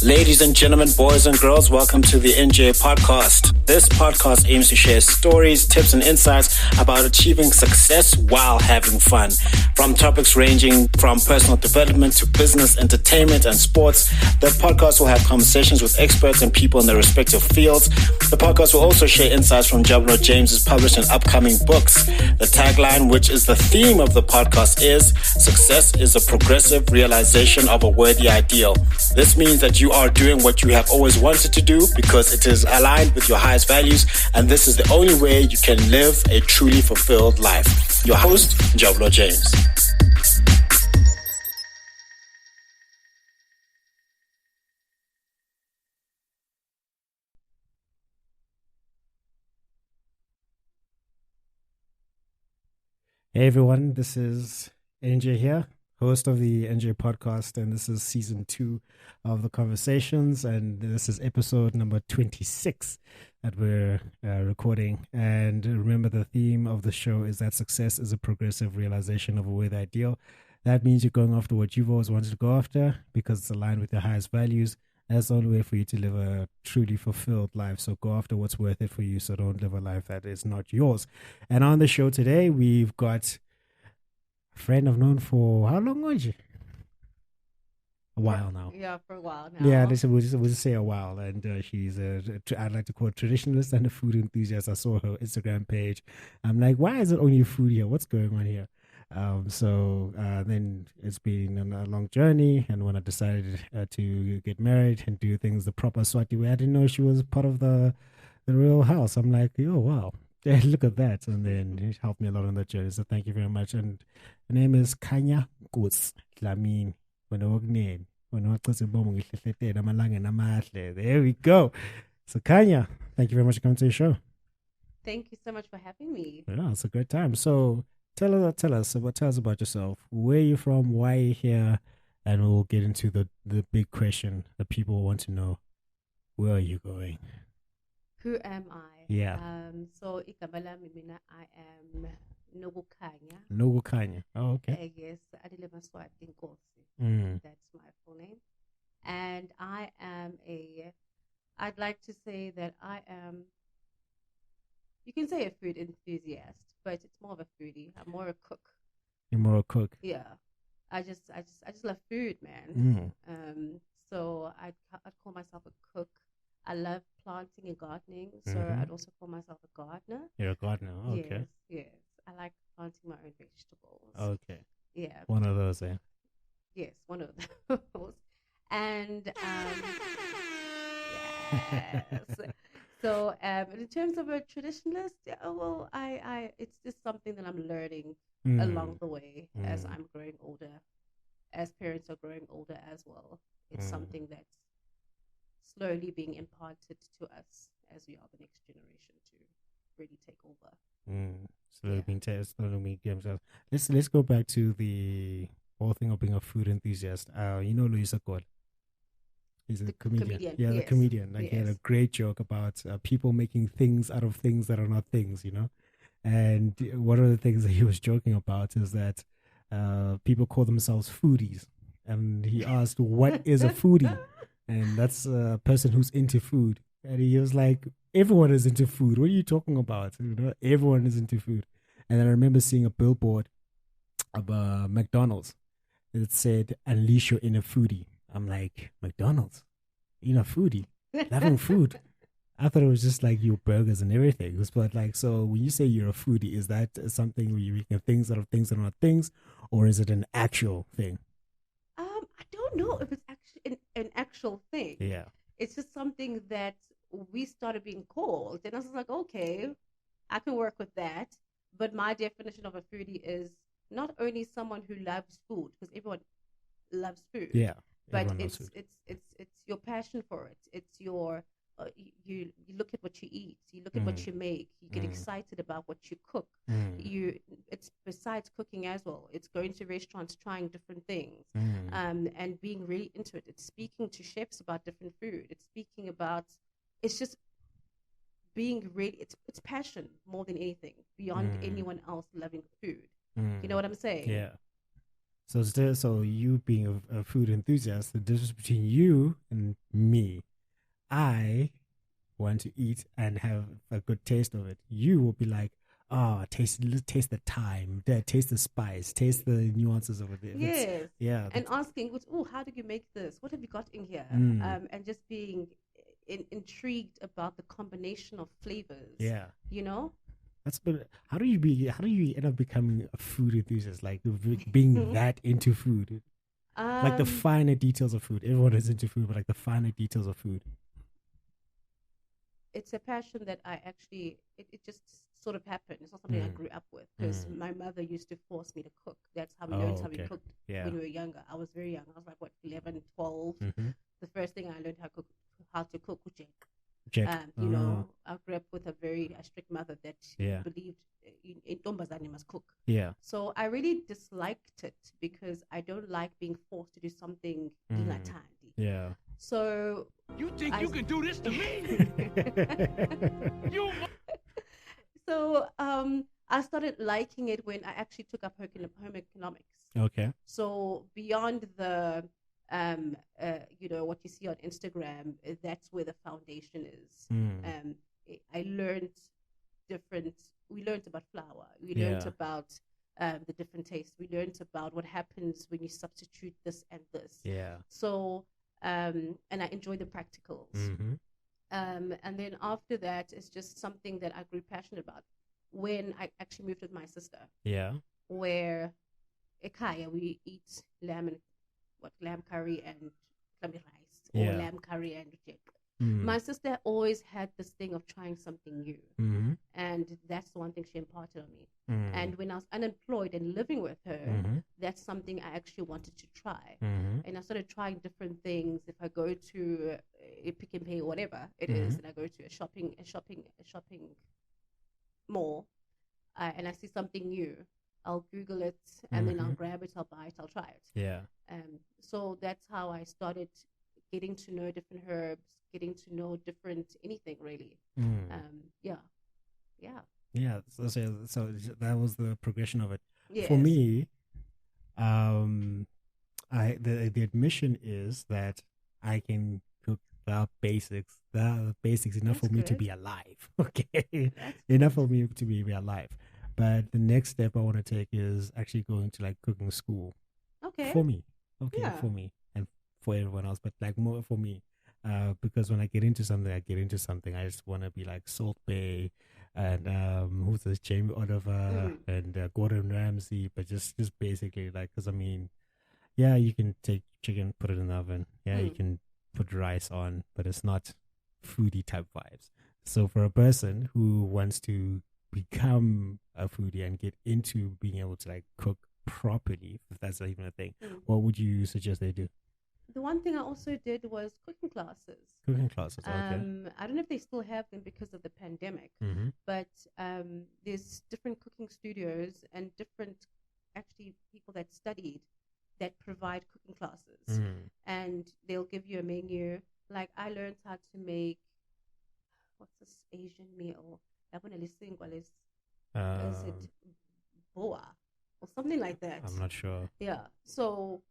Ladies and gentlemen, boys and girls, welcome to the NJ podcast. This podcast aims to share stories, tips, and insights about achieving success while having fun. From topics ranging from personal development to business, entertainment, and sports, the podcast will have conversations with experts and people in their respective fields. The podcast will also share insights from Jablo James's published and upcoming books. The tagline, which is the theme of the podcast, is "Success is a progressive realization of a worthy ideal." This means that you are doing what you have always wanted to do because it is aligned with your highest values, and this is the only way you can live a truly fulfilled life. Your host, Jablo James. Hey everyone, this is NJ here, host of the NJ podcast, and this is season 2 of the conversations, and this is episode number 26 that we're recording. And remember, the theme of the show is that success is a progressive realization of a worthy ideal. That means you're going after what you've always wanted to go after because it's aligned with your highest values. That's the only way for you to live a truly fulfilled life. So go after what's worth it for you. So don't live a life that is not yours. And on the show today, we've got a friend I've known for how long, was you? A while now. Yeah, for a while now. Yeah, we'll just say a while. And she's I'd like to call a traditionalist and a food enthusiast. I saw her Instagram page. I'm like, why is it only food here? What's going on here? So then it's been a long journey, and when I decided to get married and do things the proper Swati way, I didn't know she was part of the real house. I'm like, oh wow, look at that. And then it helped me a lot on that journey, so thank you very much. And her name is Khanya Nkosi. There we go. So Khanya, thank you very much for coming to the show. Thank you so much for having me. Yeah, it's a great time. So Tell us about yourself. Where are you from? Why are you here? And we'll get into the big question that people want to know. Where are you going? Who am I? Yeah. So igama lami mina, I am Khanya. Khanya. Oh, okay. Yes, Adilema Swati Nkosi. That's my full name. And I'd like to say that I am, you can say a food enthusiast, but it's more of a foodie. I'm more a cook. You're more a cook. Yeah, I just love food, man. So I'd call myself a cook. I love planting and gardening, so I'd also call myself a gardener. You're a gardener. Oh, okay. Yes. I like planting my own vegetables. Okay. Yeah. One of those, eh? Yes, one of those. And yes. So, in terms of a traditionalist, it's just something that I'm learning along the way as I'm growing older, as parents are growing older as well. It's something that's slowly being imparted to us as we are the next generation to really take over. Let's go back to the whole thing of being a food enthusiast. You know Louis Cole. He's a comedian. Yeah, yes. The comedian. Like, he had a great joke about people making things out of things that are not things, you know? And one of the things that he was joking about is that people call themselves foodies. And he asked, what is a foodie? And that's a person who's into food. And he was like, everyone is into food. What are you talking about? You know, everyone is into food. And then I remember seeing a billboard of McDonald's that said, unleash your inner foodie. I'm like, McDonald's, you're a foodie, loving food. I thought it was just like your burgers and everything. But like, so when you say you're a foodie, is that something where you're making things out of things that are not things, or is it an actual thing? I don't know if it's actually an actual thing. Yeah. It's just something that we started being called. And I was like, okay, I can work with that. But my definition of a foodie is not only someone who loves food, because everyone loves food. Yeah. But it's your passion for it. It's your you look at what you eat, you look at what you make, you get excited about what you cook. It's besides cooking as well. It's going to restaurants, trying different things, and being really into it. It's speaking to chefs about different food. It's just being really. It's passion more than anything, beyond anyone else loving food. You know what I'm saying? Yeah. So you being a food enthusiast, the difference between you and me, I want to eat and have a good taste of it. You will be like, taste the thyme, taste the spice, taste the nuances of it. Yes. Yeah. And asking, how did you make this? What have you got in here? And just being intrigued about the combination of flavors. Yeah. You know? But how do you end up becoming a food enthusiast? Like being that into food? Like the finer details of food. Everyone is into food, but like the finer details of food. It's a passion that I actually, it just sort of happened. It's not something I grew up with because my mother used to force me to cook. That's how we learned how we cooked when we were younger. I was very young. I was like, 11, 12. The first thing I learned how to cook was Jack. You know, I grew up with a very strict mother that believed in Tombazani must cook. Yeah. So I really disliked it because I don't like being forced to do something inatandi. Yeah. So you think you can do this to me? So I started liking it when I actually took up home economics. Okay. So beyond the what you see on Instagram, that's where the foundation is. I learned we learned about flour. We learned about the different tastes. We learned about what happens when you substitute this and this. Yeah. So, and I enjoy the practicals. And then after that, it's just something that I grew passionate about when I actually moved with my sister. Yeah. Where ekaya, we eat lamb curry and clummy rice, or lamb curry and jek. My sister always had this thing of trying something new, and that's the one thing she imparted on me. And when I was unemployed and living with her, that's something I actually wanted to try. And I started trying different things. If I go to a Pick and Pay or whatever it is, and I go to a shopping mall, and I see something new, I'll Google it, and then I'll grab it, I'll buy it, I'll try it. Yeah. So that's how I started getting to know different herbs, getting to know different anything really. Yeah. So that was the progression of it. Yes. For me, the admission is that I can cook the basics enough for me to be alive. Okay, enough for me to be alive. But the next step I want to take is actually going to like cooking school. Okay. For me. Okay, for me and for everyone else, but like more for me. Because when I get into something, I just want to be like Salt Bay and who's this, Jamie Oliver and Gordon Ramsay, but just basically like, because I mean, you can take chicken, put it in the oven. You can put rice on, but it's not foodie type vibes. So for a person who wants to become a foodie and get into being able to like cook properly, if that's even a thing, what would you suggest they do? The one thing I also did was cooking classes. Okay. I don't know if they still have them because of the pandemic, but there's different cooking studios and different actually people that studied that provide cooking classes, and they'll give you a menu. Like I learned how to make, what's this Asian meal? Is it boa or something like that? I'm not sure. Yeah, so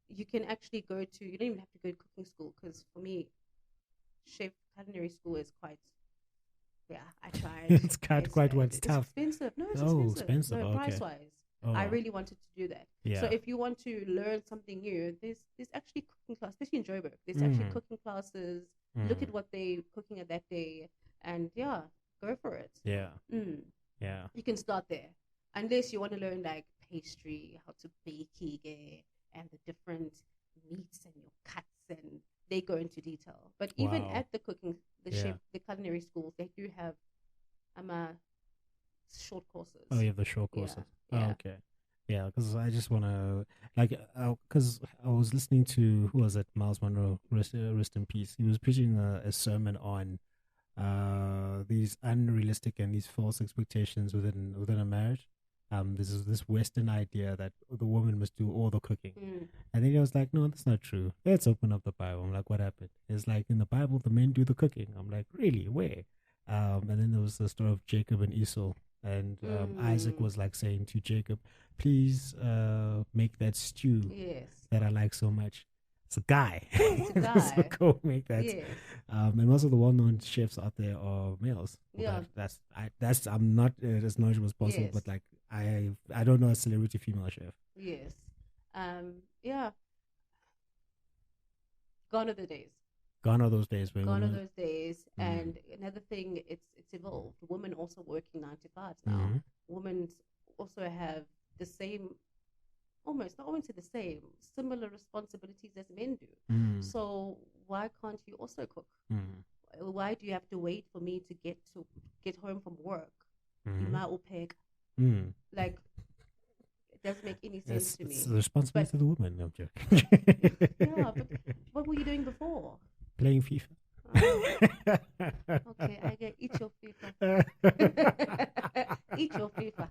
you can actually you don't even have to go to cooking school, because for me, culinary school is quite, I tried. It's quite what's tough. Expensive. No, it's expensive. No, Okay. price-wise. Oh. I really wanted to do that. Yeah. So if you want to learn something new, there's actually cooking classes, especially in Joburg. There's actually cooking classes. Look at what they're cooking at that day, and go for it. Yeah. Yeah. You can start there, unless you want to learn like pastry, how to bake it, and the different meats and your cuts, and they go into detail. But even at the cooking, the culinary schools, they do have short courses. Oh, you have the short courses. Yeah. Oh, okay. Yeah, because I just want to, because I was listening to, who was it, Miles Monroe, rest in peace. He was preaching a sermon on these unrealistic and these false expectations within a marriage. This Western idea that the woman must do all the cooking. And then he was like, no, that's not true. Let's open up the Bible. I'm like, what happened? It's like, in the Bible, the men do the cooking. I'm like, really? Where? And then there was the story of Jacob and Esau. and Isaac was like saying to Jacob, "Please make that stew Yes. that I like so much." It's a guy. It's a guy. So go make that. Yes. And most of the well-known chefs out there are males. Yeah. That's I'm not as knowledgeable as possible, Yes. but like I don't know a celebrity female chef. Yes. Yeah. Gone are the days. Gone are those days where Gone are women- those days. And another thing, it's evolved. Women also working 9 to 5 now. Mhm. Women also have the same, almost not only the same, similar responsibilities as men do. Mm, So why can't you also cook? mm, Why do you have to wait for me to get home from work? mhm, My opeg. mm. Like, it doesn't make any sense to me. It's the responsibility of the woman. No, I'm joking. Yeah, but what were you doing before? Playing FIFA. Okay, I get eat your FIFA. Eat your FIFA.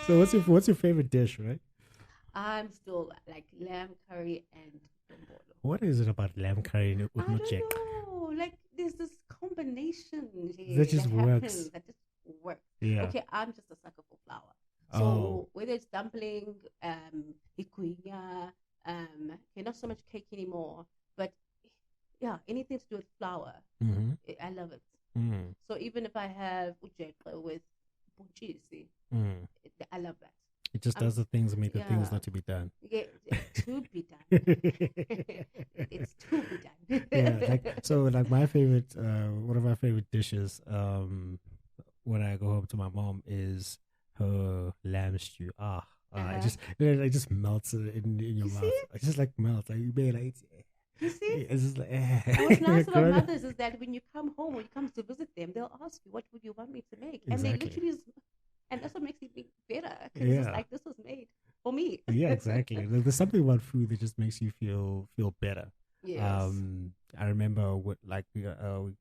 So what's your favorite dish, right? I'm still like lamb curry and dombolo. What is it about lamb curry and I utnochek? don't know. Like there's this combination here That just works. happens, that just works. Yeah. Okay, I'm just a sucker for flour. So Oh. whether it's dumpling, ikunya, okay, not so much cake anymore, but yeah, anything to do with flour, Mm-hmm. I love it. Mm, So even if I have ujekle with bunchisi, mm. I love that. It just does the things that make the things yeah. not to be done. Yeah, to be done. It's to be done. Yeah, like my favorite, one of my favorite dishes, when I go home to my mom is her lamb stew. It just melts in your You mouth. see? It just like melts. Like you may like You see? it's just like. And what's nice about Corona. mothers is that when you come home or you come to visit them, they'll ask you, "What would you want me to make?" And they Exactly. literally, and that's what makes it better. Because it's Yeah. just like this was made for me. Yeah, exactly. There's something about food that just makes you feel better. Yes. I remember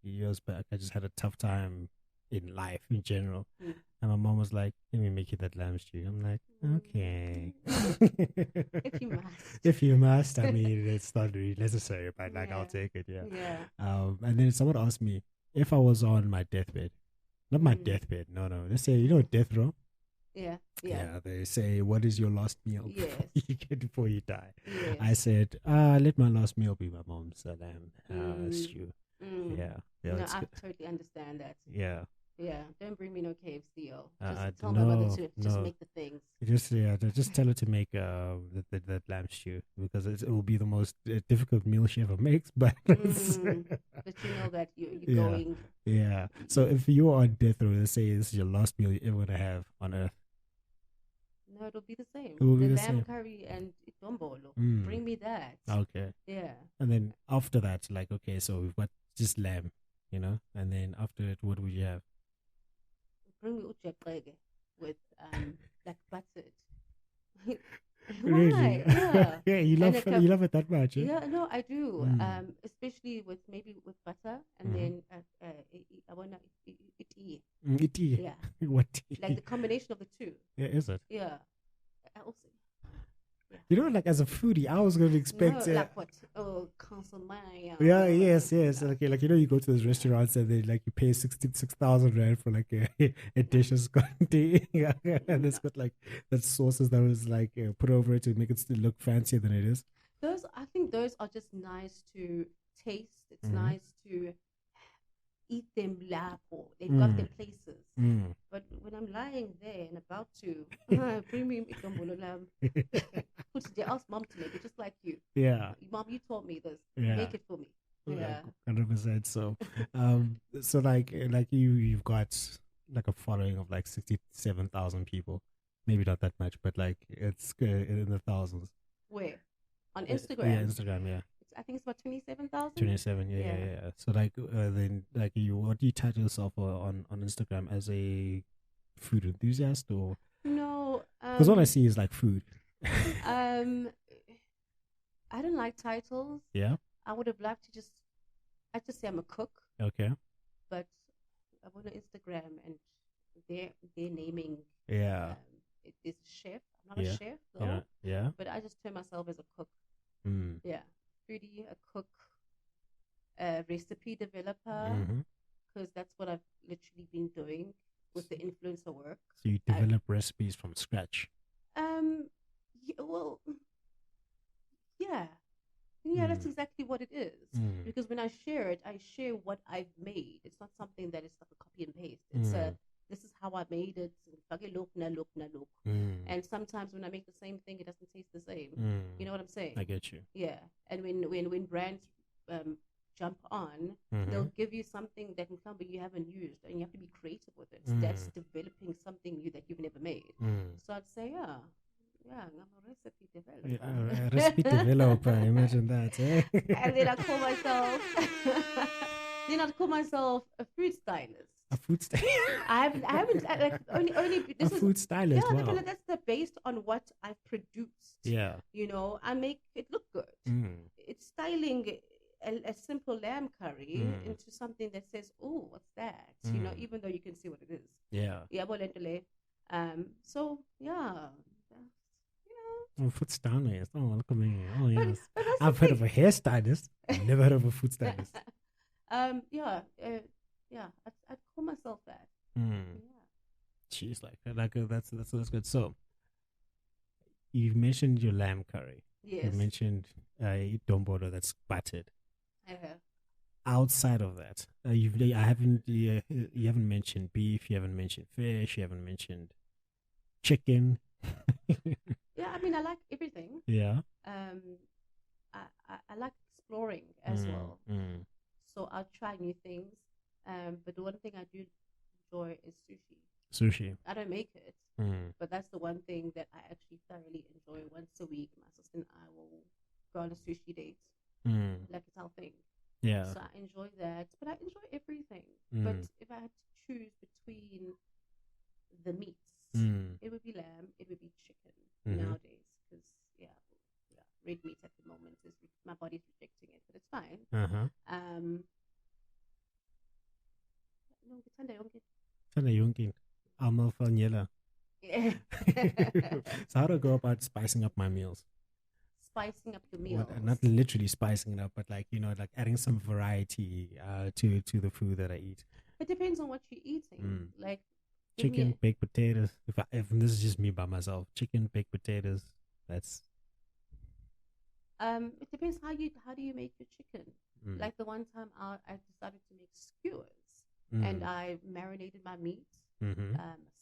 years back, I just had a tough time in life in general, Mm. and my mom was like, "Let me make you that lamb stew." I'm like, "Okay." If you must. If you must, I mean, it's not really necessary, but like I'll Yeah. take it. Yeah. Yeah. And then someone asked me if I was on my deathbed, not my deathbed. No. Let's say death row. Yeah. Yeah. They say, "What is your last meal Yes. before you die?" Yes. I said, let my last meal be my mom's lamb stew. Mm. Yeah. No, It's I good. totally understand that. Yeah. Yeah. Don't bring me no KFC. Just I tell my mother no, to just no. make the things. Just tell her to make that lamb stew because it will be the most difficult meal she ever makes. But But you know that you're Yeah. going. yeah. So if you are on death row, let's say this is your last meal you're ever gonna have on earth. No, it'll be the same. It will be the the lamb same. curry and dombolo. Mm. Bring me that. Okay. Yeah. And then after that, like, okay, so we've got just lamb, and then after it, what would you have? Bring me ujeqege with like buttered. Really? Why? Yeah. Yeah, you And love a cup- you love it that much. Eh? Yeah, no, I do. Mm. Especially with maybe with butter and Mhm. then I wanna it. Tea. Yeah. What tea? Like the combination of the two. Yeah, is it? Yeah. I also Like as a foodie, I was going to expect. no, like what? Oh, consomme. Yeah, yes. Like you go to those restaurants and then like you pay 6,000 rand for like a dish that's got tea, and it's got like that sauces that was like put over it to make it still look fancier than it is. I think those are just nice to taste. It's Mhm. nice to eat them lapo. They've got their places. Mm. But when I'm lying there and about to bring me itombolo lamb, they ask mom to make it just like you. Yeah. Mom, you taught me this. Yeah. Make it for me. Yeah. 100%. So, so like you've got like a following of like 67,000 people. Maybe not that much, but like it's in the thousands. Where? On Instagram. Yeah, Instagram. Yeah, I think it's about 27,000. 27. Yeah. So like then like what do you title yourself on Instagram as a food enthusiast or? No. Because all I see is like food. I don't like titles. Yeah. I would have liked to I just say I'm a cook, Okay. but I went on Instagram and they're naming Yeah. it is chef. I'm not Yeah. a chef though, Yeah. but I just term myself as a cook. Mm. Yeah, foodie, a cook, a recipe developer, Mm-hmm. because that's what I've literally been doing with the influencer work. So you develop recipes from scratch. Yeah, well, yeah. Yeah, that's exactly what it is. Because when I share it, I share what I've made. It's not something that is like a copy and paste. It's this is how I made it. And sometimes when I make the same thing, it doesn't taste the same. You know what I'm saying? I get you. Yeah. And when brands jump on, they'll give you something that you haven't used, and you have to be creative with it. That's developing something new that you've never made. So I'd say, yeah, I'm a recipe developer. Yeah, a recipe developer, imagine that. Eh? And then I call myself a food stylist. A food stylist. I haven't like only this a food stylist. Yeah, wow. that's based on what I've produced. Yeah. You know, I make it look good. It's styling a simple lamb curry into something that says, "Oh, what's that?" You know, even though you can see what it is. Yeah. Yeah, so yeah. Oh, food stylist. Oh, look at me. Oh, yes. I've heard of a hairstylist. I've never heard of a food stylist. Yeah. I'd call myself that. Yeah. Jeez, that's good. So, you've mentioned your lamb curry. Yes. You've mentioned dombodo that's buttered. Uh-huh. Outside of that, you haven't mentioned beef. You haven't mentioned fish. You haven't mentioned chicken. Yeah, I mean, I like everything. Yeah. I like exploring as well. So I'll try new things. But the one thing I do enjoy is sushi. Sushi. I don't make it, but that's the one thing that I actually thoroughly enjoy. Once a week, my sister and I will go on a sushi date. Like it's our thing. Yeah. So I enjoy that, but I enjoy everything. But if I had to choose between the meats, it would be lamb, it would be chicken nowadays, because red meat at the moment is my body's rejecting it, but it's fine. So how do I go about spicing up my meals? Spicing up your meals? Well, not literally spicing it up, but like adding some variety to the food that I eat. It depends on what you're eating. Like chicken, baked potatoes. If this is just me by myself, chicken, baked potatoes. That's. It depends how do you make your chicken. Like the one time I decided to make skewers, and I marinated my meat,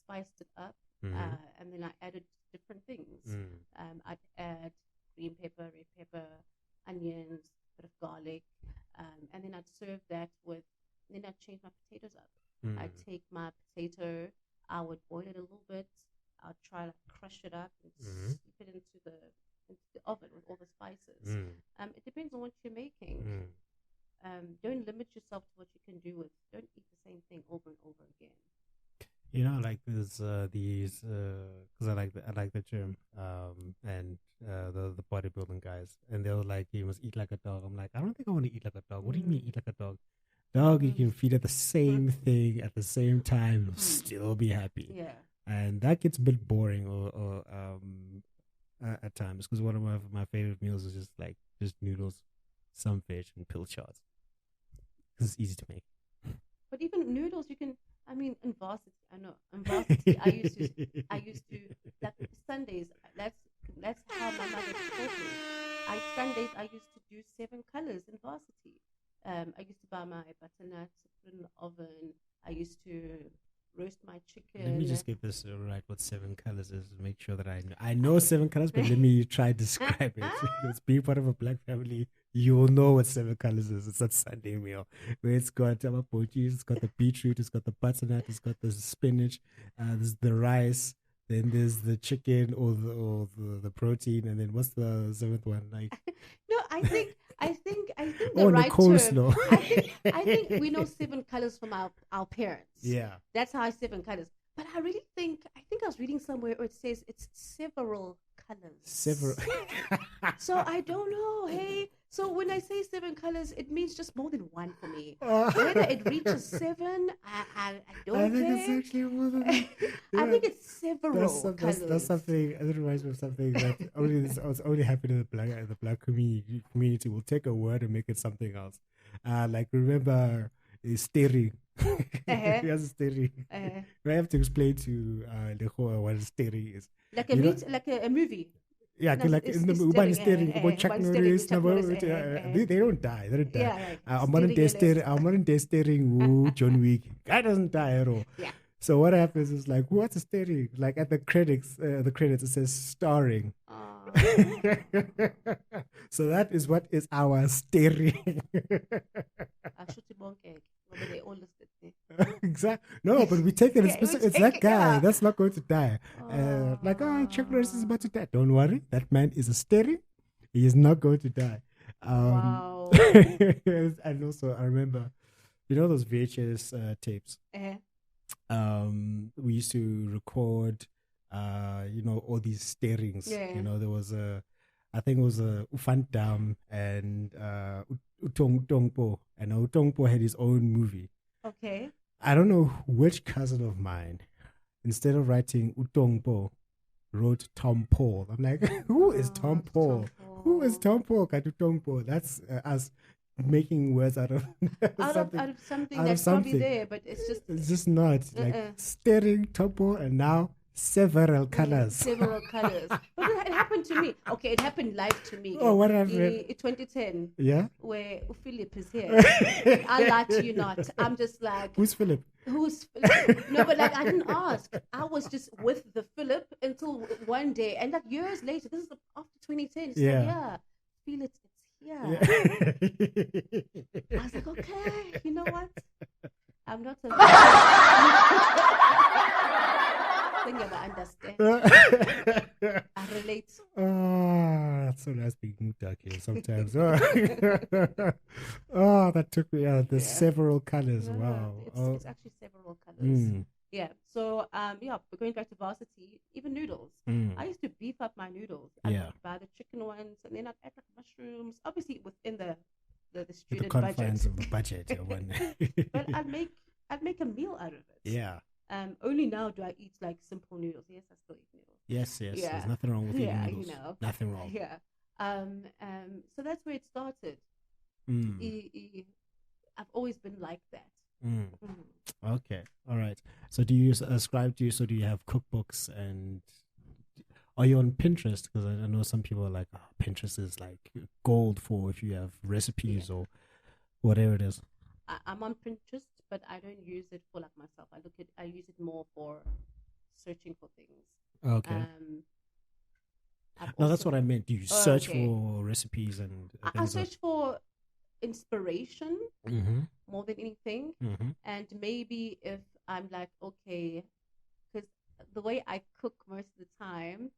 spiced it up, and then I added different things. I'd add green pepper, red pepper, onions, bit of garlic, and then I'd serve that with. Then I'd change my potatoes up. I'd take my potato, I would boil it a little bit. I'd try to crush it up and slip it into the oven with all the spices. It depends on what you're making. Don't limit yourself to what you can do with. Don't eat the same thing over and over again. You know, like there's these because I like the gym and the bodybuilding guys, and they were like, you must eat like a dog. I'm like, I don't think I want to eat like a dog. What do you mean eat like a dog? Dog, you can feed it the same thing at the same time, you'll still be happy. Yeah. And that gets a bit boring or at times, because one of my favorite meals is just noodles, some fish, and pilchards. Because it's easy to make. But even noodles, you can. I mean, in varsity, I used to like Sundays. That's how my mother taught me. Sundays I used to do 7 colors in varsity. I used to buy my butternuts, put it in the oven. I used to roast my chicken. Let me just get this right. What 7 colors is? Make sure that I know 7 colors, but let me try to describe it. It's being part of a black family. You will know what 7 colors is. It's that Sunday meal where it's got pochies, it's got the beetroot, it's got the butternut, it's got the spinach, there's the rice, then there's the chicken or the protein, and then what's the 7th one like? No, I think the right coleslaw. term. I think we know 7 colors from our parents. Yeah, that's how 7 colors. But I think I was reading somewhere where it says it's several colors. So I don't know. Hey, so when I say 7 colors, it means just more than one for me. Whether it reaches 7, I don't I think it's actually more than. Yeah. I think it's several colors. That's something. That reminds me of something that only happened in the black community. We'll take a word and make it something else. Like remember steering. He has a steering. I have to explain to the whole what a steering is. Like a movie. Yeah, No, like it's in the steering, steering, about Chuck one Norris, steering, Chuck Norris, they don't die. They don't die. Yeah, right. I'm on the steering. I'm on the steering. John Wick. Guy doesn't die at all. Yeah. So what happens is like, what's a steering? Like at the credits it says starring. So that is what is our steering. They all listed there. Exactly. No, but we take it. It's that guy. That's not going to die. Chuck Norris is about to die. Don't worry. That man is a steering. He is not going to die. Wow. And also, I remember, those VHS tapes. We used to record, all these steerings. Yeah. There was I think it was Ufandam and Utongpo. And Utongpo had his own movie. Okay. I don't know which cousin of mine, instead of writing Utongpo, wrote Tom Paul. I'm like, who is Tom Paul? Who is Tom Paul? Utongpo. That's us making words out of something that's probably there, but it's just not like staring Tom Paul, and now several colors. Several colors. But it happened to me. Okay, it happened live to me. Oh, what happened? In 2010. Yeah. Where Philip is here. I lie to you not. I'm just like, who's Philip? Who's Philip? No, but like I didn't ask. I was just with the Philip until one day, and like years later, this is after 2010. It's yeah. Like, yeah. Philip, it's here. Yeah. I was like, okay, you know what? I'm not a thing I understand. I relate. Oh, that's so nice being dark here sometimes. Oh, that took me out. There's several colors. No, wow. It's actually several colors. Yeah. So going back to varsity, even noodles. I used to beef up my noodles. I'd buy the chicken ones, and then I'd add like mushrooms, obviously within the student confines budget. of the budget. But I'd make a meal out of it. Yeah. Only now do I eat like simple noodles. Yes, I still eat noodles. Yes. Yeah. There's nothing wrong with eating noodles. Nothing wrong. Yeah. So that's where it started. I've always been like that. Okay. All right. So do you ascribe to so do you have cookbooks, and are you on Pinterest? Because I know some people are like, Pinterest is like gold for if you have recipes or whatever it is. I'm on Pinterest, but I don't use it for like myself. I use it more for searching for things. Okay. No, that's what I meant. Do you search for recipes and things? I search for inspiration more than anything. And maybe if I'm like, okay, because the way I cook most of the time,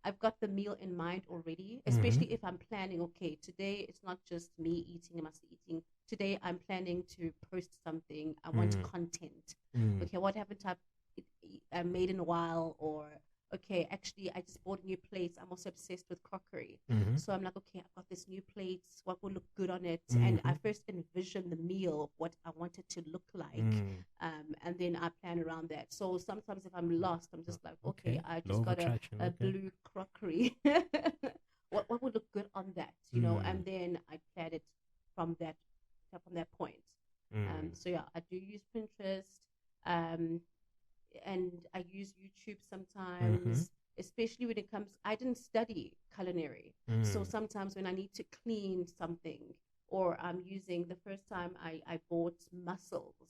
I've got the meal in mind already, especially if I'm planning, okay, today it's not just me eating, eating. Today I'm planning to post something. I want content. Okay, what haven't I made in a while? Or, okay, actually I just bought new plates. I'm also obsessed with crockery. So I'm like, okay, I've got this new plates. What will look good on it? And I first envision the meal of what I want it to look like. And then I plan around that. So sometimes if I'm lost, I'm just like, okay, I just got a blue crockery. What would look good on that? And then I plan it from that point. So yeah, I do use Pinterest. And I use YouTube sometimes, especially when it comes, I didn't study culinary. So sometimes when I need to clean something, or I'm using, the first time I bought mussels,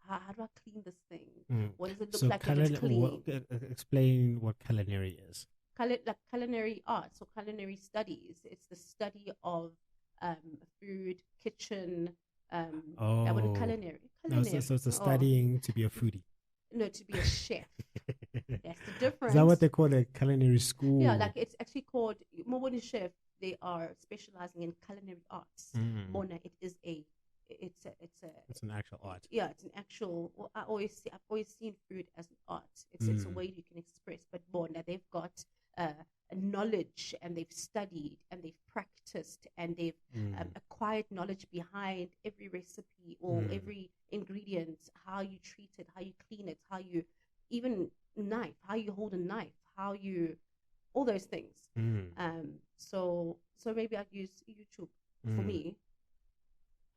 how do I clean this thing? What does it look like when it's clean? Explain what culinary is. Like culinary arts or culinary studies. It's the study of food, kitchen, culinary. No, so it's studying to be a foodie. No, to be a chef. That's the difference. Is that what they call a culinary school? Yeah, like it's actually called more than chef. They are specializing in culinary arts. Bona, it's an actual art. Yeah, it's an actual. Well, I've always seen food as an art. It's a way you can express. But Bona, they've got knowledge, and they've studied, and they've practiced, and they've acquired knowledge behind every recipe or every ingredient, how you treat it, how you clean it, how you even how you hold a knife, how you, all those things. So maybe I'd use YouTube for me.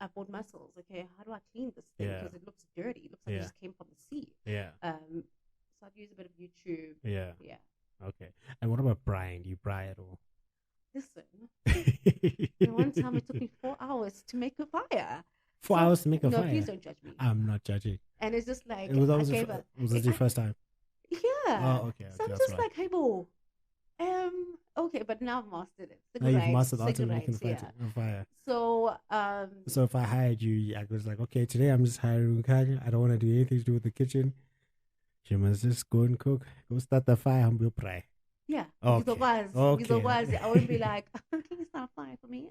I bought mussels. Okay, how do I clean this thing? Yeah. Because it looks dirty. It looks like it Yeah. just came from the sea. Yeah. So I'd use a bit of YouTube. Yeah. Yeah. Okay. And what about Brian? Do you Bri at all? Listen, the one time it took me 4 hours to make a fire. 4 hours to make a no, fire? please don't judge me. I'm not judging. And it's just like, Was I gave her. was it your first time? Yeah. Oh, okay. So I'm that's just right. like, hey, boo. Okay, but now I've mastered it. Now you've mastered after cigarettes, making the fire. So, So if I hired you, I was like, okay, today I'm just hiring Khanya. I don't want to do anything to do with the kitchen. She must just go and cook. Go start the fire and we'll pray. yeah. Okay. Okay. I wouldn't be like, can you start fire for me?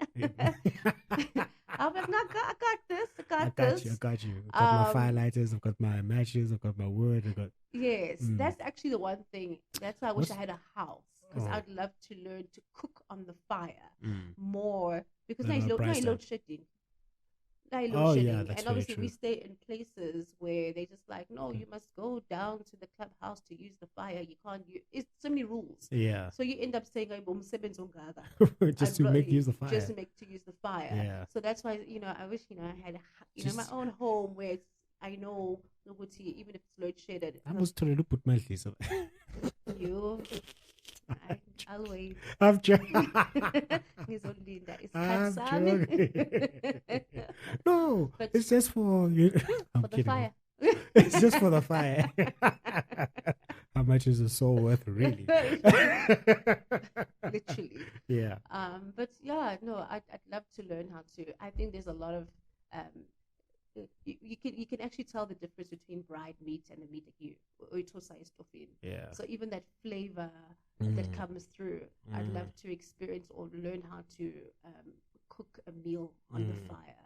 I'll be like, no, I got this. I got this. I got you. I've got my fire lighters. I've got my matches. I've got my wood. I've got... Yes, that's actually the one thing. That's why I wish I had a house. Because I'd love to learn to cook on the fire more. Because now it's load shedding. Yeah, that's and obviously very we true. stay in places where they just like, no, you must go down to the clubhouse to use the fire. You can't use it's so many rules. Yeah. So you end up saying Just to make use of fire. Just to use the fire. Yeah. So that's why, I wish, I had my own home where it's, I know even if it's load shedded. I was trying to put my sleeves up. I'll wait. I'm joking. He's only that. It's I'm joking. No, But it's just for you. I'm for the kidding. fire. It's just for the fire. How much is a soul worth, really? Literally. Yeah. But yeah, no, I'd love to learn how to. I think there's a lot of you can actually tell the difference between bride meat and the meat that you in. Yeah. So even that flavor that comes through, I'd love to experience or learn how to cook a meal on the fire.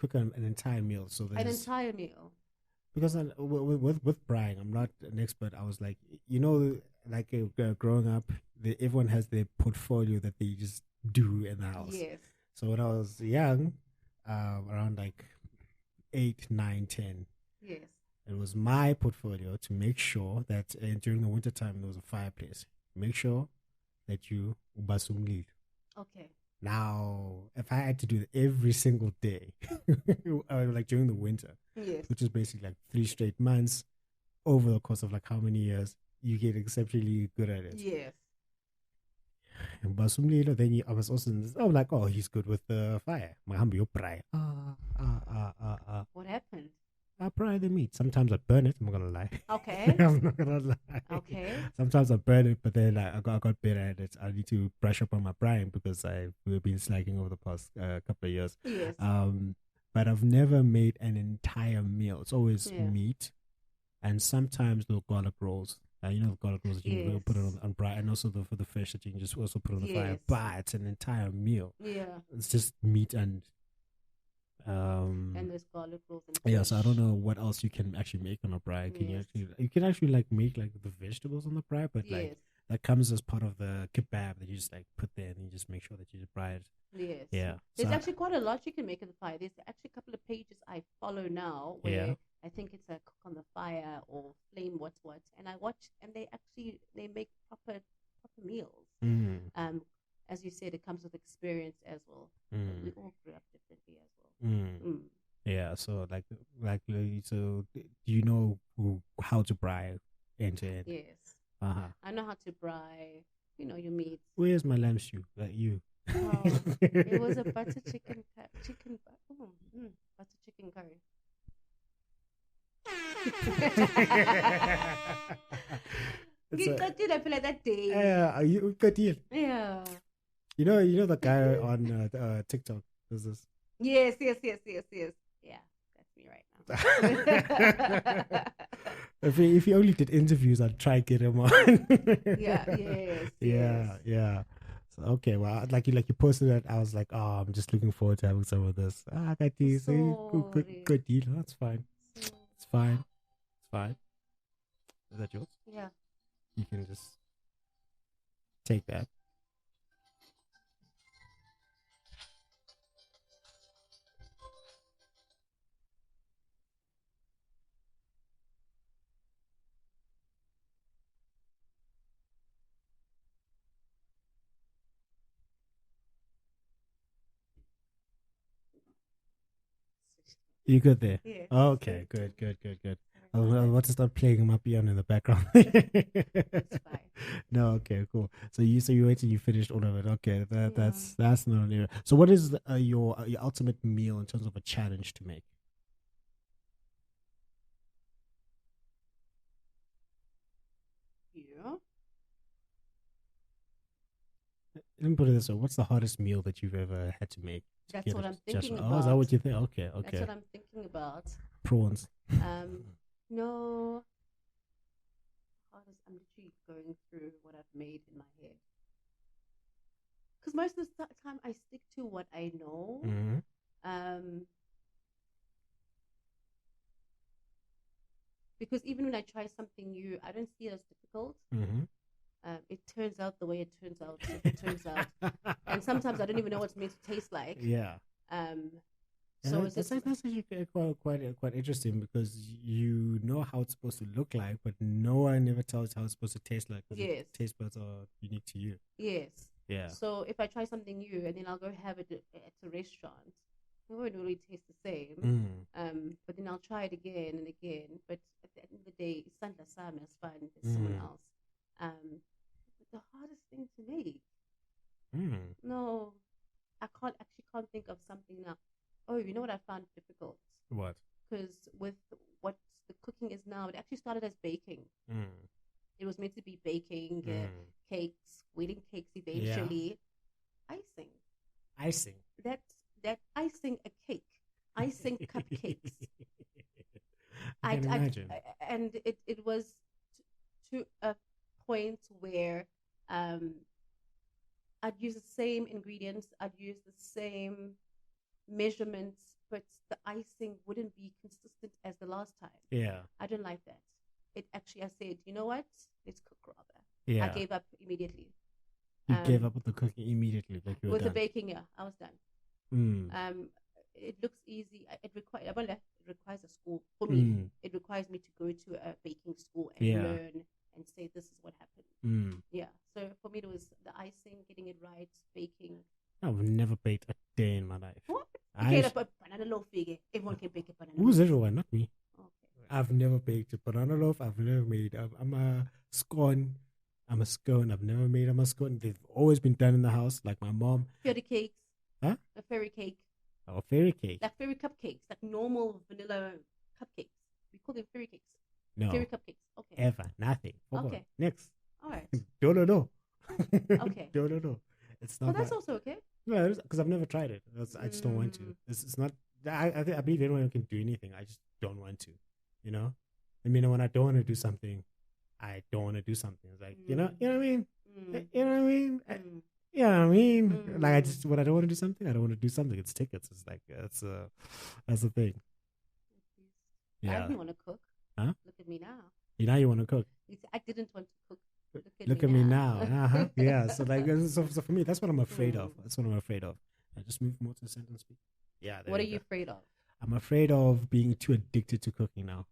Cook an entire meal. So an entire meal. Because with Brian, I'm not an expert. I was like, growing up, everyone has their portfolio that they just do in the house. Yes. So when I was young, around like 8, 9, 10, yes, it was my portfolio to make sure that during the wintertime there was a fireplace. Make sure that you ubasungile. Okay. Now, if I had to do it every single day, like during the winter, yes, which is basically like 3 straight months, over the course of like how many years, you get exceptionally good at it. Yes. And Basumlilo, then I was also like, oh, he's good with the fire. Mahambi, you pry. What happened? I pry the meat. Sometimes I burn it. I'm not gonna lie. Okay. I'm not gonna lie. Okay. Sometimes I burn it, but then I got better at it. I need to brush up on my frying because we've been slacking over the past couple of years. Yes. But I've never made an entire meal. It's always meat, and sometimes the garlic rolls. The garlic rolls you put it on bright, and also for the fish that you can just also put on the fire. But it's an entire meal. Yeah. It's just meat and there's garlic rolls and fish. yeah. So I don't know what else you can actually make on a braai. You can actually like make like the vegetables on the braai, but like that comes as part of the kebab that you just like put there and you just make sure that you just fry it. Yes. Yeah. There's actually quite a lot you can make in the fire. There's actually a couple of pages I follow now where I think it's a cook on the fire or flame what, and I watch and they make proper meals. As you said, it comes with experience as well. We all grew up differently as well. Yeah. So so do you know how to braai end to end? Yes. Uh-huh. I know how to braai. Your meat. Where's my lamb stew? Like you. Oh, it was a butter chicken butter chicken curry. You got it. I feel like that day. Yeah, you got it. Yeah. You know the guy on TikTok does this. Yes. Yeah, that's me right now. If he only did interviews, I'd try to get him on. Yeah. So, okay, well, like you posted that, I was like, oh, I'm just looking forward to having some of this. I got these. Good deal. That's fine. It's fine. Is that yours? Yeah. You can just take that. You good there? Yeah. Okay, good. I want to start playing my piano in the background. It's fine. No, okay, cool. So you wait till you finished all of it. Okay, that's not an area. So what is your ultimate meal in terms of a challenge to make? Yeah. Let me put it this way: what's the hardest meal that you've ever had to make? That's what I'm thinking Oh, is that about. what you think? Okay. That's what I'm thinking about. Prawns. No. I'm literally going through what I've made in my head. Because most of the time I stick to what I know. Mm-hmm. Because even when I try something new, I don't see it as difficult. Mm-hmm. It turns out the way it turns out. It turns out, and sometimes I don't even know what it's meant to taste like. Yeah. So that's actually quite interesting because you know how it's supposed to look like, but no one ever tells how it's supposed to taste like. Yes. Taste buds are unique to you. Yes. Yeah. So if I try something new and then I'll go have it at a restaurant, it won't really taste the same. But then I'll try it again and again. But at the end of the day, it's Sandla Sam as fun as someone else. The hardest thing to make. No, I can't think of something now. Oh, you know what I found difficult? What? Because with what the cooking is now, it actually started as baking. It was meant to be baking cakes, wedding cakes eventually. Yeah. Icing. That icing a cake. Icing cupcakes. I can imagine. And it was to a point where I'd use the same ingredients, I'd use the same measurements, but the icing wouldn't be consistent as the last time. Yeah. I don't like that. I said, you know what? Let's cook rather. Yeah. I gave up immediately. You gave up with the cooking immediately, like you were with done. The baking, yeah, I was done. It looks easy. It requires a school for me. It requires me to go to a baking school and learn and say this is what happened. Yeah. So for me, it was the icing, getting it right, baking. I've never baked a day in my life. What? Okay, but banana loaf, everyone can bake a banana loaf. Who's everyone? Not me. Okay. I've never baked a banana loaf. I've never made. I'm a scone. I've never made a scone. They've always been done in the house, like my mom. Fairy cakes. Huh? A fairy cake. Oh, fairy cake. Like fairy cupcakes, like normal vanilla cupcakes. We call them fairy cakes. No. Fairy cupcakes. Okay. Ever. Nothing. Okay. Next. All right. No. Okay. No. It's not. But that's also okay. No, because I've never tried it. I just don't want to. It's not. I believe anyone can do anything. I just don't want to. You know. I mean, when I don't want to do something, I don't want to do something. It's like you know what I mean. You know what I mean. You know what I mean? Like when I don't want to do something, I don't want to do something. It's tickets. It's like that's the thing. Yeah. I didn't want to cook. Huh? Look at me now. Now you want to cook. I didn't want to cook. Look at me now. Yeah. So like, so for me, that's what I'm afraid of. That's what I'm afraid of. I just move more to the sentence speak. Yeah. What are you afraid of? I'm afraid of being too addicted to cooking now.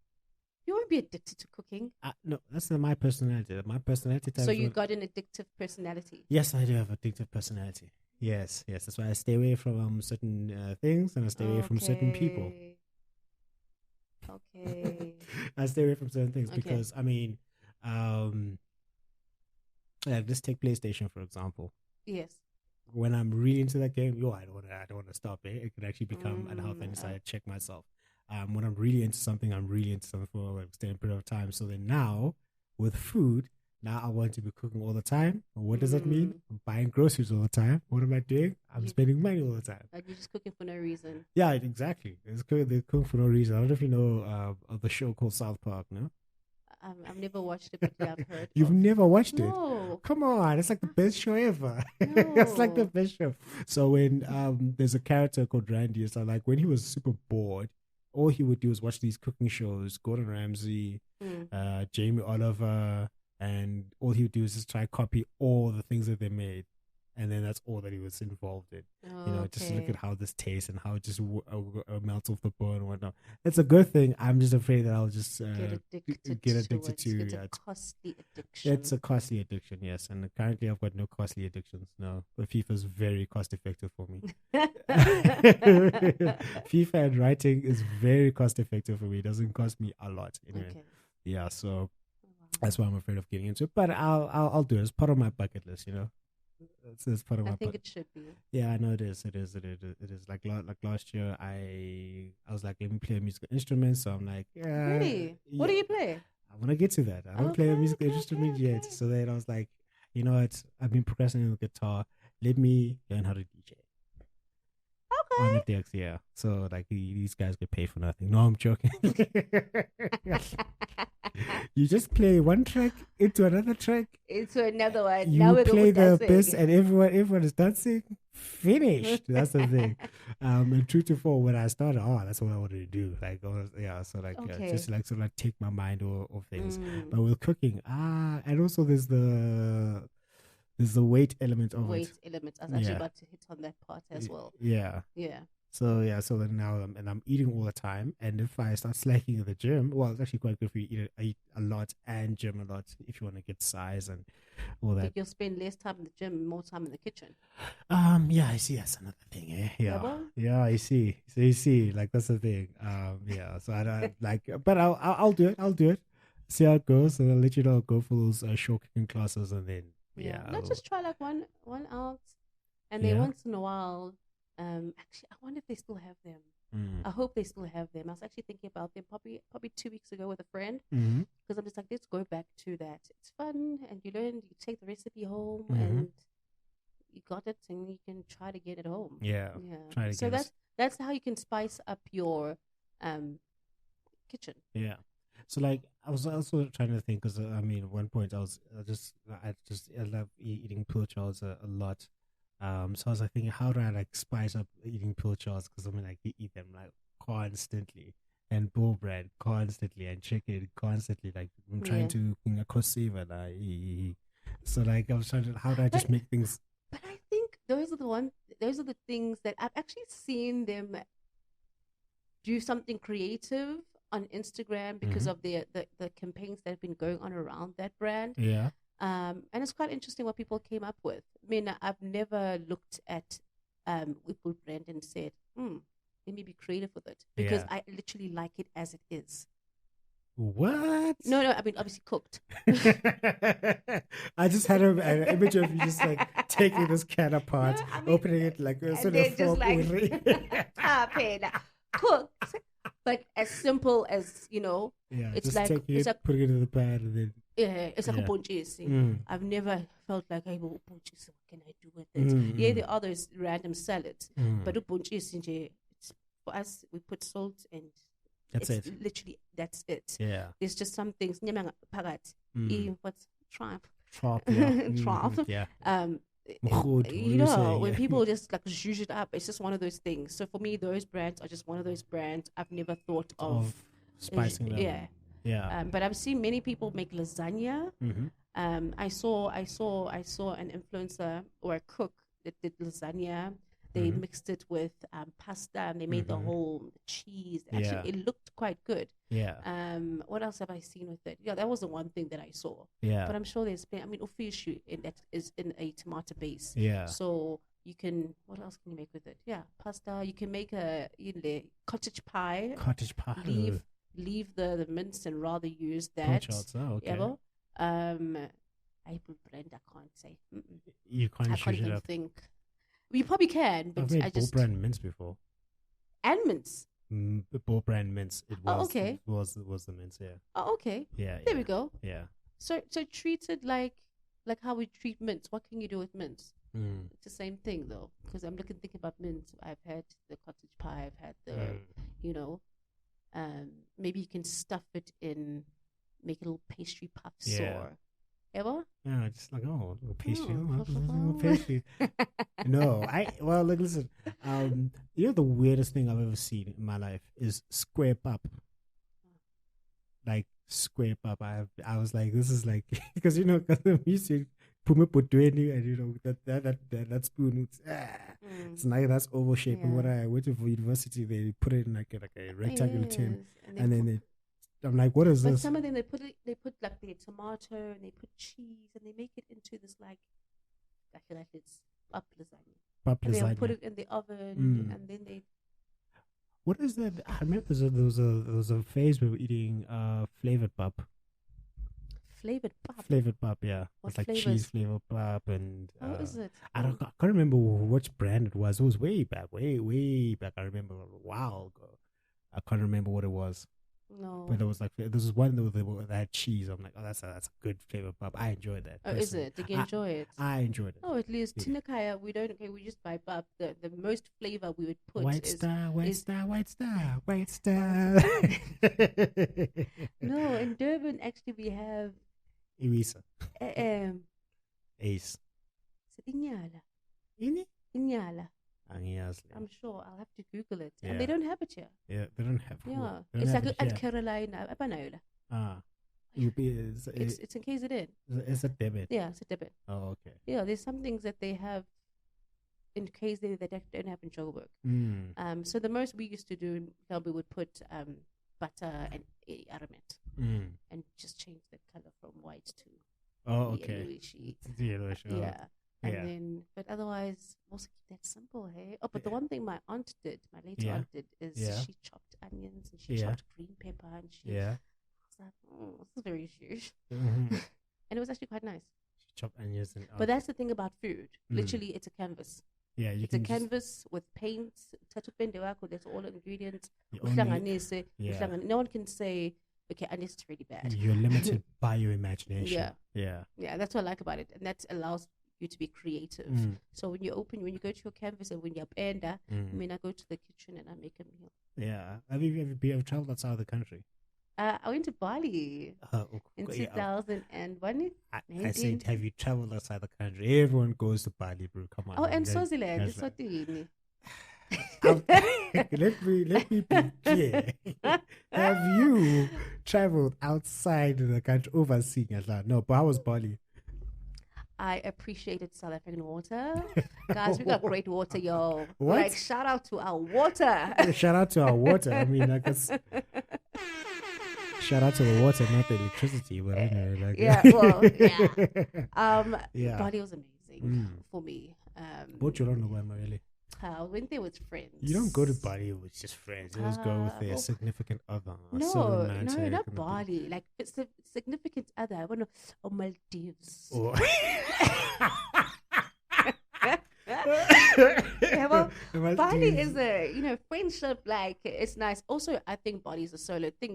You won't be addicted to cooking. No, that's not my personality. My personality type. So you got an addictive personality. Yes, I do have addictive personality. Yes. That's why I stay away from certain things and I stay away from certain people. Okay. I stay away from certain things because I mean, let's take PlayStation for example. Yes. When I'm really into that game, I don't want to stop it. It could actually become an health and I check myself. When I'm really into something, for an extended period of time. So then now, with food, now I want to be cooking all the time. What does that mean? I'm buying groceries all the time. What am I doing? I'm spending money all the time. Like you're just cooking for no reason. Yeah, exactly. They're cooking for no reason. I don't know if you know of the show called South Park, no? I've never watched it, but I've heard. You've never watched it? No. Come on, it's like the best show ever. No. It's like the best show. So when there's a character called Randy, so like when he was super bored, all he would do is watch these cooking shows, Gordon Ramsay, Jamie Oliver, and all he would do is just try to copy all the things that they made. And then that's all that he was involved in. Just look at how this tastes and how it just melts off the bone and whatnot. It's a good thing. I'm just afraid that I'll just get addicted to it. It's a costly addiction. It's a costly addiction, yes. And currently I've got no costly addictions. No, but FIFA is very cost effective for me. FIFA and writing is very cost effective for me. It doesn't cost me a lot. Anyway. Okay. Yeah, so that's why I'm afraid of getting into it. But I'll do it. It's part of my bucket list, It's part of my. I think it should be. Yeah, I know it is. It is. Like last year, I was like, let me play a musical instrument. So I'm like, yeah. Really? What do you play? I want to get to that. I don't play a musical instrument yet. So then I was like, you know what? I've been procrastinating with guitar. Let me learn how to DJ. Okay. On the decks, yeah. So like these guys get paid for nothing. No, I'm joking. You just play one track into another track. Into another one. You now we're play the bass and everyone is dancing. Finished. That's the thing. And true to form, when I started, that's what I wanted to do. Like, just like sort of like take my mind off things. But with cooking, and also there's the weight element of it. Weight element. I was actually about to hit on that part as well. Yeah. Yeah. So then now I'm eating all the time, and if I start slacking at the gym, well, it's actually quite good for you. Eat a lot and gym a lot if you want to get size and all that. Think you'll spend less time in the gym, more time in the kitchen. Yeah, I see. That's another thing. Yeah, I see. So you see, like that's the thing. So I don't like, but I'll do it. I'll do it. See how it goes, and I'll let you know. I'll go for those short cooking classes, and then let's just try like one out, and then once in a while. Actually, I wonder if they still have them. I hope they still have them. I was actually thinking about them probably 2 weeks ago with a friend, because I'm just like, let's go back to that. It's fun, and you take the recipe home, and you got it, and you can try to get it home. Yeah. Try to so that's how you can spice up your kitchen. Yeah. So like I was also trying to think, because at one point I love eating pilchards a lot. So I was like thinking, how do I like spice up eating pilchards? Because you eat them like constantly, and bull bread constantly, and chicken constantly. Like I'm trying to Khanya Nkosi, so like I was trying to, how do I just make things? But I think those are the things that I've actually seen them do something creative on Instagram because of the campaigns that have been going on around that brand. Yeah. And it's quite interesting what people came up with. I've never looked at Whipple brand and said, let me be creative with it, because I literally like it as it is. What? No, obviously cooked. I just had an image of you just like taking this can apart, opening it like a sort of fork. Cooked, but as simple as, it's just like it's like putting it in the pan and then. Yeah, it's like a ponchisi. I've never felt like, hey, ponchisi, what can I do with it? Yeah, there are those random salads, but a ponchisi, for us, we put salt and that's it. Literally, that's it. Yeah. There's just some things. What's trump? Trump, yeah. Trump. Yeah. When people just like zhuzh it up, it's just one of those things. So for me, those brands are just one of those brands I've never thought of spicing them. Yeah. Yeah. But I've seen many people make lasagna. I saw an influencer or a cook that did lasagna. They mixed it with pasta, and they made the whole cheese. Actually, it looked quite good. Yeah. What else have I seen with it? Yeah, that was the one thing that I saw. Yeah. But I'm sure there's been. Official that is in a tomato base. Yeah. So you can. What else can you make with it? Yeah, pasta. You can make a cottage pie. Cottage pie. Leave the mince and rather use that. Okay. I can't say. You can't. I can't even think. You probably can, but I've made I just bull brand mince before. And mince. The bull brand mince. It was. Okay. It was the mince. Yeah. Oh, okay. Yeah. There we go. Yeah. So treat it like how we treat mince. What can you do with mince? It's the same thing though, because I'm thinking about mince. I've had the cottage pie. I've had the, maybe you can stuff it in, make little pastry puffs or. Ever? Yeah, just like little pastry, little pastry. No, listen. The weirdest thing I've ever seen in my life is square pap. Like square pap. I was like, this is like because because I'm used to pume potweni, and you know that spoon. It's nice. That's oval shape. And when I went to university, they put it in like a rectangular tin, and then I'm like, what is but this? Some of them they put like the tomato and they put cheese and they make it into this like I feel like it's pap lasagna. And they'll put it in the oven and then they. What is that? I remember there was a phase where we were eating flavored pap. Flavored pap. Flavored pap, yeah. What it's like flavors? cheese flavored pap and. How is it? I can't remember which brand it was. It was way back. I remember a while ago. I can't remember what it was. No. But there was one that had cheese. I'm like, oh, that's a good flavor pap. I enjoyed that. Oh, is it? Did you enjoy it? I enjoyed it. Oh, at least Tinakaya, we just buy pap. The most flavor we would put white is star. No, in Durban actually we have Iwisa. Is Ace. it Inyala? Ini? Inyala. Angiyazi. I'm sure I'll have to Google it. Yeah. And they don't have it here. Yeah, they don't have. Yeah. They don't It's have like it at here. Carolina, Abanayola. It's in KZN. It's a debit. Yeah, it's a debit. Oh, okay. Yeah, there's some things that they have in KZN that they don't have in Joburg. So the most we used to do, we would put butter and aramet and just change the color from white to yellowish. Yellowish. Yeah. And then, but otherwise, also keep that simple, hey? Oh, but the one thing my aunt did, my late aunt did, is she chopped onions and she chopped green pepper and she was like, oh, this is very huge. And it was actually quite nice. She chopped onions and but that's the thing about food. Literally, it's a canvas. Yeah, it's a canvas with paint, that's all ingredients. No one can say, okay, and it's really bad. You're limited by your imagination. Yeah, that's what I like about it. And that allows you to be creative. So when you go to your canvas and when you're bender, I go to the kitchen and I make a meal. Yeah. Have you ever traveled outside of the country? I went to Bali in 2001. I said, have you traveled outside the country? Everyone goes to Bali, bro. Come on. Oh, and Swaziland. Swati. Let me be clear. Have you traveled outside the country, overseas? No, but how was Bali? I appreciated South African water. Guys, we got great water, yo. What? Like, shout out to our water. Shout out to our water. I mean, I guess. Shout out to the water, not the electricity. But anyway, Bali was amazing for me. What you don't know about really? I went there with friends. You don't go to Bali with just friends. You just go with a significant other. No, not Bali. Like, it's a significant other. I want to, Maldives. Oh. Bali is a, friendship, like, it's nice. Also, I think Bali is a solo thing.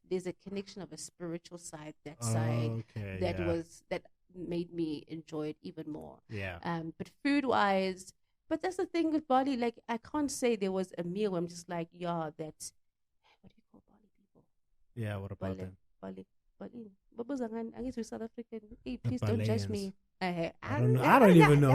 There's a connection of a spiritual side, that made me enjoy it even more. Yeah. But food-wise, but that's the thing with Bali. Like, I can't say there was a meal where I'm just like, that's what do you call Bali people? Yeah, what about them? Bali. I guess we're South African. Hey, please don't judge me. I don't even know.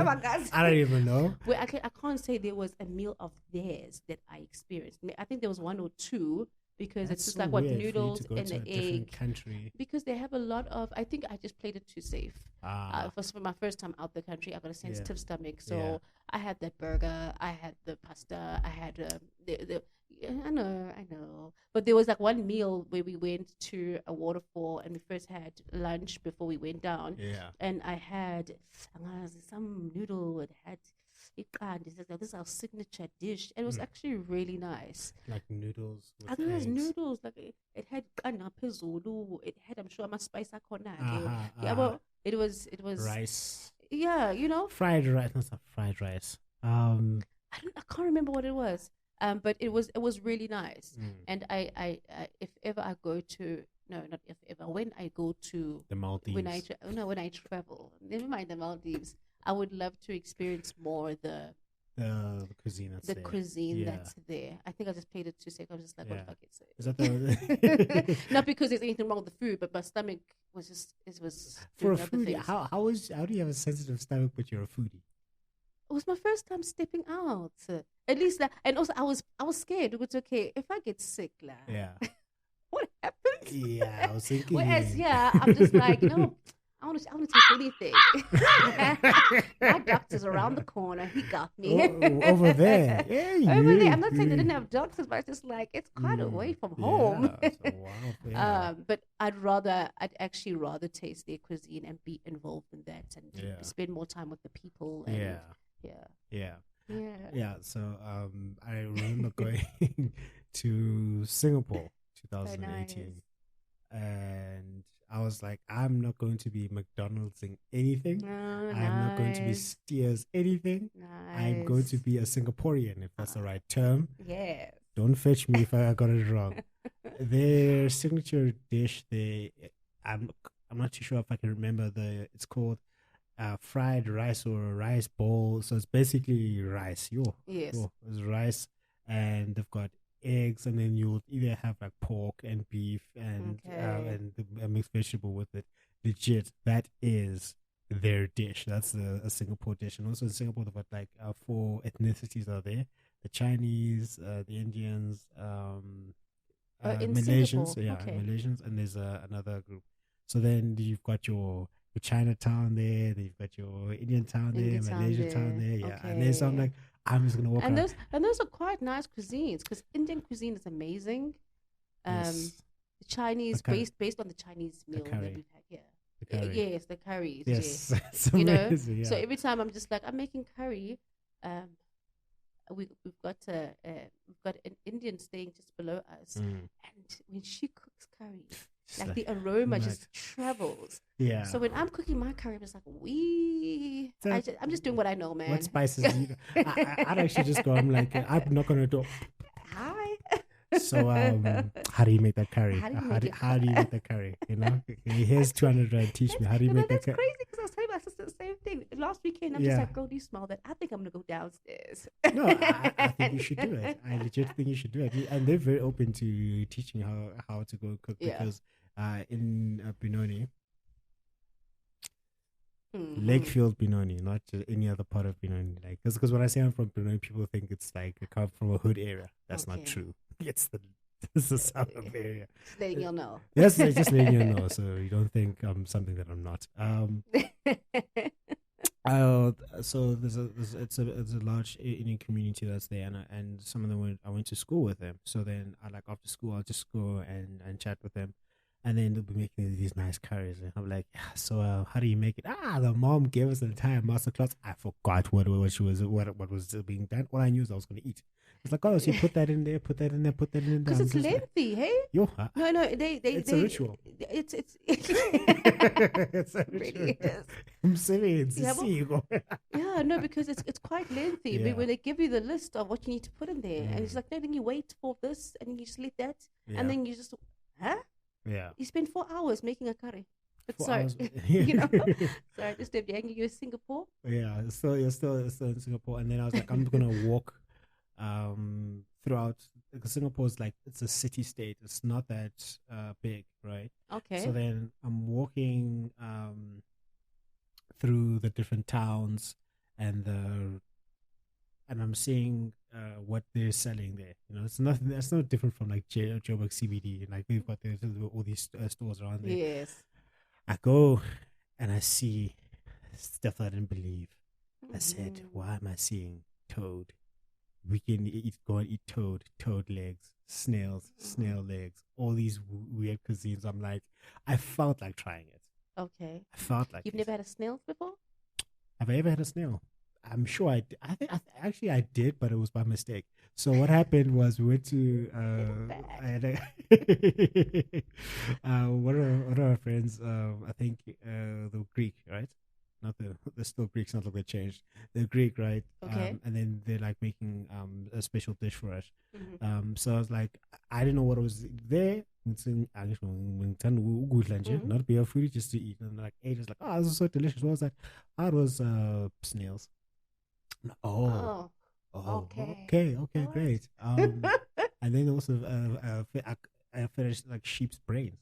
I don't even know. Well, I can't say there was a meal of theirs that I experienced. I think there was one or two. Because it's just so like what weird noodles for you to go and to an a different egg. Country. Because they have a lot of. I think I just played it too safe. For my first time out the country, I got a sensitive stomach, so I had that burger, I had the pasta, I had the. I know. But there was like one meal where we went to a waterfall and we first had lunch before we went down. Yeah. And I had some noodle. It had. This is our signature dish, and it was actually really nice. Like noodles. It was noodles. Like it had Zulu. It had, I'm sure, my spice but it was rice. Yeah, fried rice. Not fried rice. I can't remember what it was. But it was really nice. And I if ever I go to not if ever when I go to the Maldives, when I travel, never mind the Maldives, I would love to experience more the cuisine that's there. I think I just played it too safe. I was just like, what if I get sick? Is that the not because there's anything wrong with the food, but my stomach was for a foodie. How do you have a sensitive stomach but you're a foodie? It was my first time stepping out. At least that, and also I was scared. It was okay if I get sick, yeah. What happens? Yeah, I was thinking. Whereas I'm just like, I want to taste anything. My doctor's around the corner. He got me. Over there. Yeah, over there. I'm not saying they didn't have doctors, but it's just like it's quite away from home. Yeah, it's a wild thing. But I'd actually rather taste their cuisine and be involved in that and spend more time with the people. And, yeah. So I remember going to Singapore 2018, and I was like, I'm not going to be McDonald'sing anything. I'm not going to be Steers anything. I'm going to be a Singaporean, if that's the right term. Yeah. Don't fetch me if I got it wrong. Their signature dish, I'm not too sure if I can remember it's called fried rice or a rice bowl. So it's basically rice. It's rice, and they've got eggs, and then you'll either have like pork and beef and a mixed vegetable with it. Legit, that is their dish. That's a Singapore dish. And also in Singapore, they've got like 4 ethnicities are there: the Chinese, the Indians, Malaysians. Malaysians, and there's another group. So then you've got your Chinatown there, then you've got your Indian town there, Malaysian town there, and then so I'm like, I'm just gonna walk around. Those are quite nice cuisines, because Indian cuisine is amazing. The Chinese based on the Chinese meal that we've had. Yes, the curries. Yes, it's amazing, so every time I'm just like, I'm making curry. We've got an Indian staying just below us, and when she cooks curry, like the aroma just travels. Yeah. So when I'm cooking my curry, I'm just like, I'm just doing what I know, man. What spices do you I'd actually just go, I'm like, I'm not going to do. Hi. So how do you make that curry? How do you make that curry? You know, here's 200 rand. Teach me, how do you make that curry? That's crazy, because I was telling my sister the same thing. Last weekend, I'm just like, girl, do you smell that? I think I'm going to go downstairs. No, I think you should do it. I legit think you should do it. And they're very open to teaching how to go cook, because in Benoni, Lakefield Benoni, not any other part of Benoni. Like, because when I say I'm from Benoni, people think it's like I come from a hood area. That's not true. It's the south of area. Just letting you know. Yes, just letting you know, so you don't think I'm something that I'm not. So it's a large Indian community that's there, and some of them I went to school with them. So then after school I'll just go and chat with them. And then they'll be making these nice curries. And I'm like, so how do you make it? The mom gave us an entire masterclass. I forgot what was being done. All I knew is I was going to eat. It's like, so you put that in there, put that in there, put that in there. Because it's lengthy, hey? No, it's a ritual. It's it's a ritual. Really is. I'm serious. Because it's quite lengthy. Yeah. But when they give you the list of what you need to put in there, and it's like, no, then you wait for this, and then you just let that, and then you just, Yeah. You spend 4 hours making a curry. But 4 sorry, hours. Sorry, just hanging you in Singapore. Yeah, you're still in Singapore, and then I was like, I'm gonna walk throughout, because Singapore is like, it's a city state. It's not that big, right? Okay. So then I'm walking through the different towns, and I'm seeing what they're selling there. You know, it's nothing. That's no different from like Joburg CBD. Like they've got all these stores around there. Yes. I go and I see stuff I didn't believe. I said, why am I seeing toad? We can go and eat toad legs, snails, snail legs, all these weird cuisines. I'm like, I felt like trying it. Okay. I felt like You've never had a snail before? Have I ever had a snail? I'm sure I did. Actually I did, but it was by mistake. So what happened was we went to I had one of our friends, I think the Greek, right? Not they're still Greeks, not like they changed. They're Greek, right? Okay. And then they're like making a special dish for us. Mm-hmm. So I was like, I didn't know what was there. Not be a foodie, just to eat. And like ate, it was like, oh, this is so delicious. What was that? It was snails. Oh, okay, great. And then also I finished like sheep's brains.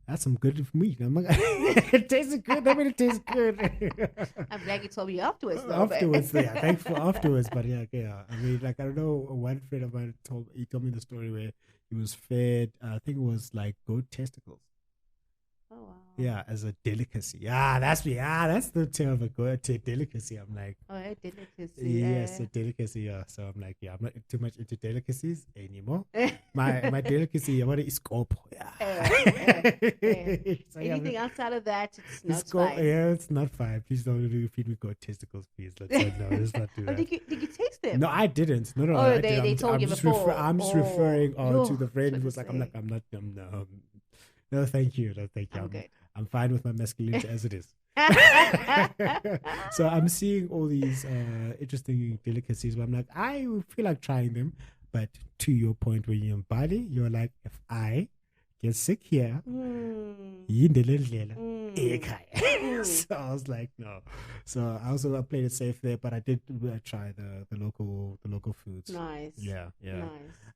That's some good meat. It tasted good. I mean, it tastes good. I'm glad you told me afterwards, though. Afterwards, yeah. Thankful afterwards, but yeah. I mean, like, I don't know. One friend of mine told me the story where he was fed. I think it was like goat testicles. Oh. Oh wow. Yeah, as a delicacy. That's me. That's the term of a good delicacy. I'm like, Oh, a delicacy. yes, a delicacy. Yeah. So I'm like, yeah, I'm not too much into delicacies anymore. My delicacy, what is scope? Yeah. So, Anything outside of that, it's not scope, fine. yeah, it's not fine. Please don't really feed me goat testicles, please. Let's not do Oh, that. did you taste them? No, I didn't. No, Oh, I they didn't. told you before. I'm just referring to the friend who was like, I'm not. no, thank you. No, thank you. I'm good. I'm fine with my masculinity as it is. So I'm seeing all these interesting delicacies where I'm like, I feel like trying them. But to your point, when you're in Bali, you're like, if I get sick here, so I was like, no. So I played it safe there, but I did try the local foods. Nice. Yeah. Nice.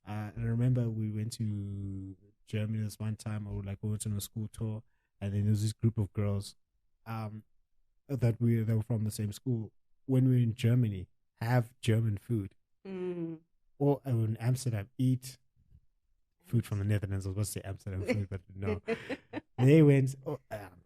And I remember we went to Germany this one time, or like we went on a school tour, and then there was this group of girls that were from the same school. When we were in Germany, have German food. Or in Amsterdam, eat food from the Netherlands. I was supposed to say Amsterdam food, but no. They went,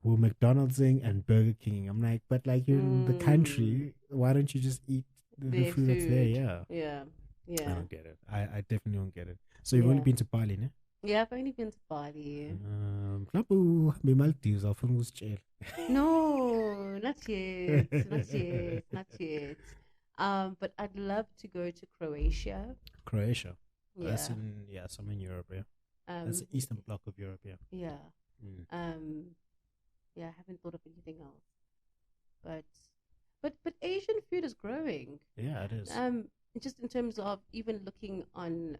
we're McDonald'sing and Burger King. I'm like, but like you're in the country, why don't you just eat the food that's there? Yeah. I don't get it. I definitely don't get it. So you've only been to Bali, ne? Yeah, I've only been to Bali. No, not yet. But I'd love to go to Croatia. Croatia. Yeah. That's somewhere in Europe, yeah. That's the eastern bloc of Europe, yeah. Yeah. I haven't thought of anything else. But Asian food is growing. Yeah, it is. Just in terms of even looking on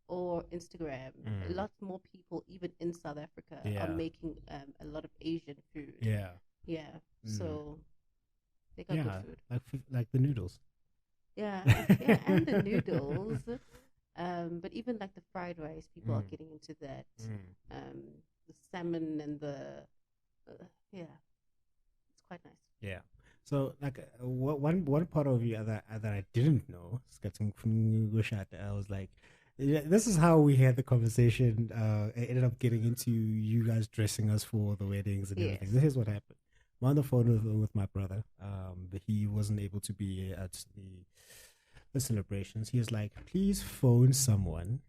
or Instagram, a lot more people even in South Africa are making a lot of Asian food. Yeah. So they got good food. Like the noodles. Yeah, and the noodles. But even like the fried rice, people are getting into that. The salmon and it's quite nice. Yeah. So like one part of you that I didn't know, I was like, this is how we had the conversation. It ended up getting into you guys dressing us for the weddings and everything. This is what happened. I'm on the phone with my brother. But he wasn't able to be at the celebrations. He was like, please phone someone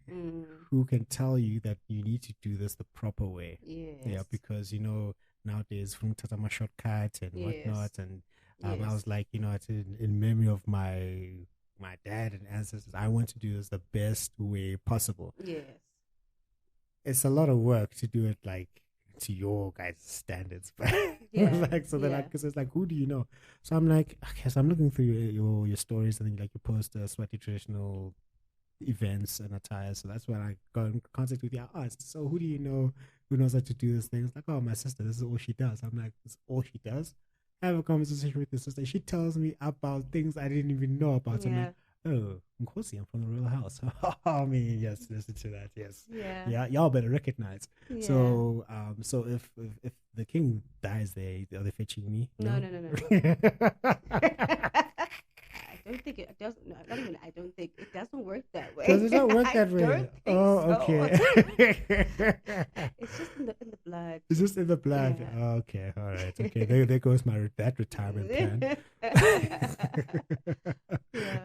who can tell you that you need to do this the proper way. Yes. Yeah, because nowadays from Tatama shortcut and whatnot, and I was like, it's in memory of my dad and ancestors, I want to do this the best way possible. Yes. It's a lot of work to do it like to your guys' standards, but because it's like, who do you know? So I'm like, okay, so I'm looking through your stories, and then like you post Swati traditional events and attire. So that's when I got in contact with you. I asked, so who do you know who knows how to do this thing? It's like, oh, my sister, this is all she does. I'm like, this is all she does? I have a conversation with the sister. She tells me about things I didn't even know about. I'm like, oh, Nkosi, I'm from the royal house. I mean, yes, listen to that. Yes. Yeah. Y'all better recognize. Yeah. So, so if the king dies there, are they fetching me? No. I don't think it doesn't. No, not even. I don't think it doesn't work that way. Does it not work that way? Okay. It's just in the blood. It's just in the blood. Yeah. Oh, okay, all right. Okay, there goes that retirement plan.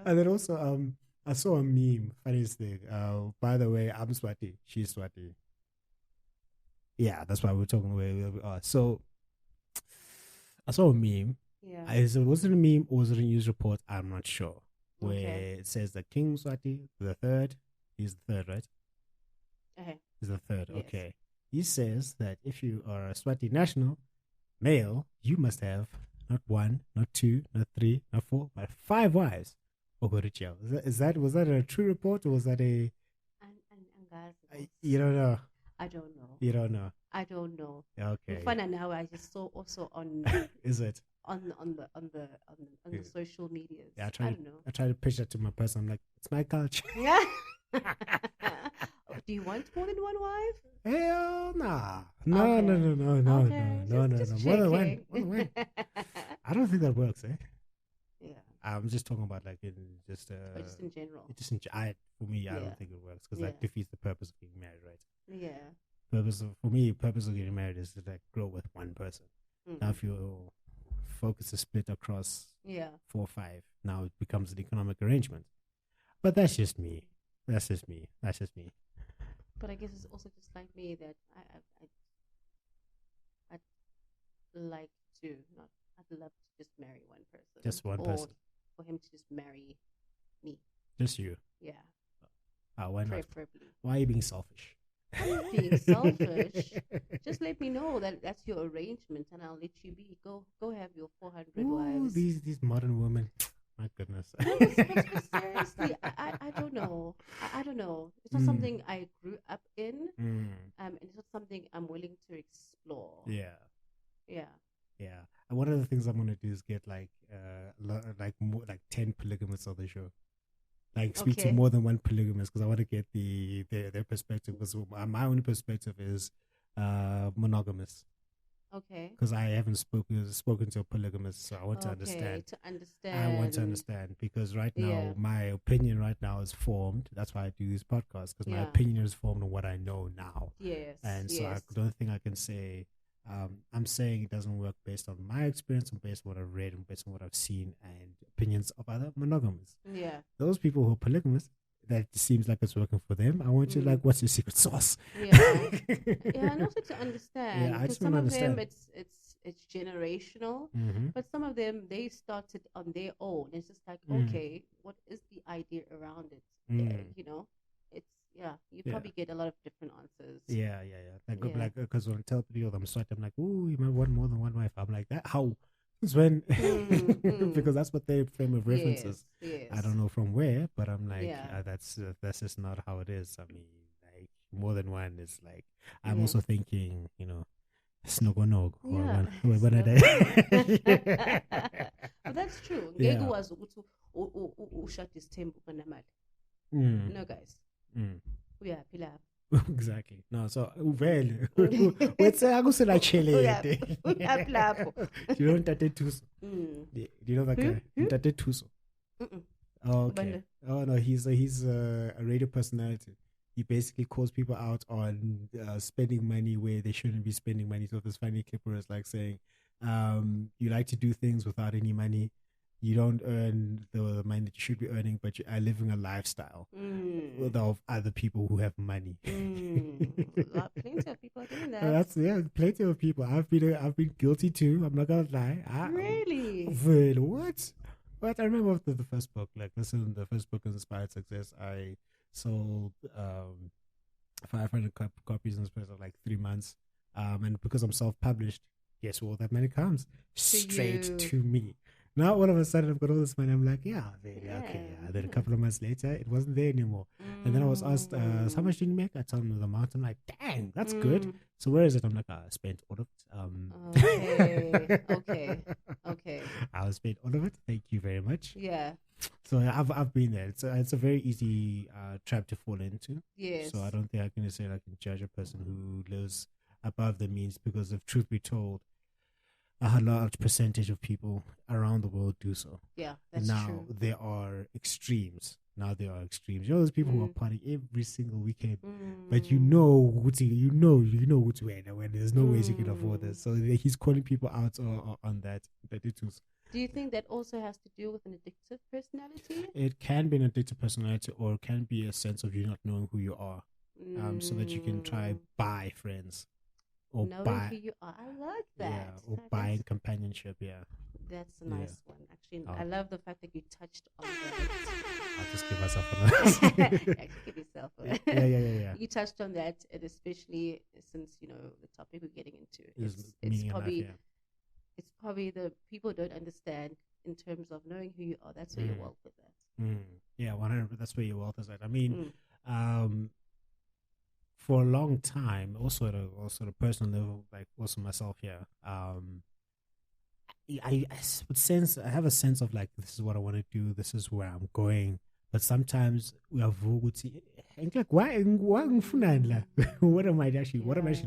And then also, I saw a meme. Funniest thing. By the way, I'm Swati. She's Swati. Yeah, that's why we're talking where we are. So, I saw a meme. Yeah. Was it a meme or was it a news report? I'm not sure. Where it says that King Swati, the third, he's the third, right? Okay. He's the third. Yes. Okay. He says that if you are a Swati national male, you must have not one, not two, not three, not four, but 5 wives or go to jail. Was that a true report or was that a? You don't know. I don't know. You don't know. I don't know. Okay. Fun and now I just saw also on. Is it? On the social medias. Yeah, I don't know. I try to pitch that to my person. I'm like, it's my culture. Yeah. Do you want more than one wife? Hell nah. No. Okay. No. Just More than checking. one. I don't think that works, eh? Yeah. I'm just talking about like just just in general. For me, I don't think it works because that defeats the purpose of being married, right? Yeah. For me, purpose of getting married is to like grow with one person. Now, if your focus is split across 4 or 5, now it becomes an economic arrangement. But that's just me. That's just me. But I guess it's also just like me that I'd like to not. I'd love to just marry one person. Just one person. For him to just marry me. Just you. Yeah. Why not? Preferably. Why are you being selfish? I'm not being selfish. Just let me know that that's your arrangement, and I'll let you be. Go have your 400 wives. These modern women. My goodness. No, but seriously, I don't know. I don't know. It's not something I grew up in. And it's not something I'm willing to explore. Yeah. Yeah. And one of the things I'm gonna do is get like 10 polygamists on the show. Like speak to more than one polygamist because I want to get their perspective. Because my own perspective is monogamous. Okay. Because I haven't spoken to a polygamist, so I want to understand. I want to understand because right now my opinion right now is formed. That's why I do this podcast because my opinion is formed on what I know now. Yes. And so I don't think I can say. I'm saying it doesn't work based on my experience and based on what I've read and based on what I've seen and opinions of other monogamous. Yeah. Those people who are polygamous, that seems like it's working for them. I want you like, what's your secret sauce? Yeah, and also to understand. Yeah, I just some want of to understand. them it's generational, but some of them they started on their own. It's just like, okay, what is the idea around it? You know, it's you probably get a lot of different answers. Yeah. Like because when I tell people I'm Swati, I'm like, ooh, you might want more than one wife. I'm like that. How? Since when? Because that's what their frame of reference is. Yes. I don't know from where, but I'm like, that's just not how it is. I mean, like more than one is like. I'm also thinking, snogonog. But that's true. Ngeke was ushada isithembu kanamali. No, guys. Uyaphi lapho? Exactly. No, so vele wethe akusela chelete. Uyaphi lapho? You know Ntate Thuso? Do you know that guy? Ntate Thuso. Oh, okay. Oh no, he's a radio personality. He basically calls people out on spending money where they shouldn't be spending money. So this funny clip where it's like saying, you like to do things without any money. You don't earn the money that you should be earning, but you are living a lifestyle of other people who have money. Plenty of people are doing that. That's plenty of people. I've been guilty too. I'm not gonna lie. Really? Well, what? But I remember after the first book, like listen, the first book, Inspired Success, I sold 500 copies in the space of like 3 months. And because I'm self-published, guess where all that money comes? Straight to me. Now all of a sudden I've got all this money. I'm like, okay. Then a couple of months later, it wasn't there anymore. And then I was asked, how much did you make? I told them the amount. I'm like, dang, that's good. So where is it? I'm like, I spent all of it. Okay. I spent all of it. Thank you very much. Yeah. So I've been there. It's a very easy trap to fall into. Yes. So I don't think I can say I can judge a person who lives above the means because if truth be told, a large percentage of people around the world do so. Yeah, that's now, true. There are extremes. You know, those people who are partying every single weekend, but you know when there's no ways you can afford this. So he's calling people out on that. Do you think that also has to do with an addictive personality? It can be an addictive personality, or it can be a sense of you not knowing who you are, so that you can try buy friends. Or knowing who you are. I like that. Yeah, or buying companionship, That's a nice one. Actually, I love the fact that you touched on that. I'll just give myself a Actually, give yourself a Yeah. You touched on that, and especially since, the topic we're getting into. It's probably the people don't understand in terms of knowing who you are. That's where your wealth is at. Yeah, 100%. That's where your wealth is at. I mean, for a long time, also at a personal level, like also myself here, I have a sense of like, this is what I want to do, this is where I'm going, But sometimes we have like why what am I actually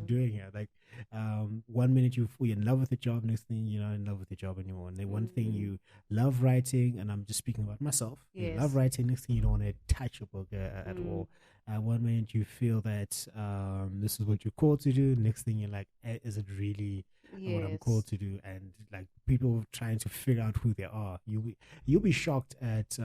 doing here? Like 1 minute you're in love with the job, next thing you're not in love with the job anymore. And then one thing you love writing, and I'm just speaking about myself. You love writing, next thing you don't want to touch a book at all. 1 minute you feel that this is what you're called to do, next thing you're like, is it really what I'm called to do? And like people trying to figure out who they are. You'll be shocked at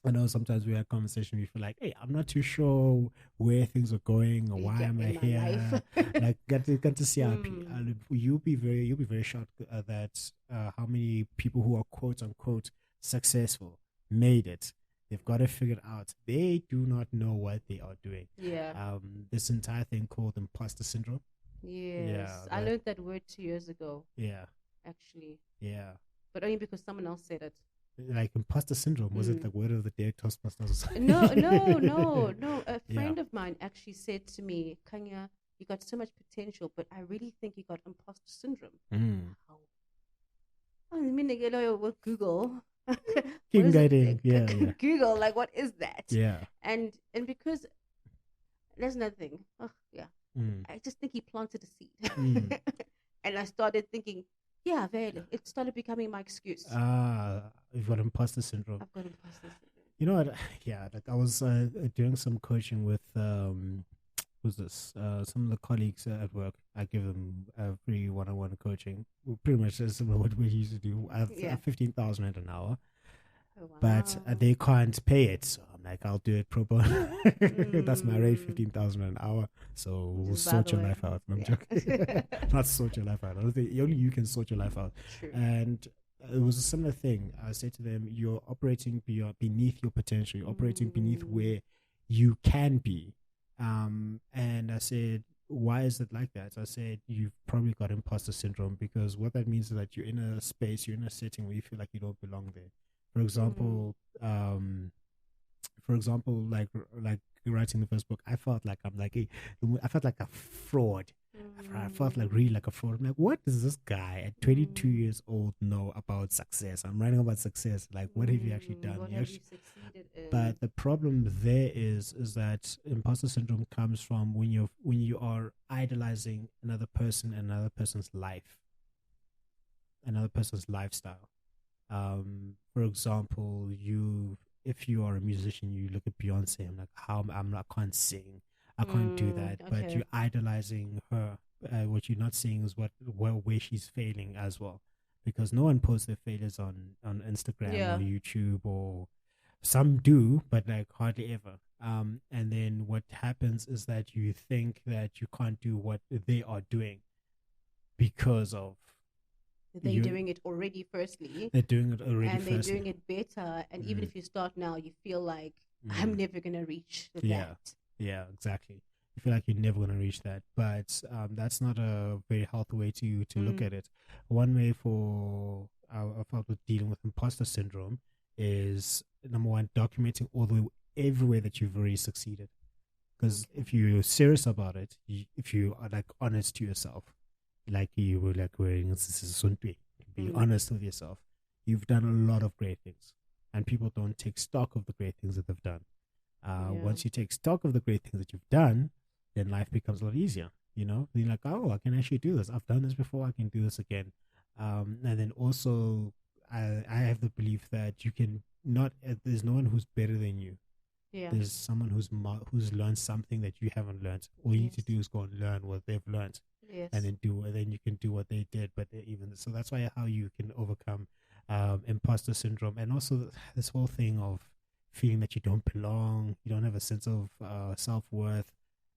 I know sometimes we have conversation. We feel like, hey, I'm not too sure where things are going or why am I here. Like, get to CRP. You'll be very shocked that how many people who are quote unquote successful made it. They've got it figured out. They do not know what they are doing. Yeah. This entire thing called imposter syndrome. Yes. Yeah, I learned that word 2 years ago. Yeah. Actually. Yeah. But only because someone else said it. Like imposter syndrome, was it like word of the day, Toastmasters or something? No. A friend of mine actually said to me, Khanya, you got so much potential, but I really think you got imposter syndrome. Wow. I mean, with Google. Keep guiding. Yeah. Google, like, what is that? Yeah. And because there's nothing. Oh, yeah. I just think he planted a seed. And I started thinking, yeah, it started becoming my excuse. You've got imposter syndrome. I've got imposter syndrome. You know what? Yeah, like I was doing some coaching with who's this? Some of the colleagues at work. I give them free one-on-one coaching. Pretty much similar to what we used to do. I have 15,000 an hour. Oh, wow. But they can't pay it, so I'm like, I'll do it pro bono. That's my rate, 15,000 an hour. So we'll sort your life out. I'm joking. Not sort your life out. I don't think only you can sort your life out. True. And it was a similar thing. I said to them, you're operating beneath your potential. You're operating beneath where you can be. And I said, why is it like that? I said, you've probably got imposter syndrome, because what that means is that you're in a space, you're in a setting where you feel like you don't belong there. For example, like writing the first book, I felt like I felt like a fraud. I felt like really like a fraud. I'm like, what does this guy at 22 years old know about success? I'm writing about success. Like, what have you actually done? What have you succeeded in? But the problem there is that imposter syndrome comes from when you are idolizing another person, another person's life, another person's lifestyle. For example, if you are a musician, you look at Beyonce. I'm like, I can't sing, I can't do that. Okay. But you're idolizing her. What you're not seeing is where she's failing as well, because no one posts their failures on Instagram or YouTube, or some do, but like hardly ever. And then what happens is that you think that you can't do what they are doing because of. They're doing it already, firstly. They're doing it already, and they're doing it better. And even if you start now, you feel like, I'm never going to reach that. Yeah, exactly. You feel like you're never going to reach that. But that's not a very healthy way to look at it. One way I felt with dealing with imposter syndrome is, number one, documenting every way that you've already succeeded. Because if you're serious about it, if you are like honest to yourself, like you were like wearing be honest with yourself, you've done a lot of great things, and people don't take stock of the great things that they've done. Once you take stock of the great things that you've done, then life becomes a lot easier. You're like, oh, I can actually do this. I've done this before. I can do this again. And then also, I have the belief that you can not. There's no one who's better than you. Yeah. There's someone who's learned something that you haven't learned. All you need to do is go and learn what they've learned. Yes. And then you can do what they did. But so that's why how you can overcome imposter syndrome, and also this whole thing of feeling that you don't belong, you don't have a sense of self-worth.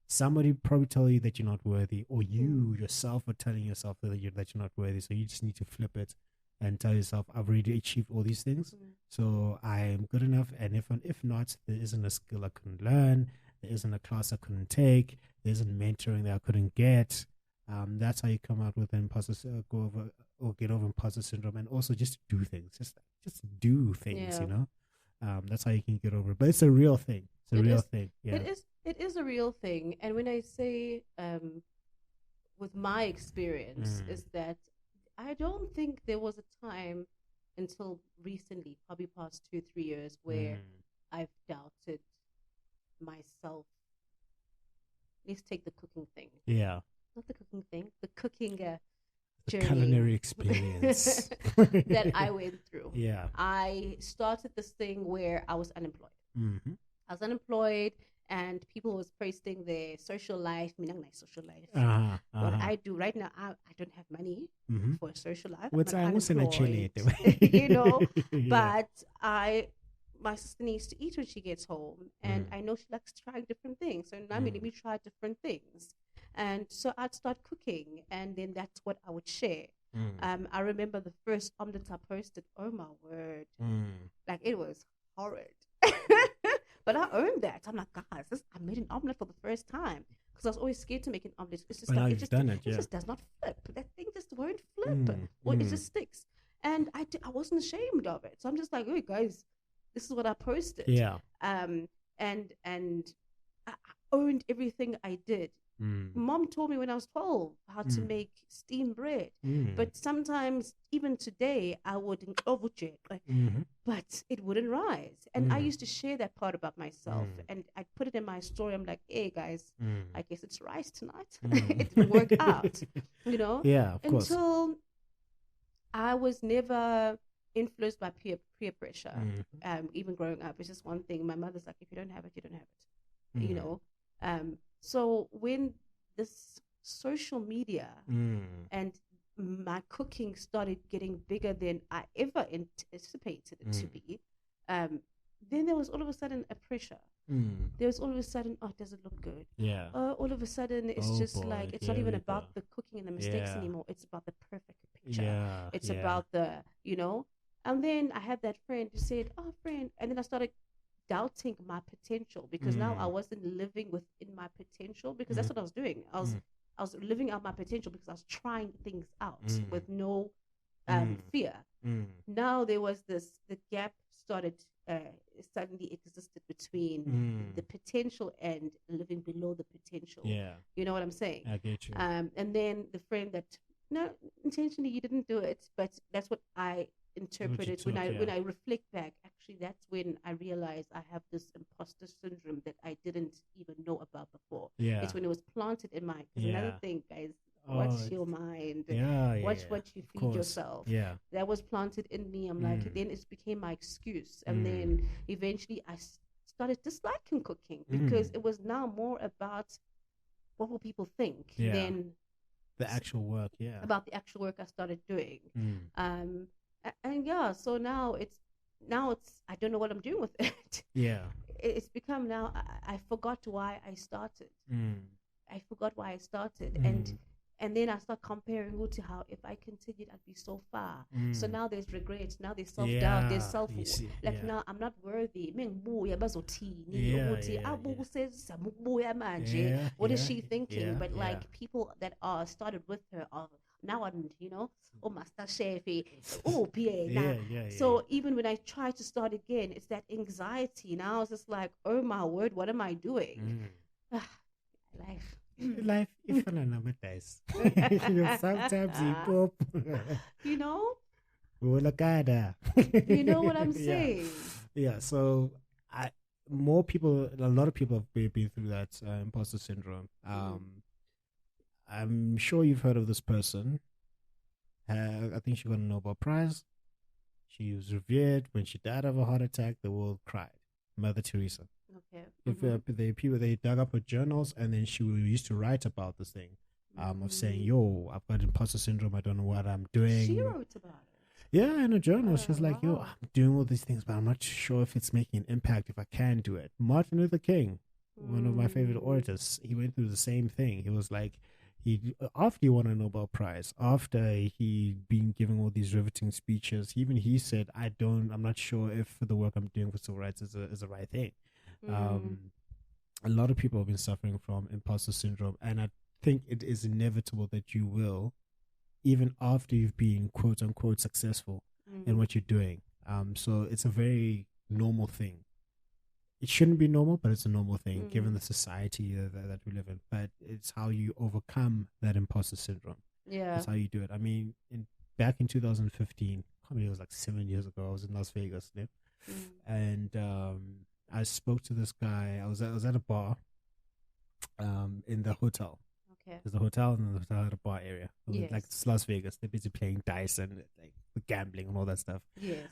Somebody probably tell you that you're not worthy, or you yourself are telling yourself that you're not worthy. So you just need to flip it and tell yourself, I've already achieved all these things, so I'm good enough. And if not, there isn't a skill I couldn't learn, there isn't a class I couldn't take, there isn't mentoring that I couldn't get. That's how you come out with get over imposter syndrome, and also just do things, just do things. That's how you can get over it. But it's a real thing. It's a real thing. Yeah. It is a real thing. And when I say with my experience is that I don't think there was a time until recently, probably past 2-3 years, where I've doubted myself. Let's take the cooking thing. Yeah. Not the cooking thing. The cooking The journey culinary experience that I went through. Yeah. I started this thing where I was unemployed. Mm-hmm. I was unemployed, and people was posting their social life. Nice social life. What I do right now, I don't have money for a social life. I'm unemployed, you know. But my sister needs to eat when she gets home, and I know she likes trying different things. So now let me try different things. And so I'd start cooking, and then that's what I would share. I remember the first omelet I posted. Oh my word! Like, it was horrid. But I owned that. I'm like, guys, I made an omelet for the first time, because I was always scared to make an omelet. It's just like, it just does not flip. That thing just won't flip, or it just sticks. And I wasn't ashamed of it. So I'm just like, hey guys, this is what I posted. Yeah. And I owned everything I did. Mom told me when I was 12 how to make steamed bread. But sometimes, even today, I would but it wouldn't rise. And I used to share that part about myself, and I put it in my story. I'm like, hey guys, I guess it's rice tonight. It didn't work out, you know. Yeah, of course. Until I was never influenced by peer pressure. Even growing up, it's just one thing. My mother's like, if you don't have it, you don't have it. You know. So when this social media and my cooking started getting bigger than I ever anticipated it to be, then there was all of a sudden a pressure. There was all of a sudden, oh, does it look good? Yeah. All of a sudden, it's like, it's not even about the cooking and the mistakes anymore. It's about the perfect picture. Yeah. It's about the, you know. And then I had that friend who said, oh, friend. And then I started doubting my potential, because now I wasn't living within my potential, because that's what I was doing. I was living out my potential because I was trying things out with no fear. Now there was the gap suddenly existed between the potential and living below the potential. Yeah. You know what I'm saying? I get you. And then the friend that, no, intentionally you didn't do it, but that's what I interpreted when I reflect back. Actually, that's when I realized I have this imposter syndrome that I didn't even know about before. Yeah. It's when it was planted in my. Another thing, guys, watch your mind. Watch what you feed yourself. Yeah. That was planted in me. I'm like, then it became my excuse, and then eventually I started disliking cooking, because it was now more about what will people think than the actual work. Yeah. About the actual work I started doing. And so now it's I don't know what I'm doing with it. Yeah. It's become now I forgot why I started. I forgot why I started, and then I start comparing who to how if I continued I'd be so far. So now there's regret, now there's self-doubt, there's self now I'm not worthy. What is she thinking? But like people that are started with her are now, you know, oh, master chef, oh, PA. So even when I try to start again, it's that anxiety. Now it's just like, oh my word, what am I doing? Life. Life is fun and nice. Sometimes you pop. You know? You know what I'm saying? Yeah. So a lot of people have been through that imposter syndrome. I'm sure you've heard of this person. I think she got a Nobel Prize. She was revered. When she died of a heart attack, the world cried. Mother Teresa. Okay. If they dug up her journals, and then she used to write about this thing, of saying, "Yo, I've got imposter syndrome. I don't know what I'm doing." She wrote about it. Yeah, in a journal. She's like, "Yo, I'm doing all these things, but I'm not sure if it's making an impact. If I can do it." Martin Luther King, one of my favorite orators, he went through the same thing. He was like, after he won a Nobel Prize, after he'd been giving all these riveting speeches, he said, I'm not sure if the work I'm doing for civil rights is the right thing. A lot of people have been suffering from imposter syndrome, and I think it is inevitable that you will, even after you've been quote unquote successful in what you're doing. So it's a very normal thing. It shouldn't be normal, but it's a normal thing given the society that we live in. But it's how you overcome that imposter syndrome. Yeah, that's how you do it. I mean, back in 2015, it was like 7 years ago. I was in Las Vegas, and I spoke to this guy. I was at a bar, in the hotel. Okay. There's a hotel and the hotel had a bar area. Yes. Like it's Las Vegas. They're busy playing dice and like gambling and all that stuff. Yes.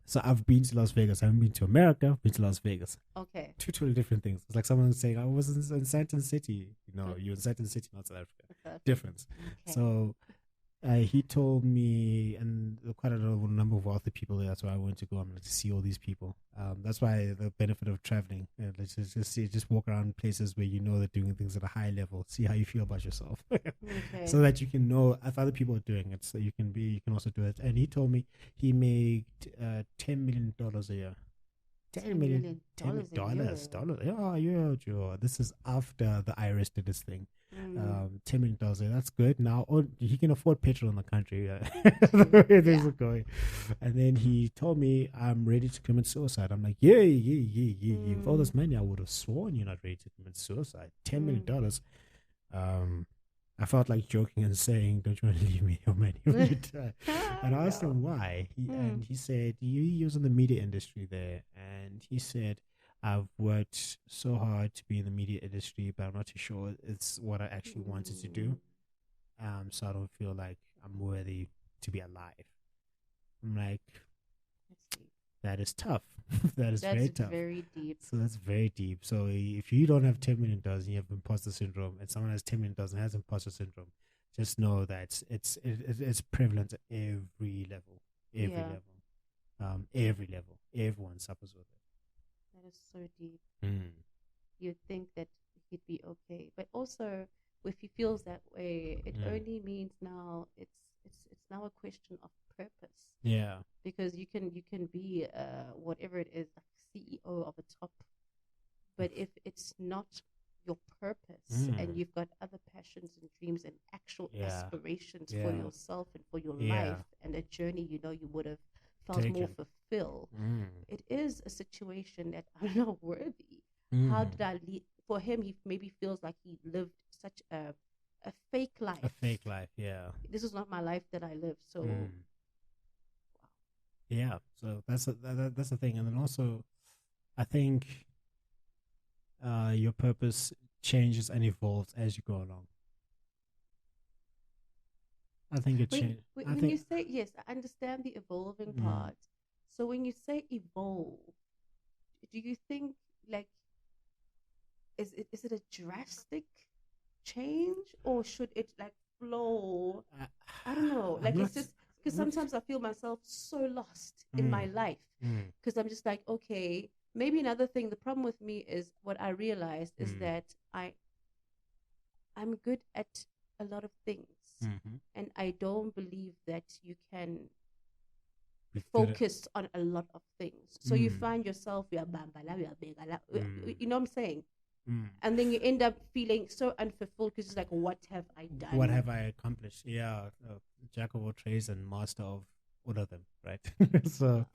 So I've been to Las Vegas. I haven't been to America. I've been to Las Vegas. Okay. Two totally different things. It's like someone saying, I was in Santon City. You're in Santon City, not South Africa. Difference. Okay. So he told me, and quite a number of wealthy people there. That's why I wanted to go. I'm going to see all these people. That's why the benefit of traveling. Let's just walk around places where you know they're doing things at a high level. See how you feel about yourself, Okay. so that you can know if other people are doing it. So you can also do it. And he told me he made $10 million a year. $10 million. Dollars. Yeah. This is after the IRS did this thing. $10 million. That's good. Now he can afford petrol in the country. The way things are going. And then he told me, I'm ready to commit suicide. I'm like, yeah. With all this money, I would have sworn you're not ready to commit suicide. $10 million. I felt like joking and saying, don't you want to leave me your money when you die? And I asked him why. And he said, he was in the media industry there. And he said, I've worked so hard to be in the media industry, but I'm not too sure it's what I actually wanted to do. So I don't feel like I'm worthy to be alive. I'm like, that is tough. That's very tough. Very deep. So that's very deep. So if you don't have $10 million and you have imposter syndrome, and someone has $10 million and has imposter syndrome, just know that it's prevalent at every level. Every level. Everyone suffers with it. That is so deep. You'd think that he'd be okay, but also if he feels that way, it only means now it's now a question of purpose. Yeah. Because you can be whatever it is, like CEO of a top, but if it's not your purpose and you've got other passions and dreams and actual aspirations for yourself and for your life and a journey you would have felt more fulfilled, it is a situation that I'm not worthy. How did I lead? For him, he maybe feels like he lived such a fake life. A fake life, yeah. This is not my life that I live. So, yeah. So that's the thing, and then also, I think your purpose changes and evolves as you go along. I think it changes. When you say yes, I understand the evolving part. So when you say evolve, do you think like is it a drastic change, or should it like flow? I don't know. Like it's just because sometimes I feel myself so lost in my life because I'm just like, okay, maybe another thing. The problem with me is what I realized is that I'm good at a lot of things, and I don't believe that you can focus on a lot of things. So you find yourself, you know what I'm saying? And then you end up feeling so unfulfilled because it's like, what have I done? What have I accomplished? Yeah, jack of all trades and master of all of them, right? So,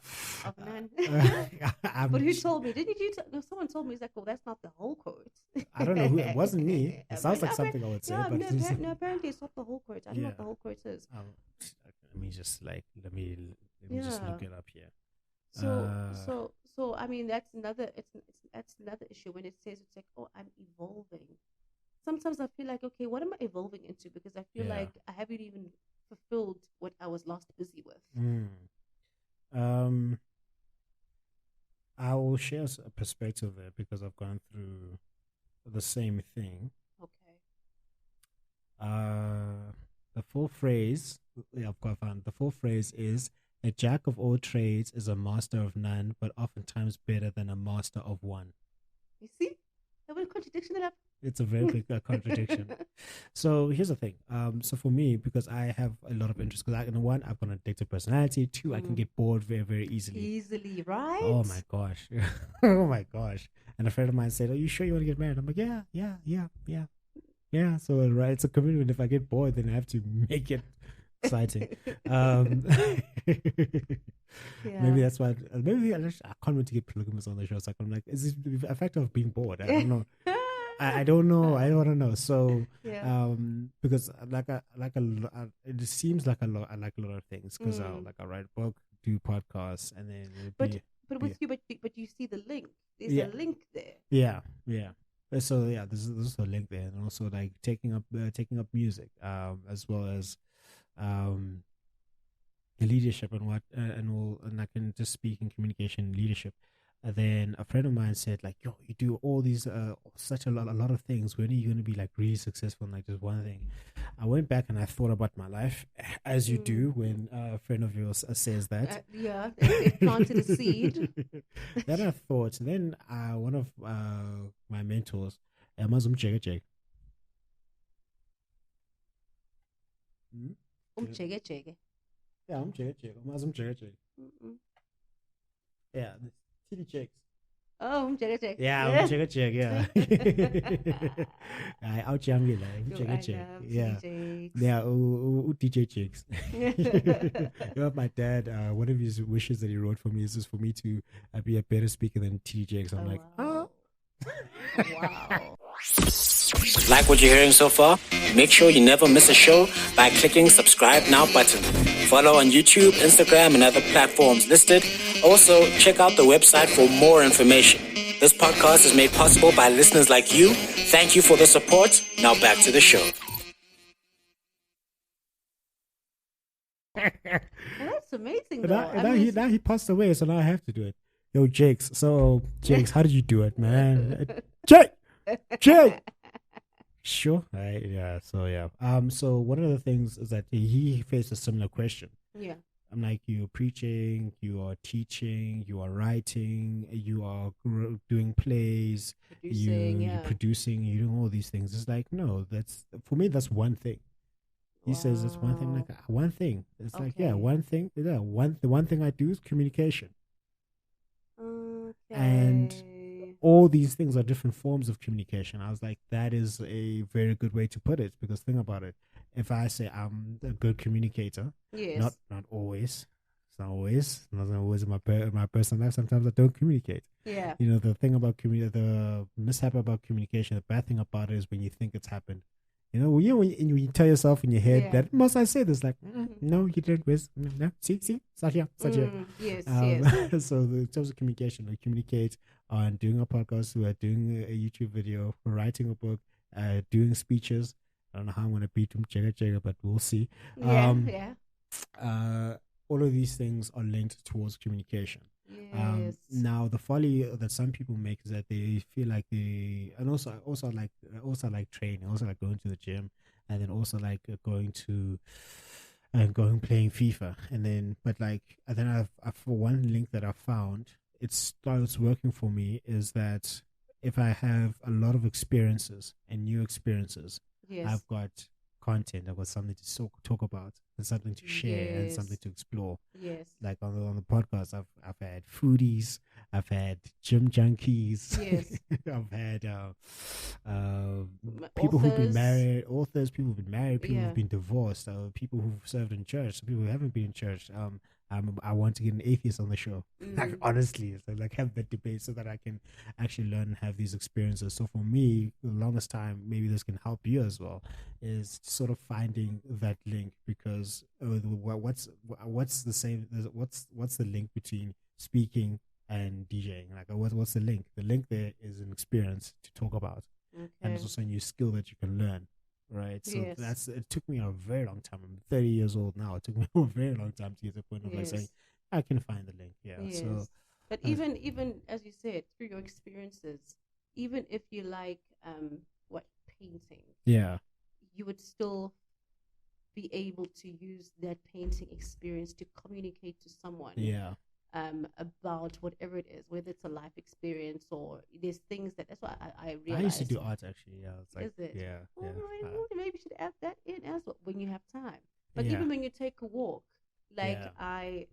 of none. But who told me? Didn't you? Someone told me. He's like, "Oh, that's not the whole quote." I don't know who. It wasn't me. It sounds like something I would say. But no, apparently it's not the whole quote. I don't know what the whole quote is. Let me just look it up here. So I mean that's another issue when it says it's like, oh, I'm evolving. Sometimes I feel like, okay, what am I evolving into? Because I feel like I haven't even fulfilled what I was last busy with. I will share a perspective there because I've gone through the same thing. Okay. The full phrase is: a jack of all trades is a master of none, but oftentimes better than a master of one. You see? That would contradiction it up. It's a very big contradiction. So here's the thing. So for me, because I have a lot of interest, because one, I've got an addictive personality. Two, I can get bored very, very easily. Easily, right? Oh my gosh. Oh my gosh. And a friend of mine said, "Are you sure you want to get married?" I'm like, yeah. So right, it's a commitment. If I get bored, then I have to make it exciting. Maybe that's why. Maybe I can't wait to get polygamous on the show. So I'm like, is it the effect of being bored? I don't know. I don't know. I don't know. So, because it seems like a lot. I like a lot of things because I write a book, do podcasts, and then. But you see the link. There's a link there. Yeah. So there's a link there, and also like taking up music, as well as leadership and what and all, and I can just speak in communication leadership. And then a friend of mine said, like, yo, you do all these such a lot of things. When are you going to be like really successful in like just one thing? I went back and I thought about my life, as you do when a friend of yours says that. It planted a seed. Then I thought. Then one of my mentors, Amazon Chege. Chege. Yeah, I'm Chege. Amazon Chege. Yeah, titty checks. Oh, check. Yeah, check. Yeah. I out young check. Yeah. Yeah, DJ checks. You know, my dad, one of his wishes that he wrote for me is just for me to be a better speaker than TD Jakes. I'm like, wow. Wow. Like what you're hearing so far? Make sure you never miss a show by clicking subscribe now button. Follow on YouTube, Instagram, and other platforms listed. Also, check out the website for more information. This podcast is made possible by listeners like you. Thank you for the support. Now back to the show. Well, that's amazing, though. Now he passed away, so now I have to do it. Yo, Jakes. So, Jakes, how did you do it, man? Jake! Sure. Right. Yeah. So, yeah. So one of the things is that he faced a similar question. Yeah. I'm like, you're preaching, you are teaching, you are writing, you are doing plays, you're producing, you're doing all these things. It's like, no, for me, that's one thing. He says it's one thing. I'm like, one thing. It's like, yeah, one thing. Yeah, the one thing I do is communication. Okay. And all these things are different forms of communication. I was like, that is a very good way to put it, because think about it. If I say I'm a good communicator, yes. not always. It's not always. Not always in my personal life. Sometimes I don't communicate. Yeah. You know, the thing about the mishap about communication, the bad thing about it is when you think it's happened. You know, when you tell yourself in your head that must I say this, like, no, you didn't. No, see, start here. Yes, yes. So in terms of communication, we communicate on doing a podcast, we are doing a YouTube video, we're writing a book, doing speeches. I don't know how I'm going to beat him, Chega, but we'll see. Yeah. All of these things are linked towards communication. Yes. Now the folly that some people make is that they feel like also like training, also like going to the gym, and then also like going playing FIFA, and then I've for one link that I found, it starts working for me, is that if I have a lot of experiences and new experiences, I've got content, I've got something to talk about and something to share and something to explore. Yes. Like on the podcast, I've had foodies, I've had gym junkies, yes. I've had people who've been married, authors, people who've been married, people who've been divorced, people who've served in church, people who haven't been in church. I want to get an atheist on the show. Like, honestly, so like have that debate so that I can actually learn and have these experiences. So for me, the longest time, maybe this can help you as well, is sort of finding that link, because what's the link between speaking and DJing? Like, what's the link? The link there is an experience to talk about, and it's also a new skill that you can learn. Right, so it took me a very long time. I'm 30 years old now. It took me a very long time to get to the point of like saying I can find the link. Yeah. Yes. So, but even as you said, through your experiences, even if you like painting, you would still be able to use that painting experience to communicate to someone. About whatever it is, whether it's a life experience or there's things that's why I realized. I used to do art actually. Yeah, it's like, is it? Yeah. Maybe you should add that in as well when you have time. But even when you take a walk, like I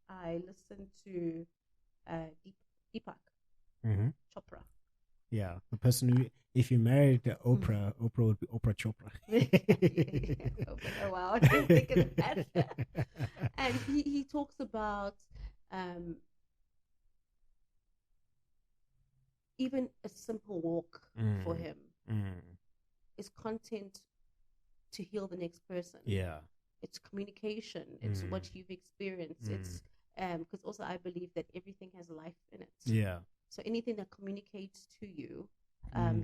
listen to Deepak Chopra. Yeah, the person who, if you married Oprah, Oprah would be Oprah Chopra. Oh, wow, I didn't think of that. And he talks about even a simple walk for him is content to heal the next person. Yeah, it's communication. It's what you've experienced. It's because also I believe that everything has life in it. Yeah. So anything that communicates to you,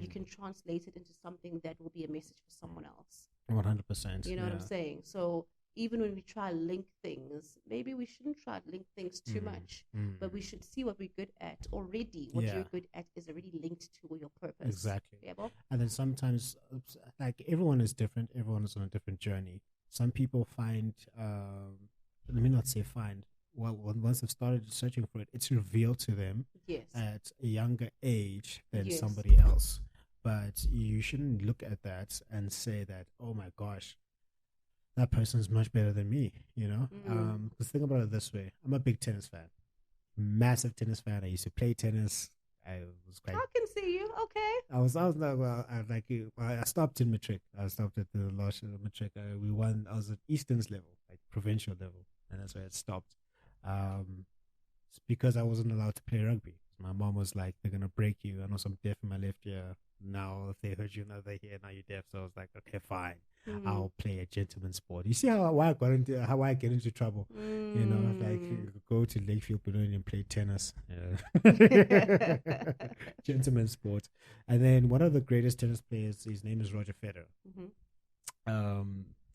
you can translate it into something that will be a message for someone else. 100%. You know what I'm saying? So even when we try to link things, maybe we shouldn't try to link things too much, but we should see what we're good at already. What you're good at is already linked to your purpose. Exactly. Yeah, Bob? And then sometimes, like, everyone is different. Everyone is on a different journey. Some people find, let me not say find, well, once they've started searching for it, it's revealed to them at a younger age than somebody else. But you shouldn't look at that and say that, oh my gosh, that person's much better than me, you know? Because think about it this way. I'm a big tennis fan. Massive tennis fan. I used to play tennis. I can see you. Okay. I stopped in matric. I stopped at the last matric. We won. I was at Eastern's level, like provincial level, and that's where it stopped. It's because I wasn't allowed to play rugby. My mom was like, "They're gonna break you." I know I'm deaf in my left ear. Now, if they hurt you in other ear, now you're deaf. So I was like, "Okay, fine. I'll play a gentleman's sport." You see how I get into trouble? You know, like go to Lakefield Balloon and play tennis. Yeah. Gentleman's sport. And then one of the greatest tennis players, his name is Roger Federer.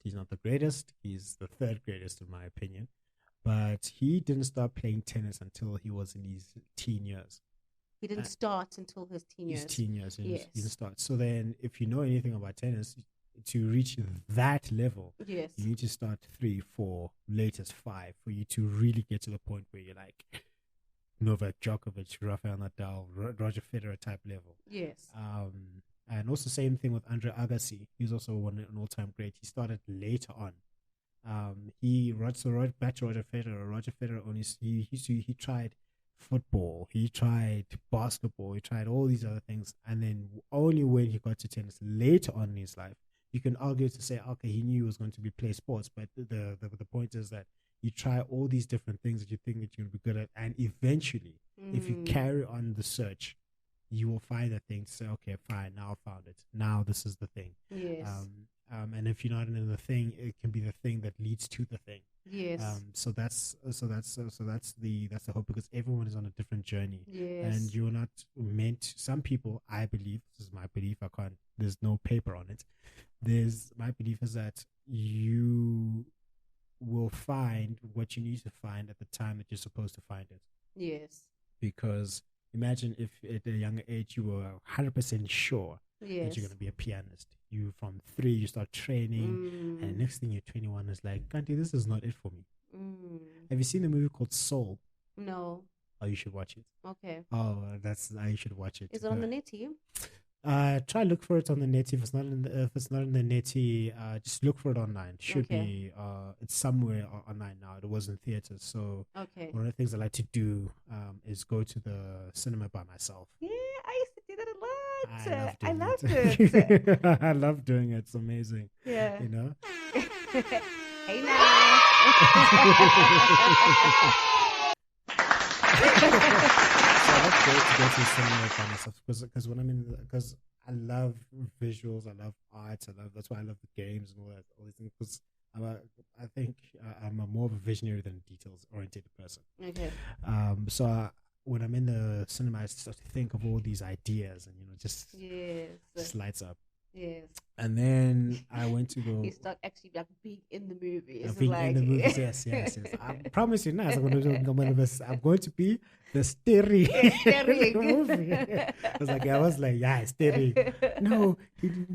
He's not the greatest. He's the third greatest in my opinion. But he didn't start playing tennis until he was in his teen years. He didn't start until his teen years. His teen years. He didn't start. So then, if you know anything about tennis, to reach that level, you need to start 3, 4, latest 5 for you to really get to the point where you're like Novak Djokovic, Rafael Nadal, Roger Federer type level. Yes. And also same thing with Andre Agassi. He's also an all-time great. He started later on. Back to Roger Federer. Roger Federer he tried football, he tried basketball, he tried all these other things, and then only when he got to tennis later on in his life, you can argue to say, okay, he knew he was going to play sports, but the point is that you try all these different things that you think that you're going to be good at, and eventually, if you carry on the search, you will find a thing to say, okay, fine, now I found it. Now this is the thing. Yes. And if you're not in the thing, it can be the thing that leads to the thing. Yes. So that's the hope, because everyone is on a different journey. Yes. And you're not meant. Some people, I believe, this is my belief. There's no paper on it. My belief is that you will find what you need to find at the time that you're supposed to find it. Yes. Because imagine if at a younger age you were 100% sure that you're going to be a pianist. You from 3 you start training, and next thing you're 21 is like, Kanti, this is not it for me. Have you seen a movie called Soul? No. Oh, you should watch it. Okay. Oh, you should watch it. Is it on the netty? Try look for it on the netty. If it's not in the netty, just look for it online. Should be. It's somewhere online now. It was in theaters. So one of the things I like to do is go to the cinema by myself. Yeah, I used to do that a lot. I loved it. I love doing it. It's amazing. Yeah. You know. Hey now. So I love to go to the cinema by myself because I love visuals, I love art, that's why I love the games and all these things. Because I think I'm more of a visionary than a details-oriented person. Okay. So when I'm in the cinema, I start to think of all these ideas, and just lights up. Yes. And then I went to go. You start actually like being in the movies. Being in the movies, yes. I promise you now, I'm going to be the steering movie. I was like, yeah, steering. No,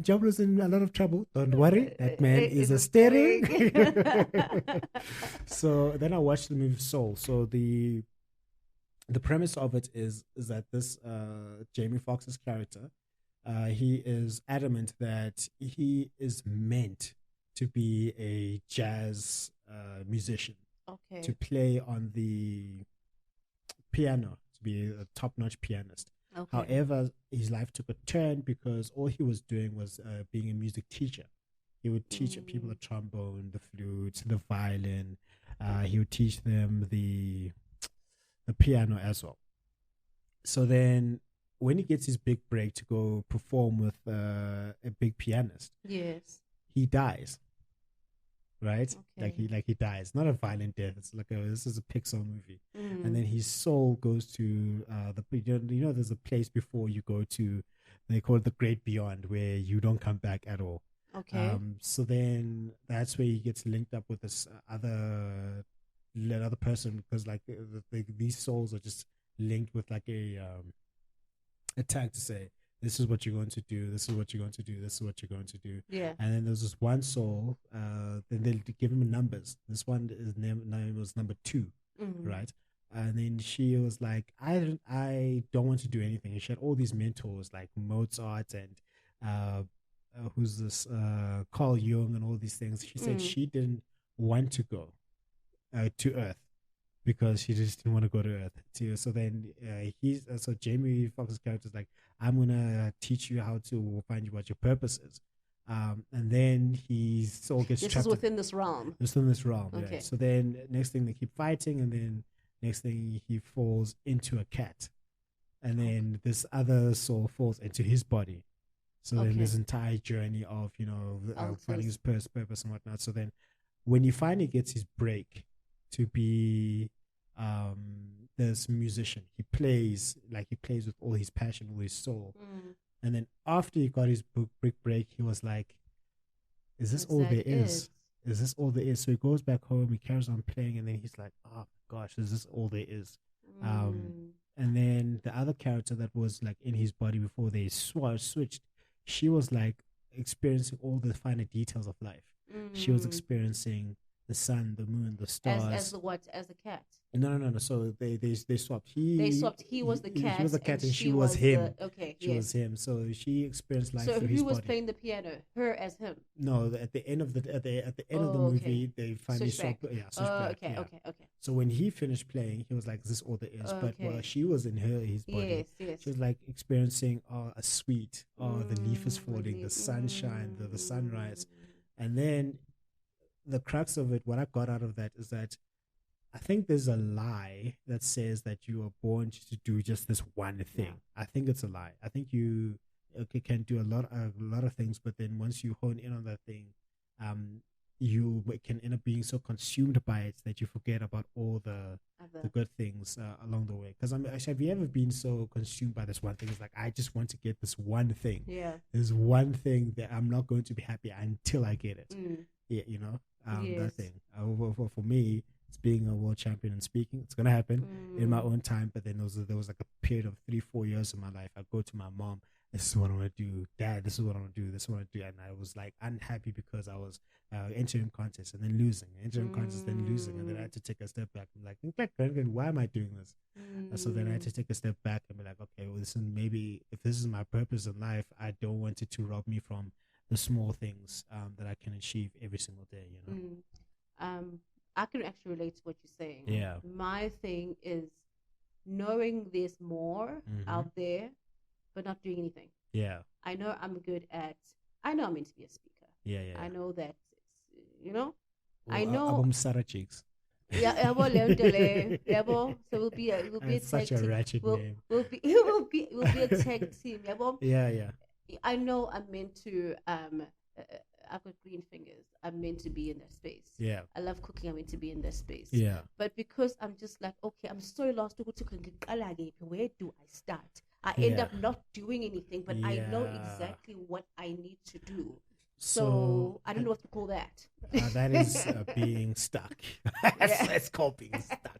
Jablo's in a lot of trouble. Don't worry, that man is a steering. So then I watched the movie Soul. So the premise of it is that this Jamie Foxx's character, he is adamant that he is meant to be a jazz musician, to play on the piano, to be a top-notch pianist. However, his life took a turn because all he was doing was being a music teacher. He would teach people the trombone, the flute, the violin. He would teach them the piano as well. So then, when he gets his big break to go perform with a big pianist, yes, he dies. right? Okay. Like he dies. Not a violent death. It's like this is a Pixar movie. Mm. And then his soul goes to there's a place before you go to, they call it the great beyond, where you don't come back at all. Okay. So then that's where he gets linked up with this other person, because like these souls are just linked with like a tag to say, this is what you're going to do, this is what you're going to do, this is what you're going to do. Yeah. And then there's this one soul, then they'll give him numbers. This one is name was number 2, right? And then she was like, I don't want to do anything. And she had all these mentors like Mozart and who's this Carl Jung and all these things. She said she didn't want to go to Earth because she just didn't want to go to Earth too. So then so Jamie Foxx's character is like, I'm gonna teach you how to find what your purpose is. And then he soul gets trapped. This is within this realm. Within this realm, Okay. yeah. So then next thing they keep fighting, and then next thing he falls into a cat, and then this other soul falls into his body. So then this entire journey of finding his purpose and whatnot. So then when he finally gets his break to be this musician, he plays with all his passion, all his soul. And then after he got his big break, he was like, is this all there is? Is this all there is? So he goes back home, he carries on playing, and then he's like, oh gosh, is this all there is? And then the other character that was like in his body before they switched, she was like experiencing all the finer details of life. She was experiencing the sun, the moon, the stars. As the cat. No. So they swapped. They swapped. He was the cat. He was the cat, and she was him. She yes. was him. So she experienced life So through who his was body. playing the piano? Her as him. No, at the end of the movie, they finally Switch swapped. back. Yeah, switched back. Okay, yeah. okay. So when he finished playing, he was like, "Is this all there is?" But while she was in his body, Yes. she was like experiencing a sweet, the leaf is falling, the sunshine, the sunrise, and then the crux of it. What I got out of that is that I think there's a lie that says that you are born to do just this one thing. Yeah. I think it's a lie. I think you can do a lot of things, but then once you hone in on that thing, you can end up being so consumed by it that you forget about all the good things along the way. Because actually, have you ever been so consumed by this one thing? It's like, I just want to get this one thing. Yeah. There's one thing that I'm not going to be happy until I get it. Yeah, that thing. For me, it's being a world champion in speaking. It's gonna happen in my own time. But then there was like a period of 3-4 years of my life. I go to my mom. This is what I want to do. Dad, this is what I want to do. This is what I want to do. And I was like unhappy because I was entering contests and then losing, entering contests, then losing, and then I had to take a step back. I'm like, why am I doing this? So then I had to take a step back and be like, okay, well, listen, maybe if this is my purpose in life, I don't want it to rob me from the small things that I can achieve every single day. I can actually relate to what you're saying. Yeah. My thing is knowing there's more out there, but not doing anything. Yeah. I know I'm meant to be a speaker. Yeah. I know that, Well, I know. Album Sarah Cheeks. Yeah, so we'll be a such a ratchet name. We'll be a tag team. Yeah. I know I'm meant to I've got green fingers. I'm meant to be in that space. Yeah. I love cooking. I'm meant to be in that space. Yeah. But because I'm just like, okay, I'm so lost. Where do I start? I end up not doing anything, but I know exactly what I need to do. So I don't know what to call that. That is being stuck. Let's call being stuck.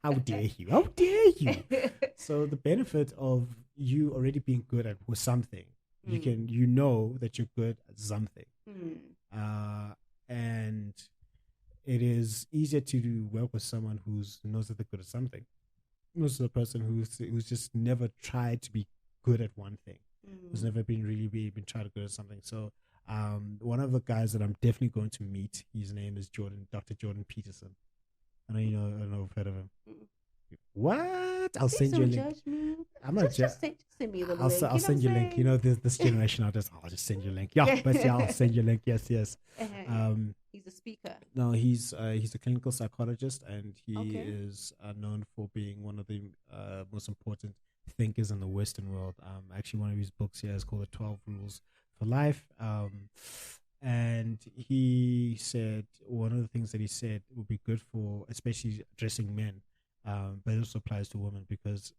How dare you? How dare you? So the benefit of you already being good at something, you know that you're good at something. And it is easier to work with someone who knows that they're good at something. Most of the person who's just never tried to be good at one thing, who's never been tried to good at something. So one of the guys that I'm definitely going to meet, his name is Dr. Jordan Peterson. I know I don't know if you've heard of him. What? I'll send you a link. I'm not just send me the I'll link. I'll send you a link. You know, this generation, I'll just send you a link. Yeah, but I'll send you a link. Yes. He's a speaker. No, he's a clinical psychologist, and he is known for being one of the most important thinkers in the Western world. Actually, one of his books here is called The 12 Rules for Life. And he said one of the things that he said would be good for, especially addressing men, but it also applies to women because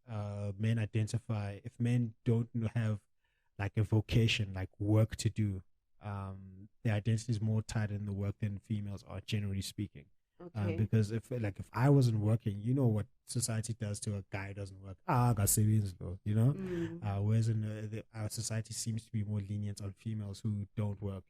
men identify, if men don't have like a vocation, like work to do, their identity is more tied in the work than females are, generally speaking. Okay. Because if I wasn't working, you know what society does to a guy who doesn't work. I got savings though, you know. Whereas in our society seems to be more lenient on females who don't work,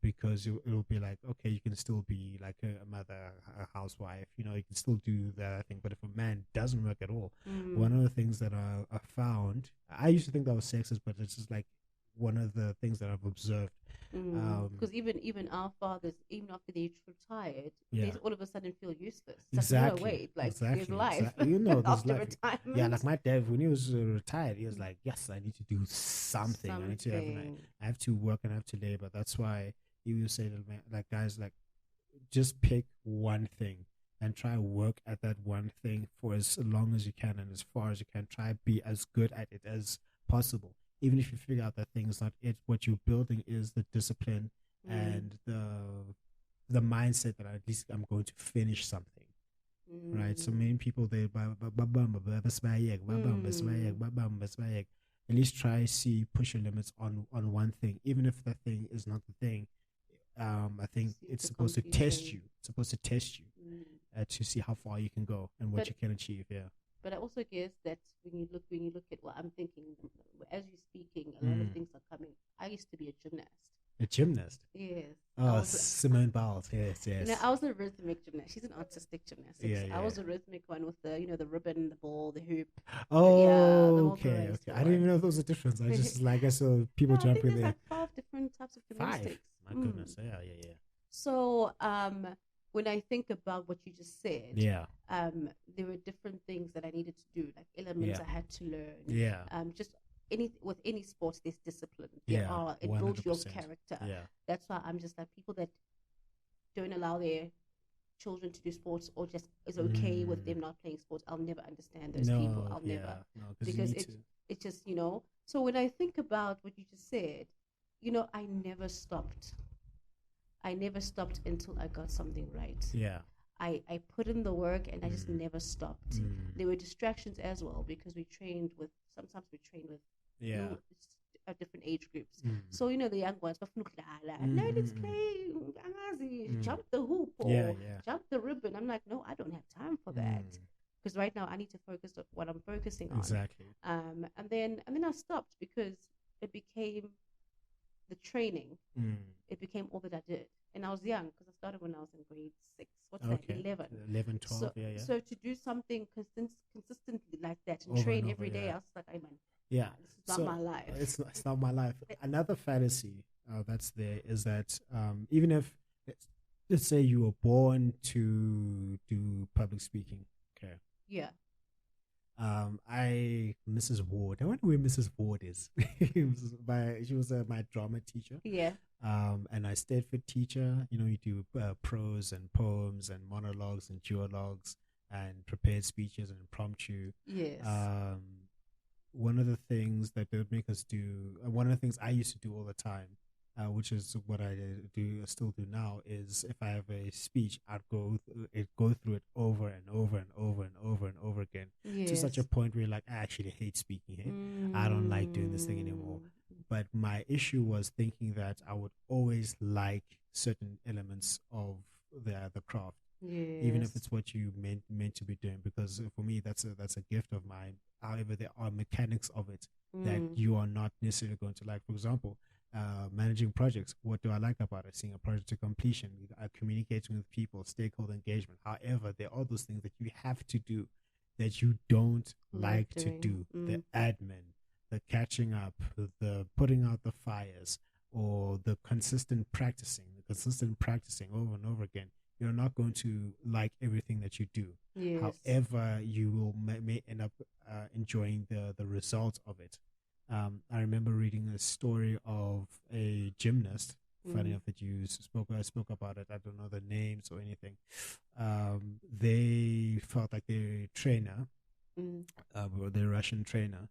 because it'll be like, okay, you can still be like a mother, a housewife, you know, you can still do that thing. But if a man doesn't work at all, one of the things that I found, I used to think that was sexist, but it's just like one of the things that I've observed. Because even our fathers, even after they retired, Yeah. they all of a sudden feel useless. It's Exactly. Like, no, wait, like Exactly. there's life. Exactly. You know, there's after life. retirement. Yeah, like my dad, when he was retired, he was like, yes, I need to do something. I need to have, I have to work and I have to labor. That's why he would say to like guys, like, just pick one thing and try to work at that one thing for as long as you can and as far as you can. Try to be as good at it as possible. Even if you figure out that thing is not it, what you're building is the discipline and the mindset that at least I'm going to finish something. Right? So many people, they at least try see push your limits on one thing, even if that thing is not the thing. I think it's supposed to test you. It's supposed to test you to see how far you can go and what you can achieve. Yeah. But I also guess that when you look at what I'm thinking, as you're speaking, a lot of things are coming. I used to be a gymnast. A gymnast? Yes. Oh, Simone Biles. Yes, yes. You know, I was a rhythmic gymnast. She's an artistic gymnast. Yeah. I was a rhythmic one with the, the ribbon, the ball, the hoop. Oh, okay. I didn't even know there was a difference. I just I saw people jumping there. There's like 5 different types of gymnastics. 5? My goodness. Yeah. So, when I think about what you just said, there were different things that I needed to do, like elements I had to learn. Yeah. Just with any sports, there's discipline. It 100%. builds your character. Yeah. That's why I'm just like, people that don't allow their children to do sports or just is okay with them not playing sports, I'll never understand those people. I'll never. No, because it's just, so when I think about what you just said, I never stopped. I never stopped until I got something right. Yeah. I put in the work and I just never stopped. There were distractions as well because sometimes we trained with different age groups. So, the young ones, no, let's play, jump the hoop or jump the ribbon. I'm like, no, I don't have time for that. Because right now I need to focus on what I'm focusing on. Exactly. And then I stopped because it became the training. It became all that I did. And I was young because I started when I was in grade 6. What's that? 11, 12, so, yeah. So to do something consistently like that and over train and every over, day, I was like, hey man, yeah, this is not my life. It's not my life. Another fantasy that's there is that even if, let's say you were born to do public speaking, okay? Yeah. Mrs. Ward. I wonder where Mrs. Ward is. She was my drama teacher. Yeah. And I stayed for teacher. You do prose and poems and monologues and duologues and prepared speeches and impromptu. Yes. One of the things that they would make us do, one of the things I used to do all the time, which is what I still do now, is if I have a speech, I'd go through it over and over and over and over and over again, to such a point where you're like, I actually hate speaking here. I don't like doing this thing anymore. But my issue was thinking that I would always like certain elements of the craft, even if it's what you meant to be doing. Because for me, that's a gift of mine. However, there are mechanics of it that you are not necessarily going to like. For example, managing projects. What do I like about it? Seeing a project to completion, communicating with people, stakeholder engagement. However, there are those things that you have to do that you don't like to do. The admin, the catching up, the putting out the fires, or the consistent practicing over and over again. You're not going to like everything that you do. Yes. However, you will may end up enjoying the results of it. I remember reading a story of a gymnast. Funny enough that you spoke about it. I don't know the names or anything. They felt like their trainer, their Russian trainer,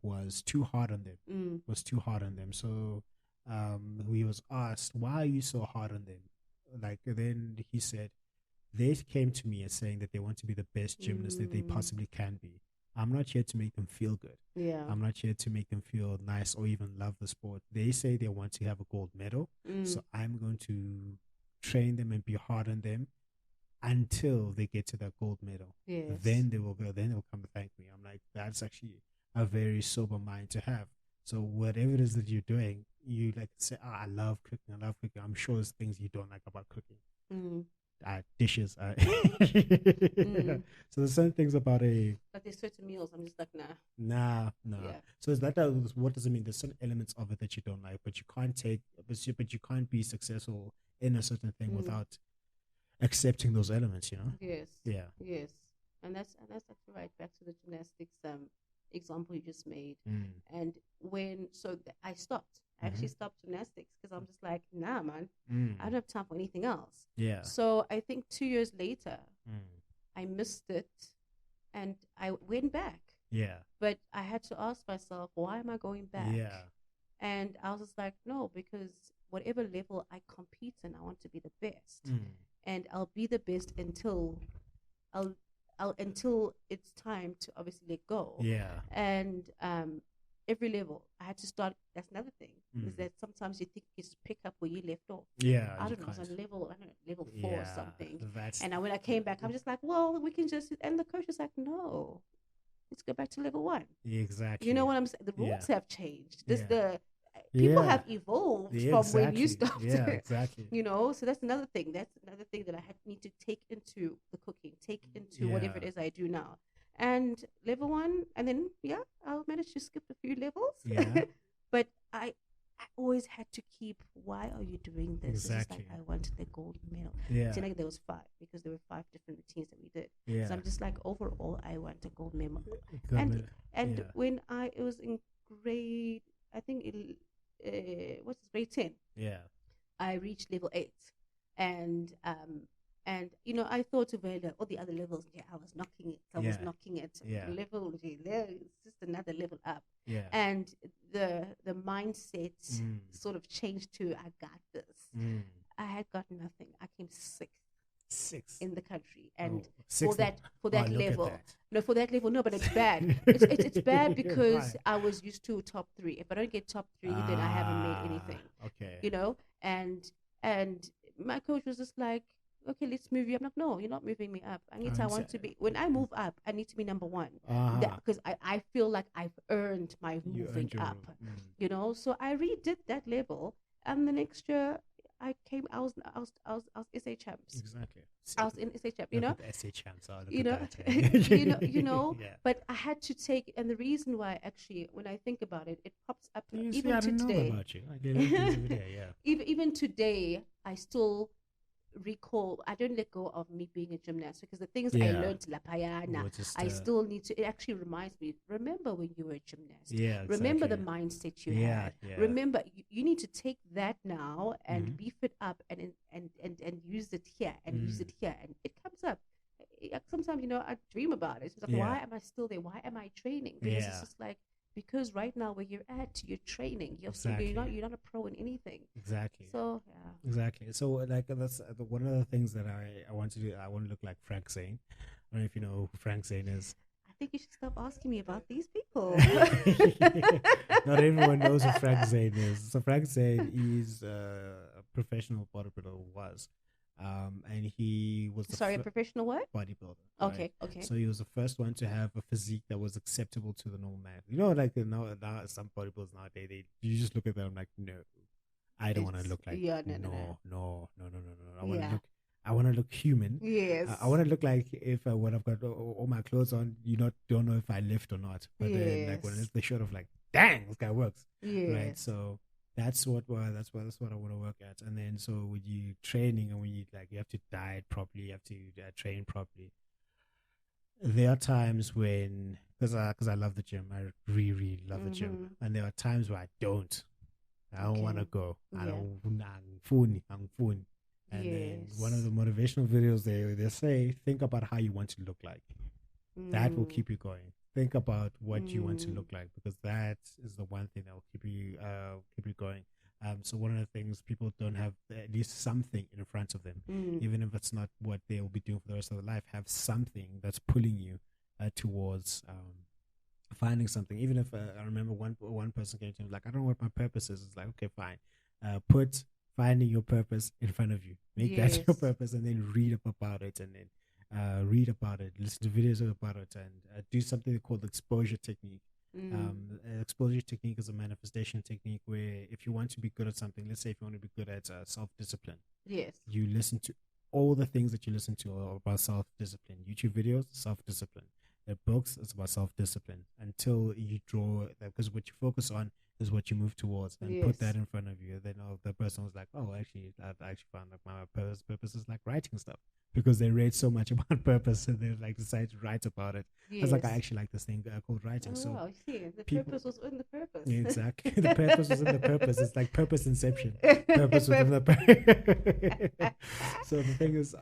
was too hard on them. So he was asked, "Why are you so hard on them?" Like, then he said, "They came to me and saying that they want to be the best gymnast that they possibly can be. I'm not here to make them feel good. Yeah. I'm not here to make them feel nice or even love the sport. They say they want to have a gold medal, so I'm going to train them and be hard on them until they get to that gold medal. Yes. Then they will go. Then they will come to thank me." I'm like, that's actually a very sober mind to have. So whatever it is that you're doing, you like say, "I love cooking. I love cooking." I'm sure there's things you don't like about cooking. Dishes. So there's certain things about but there's certain meals I'm just like, nah. Yeah. So is that what does it mean? There's certain elements of it that you don't like, but you can't but you can't be successful in a certain thing without accepting those elements, you know? Yes. Yeah. Yes. And that's actually right back to the gymnastics example you just made. And I stopped. I actually stopped gymnastics because I'm just like, nah, man, I don't have time for anything else. Yeah. So I think 2 years later, I missed it and I went back. Yeah. But I had to ask myself, why am I going back? Yeah. And I was just like, no, because whatever level I compete in, I want to be the best. And I'll be the best until until it's time to obviously let go. Yeah. And every level I had to start. That's another thing is that sometimes you think you just pick up where you left off. Yeah. I don't know, I was on level 4 or something. And when I came back, I'm just like, well, we can just, and the coach was like, no, let's go back to level 1. Exactly. You know what I'm saying? The rules have changed. People have evolved from when you started. Yeah, exactly. You know, so that's another thing. That's another thing that I need to take into the cooking, take into whatever it is I do now. And level 1, and then I'll manage to skip a few levels. Yeah. But I always had to keep. Why are you doing this? Exactly. It's like I wanted the gold medal. Yeah. So like there was 5 because there were 5 different routines that we did. Yeah. So I'm just like overall I want a gold medal. And when it was in grade, I think grade 10. Yeah. I reached level 8, and you know, I thought of all the other levels. Yeah, I was knocking it. Yeah. Level, it's just another level up. Yeah. And the mindset sort of changed to, I got this. I had got nothing. I came 6th in the country, and for that level, but it's bad. it's bad because I was used to top 3. If I don't get top 3, then I haven't made anything. Okay. You know, and my coach was just like, okay, let's move you up. I'm like, no, you're not moving me up. I want to be, when I move up, I need to be number 1. Because I feel like I've earned my moving up. You know, so I redid that level, and the next year I was SA champs. Exactly. I was in SA champ, you know. SA champs are you know. Yeah. But I had to take, and the reason why actually, when I think about it, it pops up even to today. Know about you. I get it every day, yeah. Even today, I still recall. I don't let go of me being a gymnast because the things I learned lapayana, I still need to. It actually reminds me. Remember when you were a gymnast. Yeah. Exactly. Remember the mindset you had. Yeah. Remember you need to take that now and beef it up and use it here and use it here, and it comes up. Sometimes, you know, I dream about it. It's like, why am I still there? Why am I training? Because it's just like, because right now where you're at, you're training. You're not a pro in anything. Exactly. So exactly. So like that's one of the things that I want to do. I want to look like Frank Zane. I don't know if you know who Frank Zane is. I think you should stop asking me about these people. Not everyone knows who Frank Zane is. So Frank Zane is a professional bodybuilder, was. And he was a professional what? Bodybuilder. Okay, right? okay. So he was the first one to have a physique that was acceptable to the normal man. You know, like now some bodybuilders nowadays, you just look at them like, no, I don't want to look like no. I want to look human. Yes. I want to look like if when I've got all my clothes on, don't know if I lift or not. But then like when it's the shot of like, dang, this guy works. Yes. Right. So that's what I want to work at. And then so with you training and when you have to diet properly, you have to train properly. There are times when, because I love the gym, I really, really love the gym, and there are times where I don't want to go. I don't. I'm phony. And then one of the motivational videos they say, think about how you want to look like. That will keep you going. Think about what you want to look like, because that is the one thing that will keep you going. So one of the things, people don't have at least something in front of them, even if it's not what they'll be doing for the rest of their life. Have something that's pulling you towards finding something. Even if I remember one person came to me like, I don't know what my purpose is. It's like, okay, fine. Put finding your purpose in front of you. Make that your purpose, and then read up about it, and then read about it, listen to videos about it, and do something called exposure technique. Exposure technique is a manifestation technique where if you want to be good at something, let's say if you want to be good at self-discipline, you listen to all the things that you listen to are about self-discipline. YouTube videos, self-discipline. Books, it's about self-discipline, until you draw that, because what you focus on is what you move towards, and put that in front of you. Then the person was like, oh, actually, I've actually found like my purpose is like writing stuff, because they read so much about purpose, and they like decided to write about it. I was like, I actually like this thing called writing. So wow, the purpose was in the purpose. Exactly. The purpose was in the purpose. It's like purpose inception. Purpose within the purpose. So the thing is,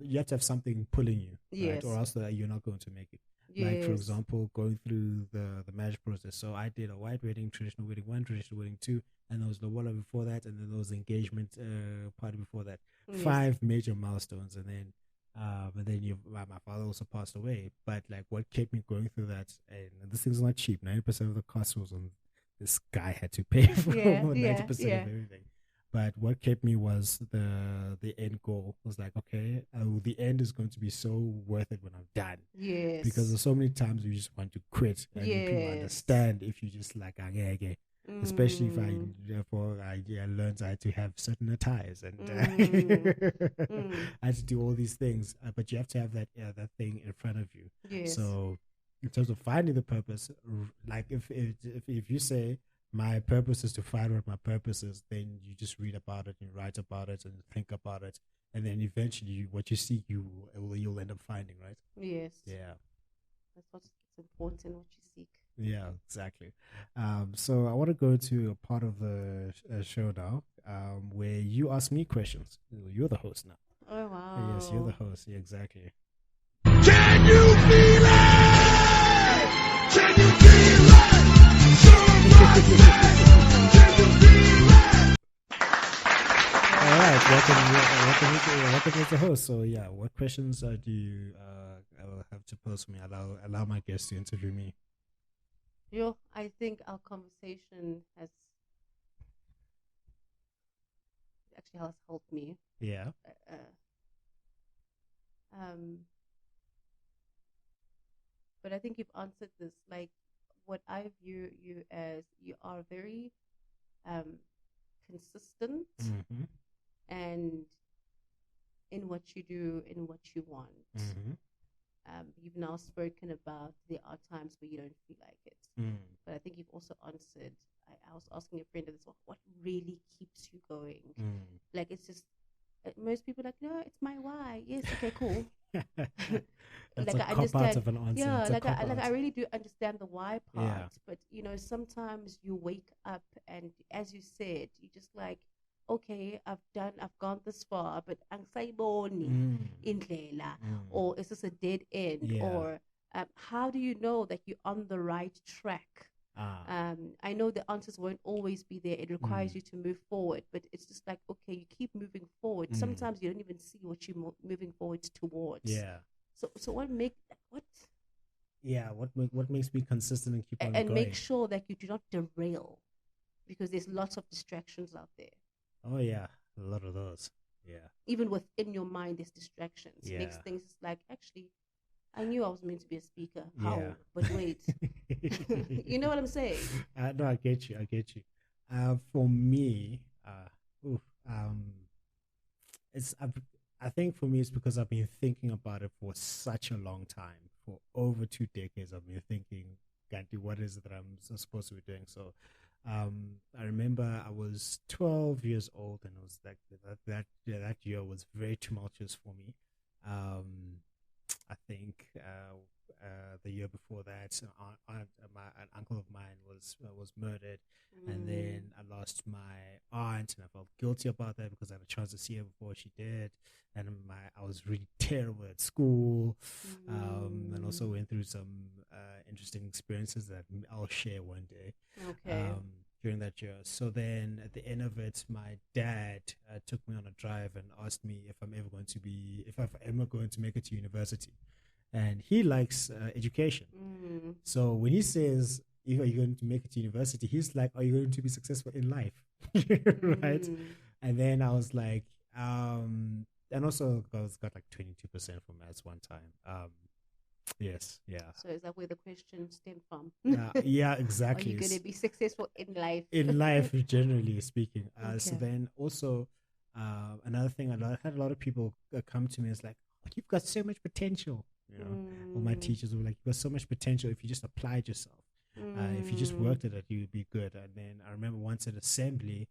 you have to have something pulling you, right? Or else you're not going to make it. Like, for example, going through the marriage process. So I did a white wedding, traditional wedding 1, traditional wedding 2, and there was the walla before that, and then there was the engagement party before that. 5 major milestones, and then my father also passed away. But like, what kept me going through that, and this thing's not cheap. 90% of the cost was on this guy had to pay for 90% of everything. But what kept me was the end goal. Was like, okay, the end is going to be so worth it when I'm done. Yes. Because there's so many times you just want to quit, and people understand if you just like, especially if I learned I had to have certain attires, and I had to do all these things. But you have to have that thing in front of you. Yes. So in terms of finding the purpose, like if you say, my purpose is to find what my purpose is, then you just read about it and write about it and think about it, and then eventually what you seek, you'll end up finding, right? Yes. Yeah. That's what's important, what you seek. Yeah, exactly. So I want to go to a part of the show now, where you ask me questions. You're the host now. Oh, wow. Yes, you're the host. Yeah, exactly. Can you feel it? Can you feel it? All right, welcome as the host. So yeah, what questions do you have to pose for me? Allow my guests to interview me. I think our conversation has helped me. Yeah. But I think you've answered this. Like, what I view you as, you are very consistent and in what you do, in what you want. You've now spoken about there are times where you don't feel like it. But I think you've also answered, I was asking a friend this, what really keeps you going? Like, it's just, most people are like, no, it's my why. Yes, okay, cool. That's like, a cop-out of an answer. Yeah, I really do understand the why part. But, sometimes you wake up and, as you said, you just like, okay, I've gone this far, but angisayiboni indlela, or is this a dead end? Or how do you know that you're on the right track? I know the answers won't always be there. It requires you to move forward, but it's just like, okay, you keep moving forward. Sometimes you don't even see what you're moving forward towards. Yeah. So what makes me consistent and keep on going? And make sure that you do not derail, because there's lots of distractions out there. Oh yeah, a lot of those. Yeah. Even within your mind, there's distractions. Yeah. Next thing is like, actually, I knew I was meant to be a speaker. How? Yeah. But wait. You know what I'm saying? No, I get you. For me, I think for me it's because I've been thinking about it for such a long time. For over 2 decades, I've been thinking, Ganti, what is it that I'm supposed to be doing? So I remember I was 12 years old, and it was like that year was very tumultuous for me. I think the year before that, an uncle of mine was murdered, and then I lost my aunt, and I felt guilty about that because I had a chance to see her before she did, and I was really terrible at school, and also went through some interesting experiences that I'll share one day. Okay. during that year. So then at the end of it, my dad took me on a drive and asked me if I'm ever going to make it to university. And he likes education. So when he says, if are you going to make it to university, he's like, are you going to be successful in life? Right? And then I was like, and also I got like 22% for maths one time. Yes, yeah. So is that where the question stemmed from? Yeah, exactly. Are you going to be successful in life? In life, generally speaking. Okay. So then also, another thing, I had a lot of people come to me. It's like, you've got so much potential. You know, all my teachers were like, you've got so much potential if you just applied yourself. If you just worked at it, you'd be good. And then I remember once at assembly,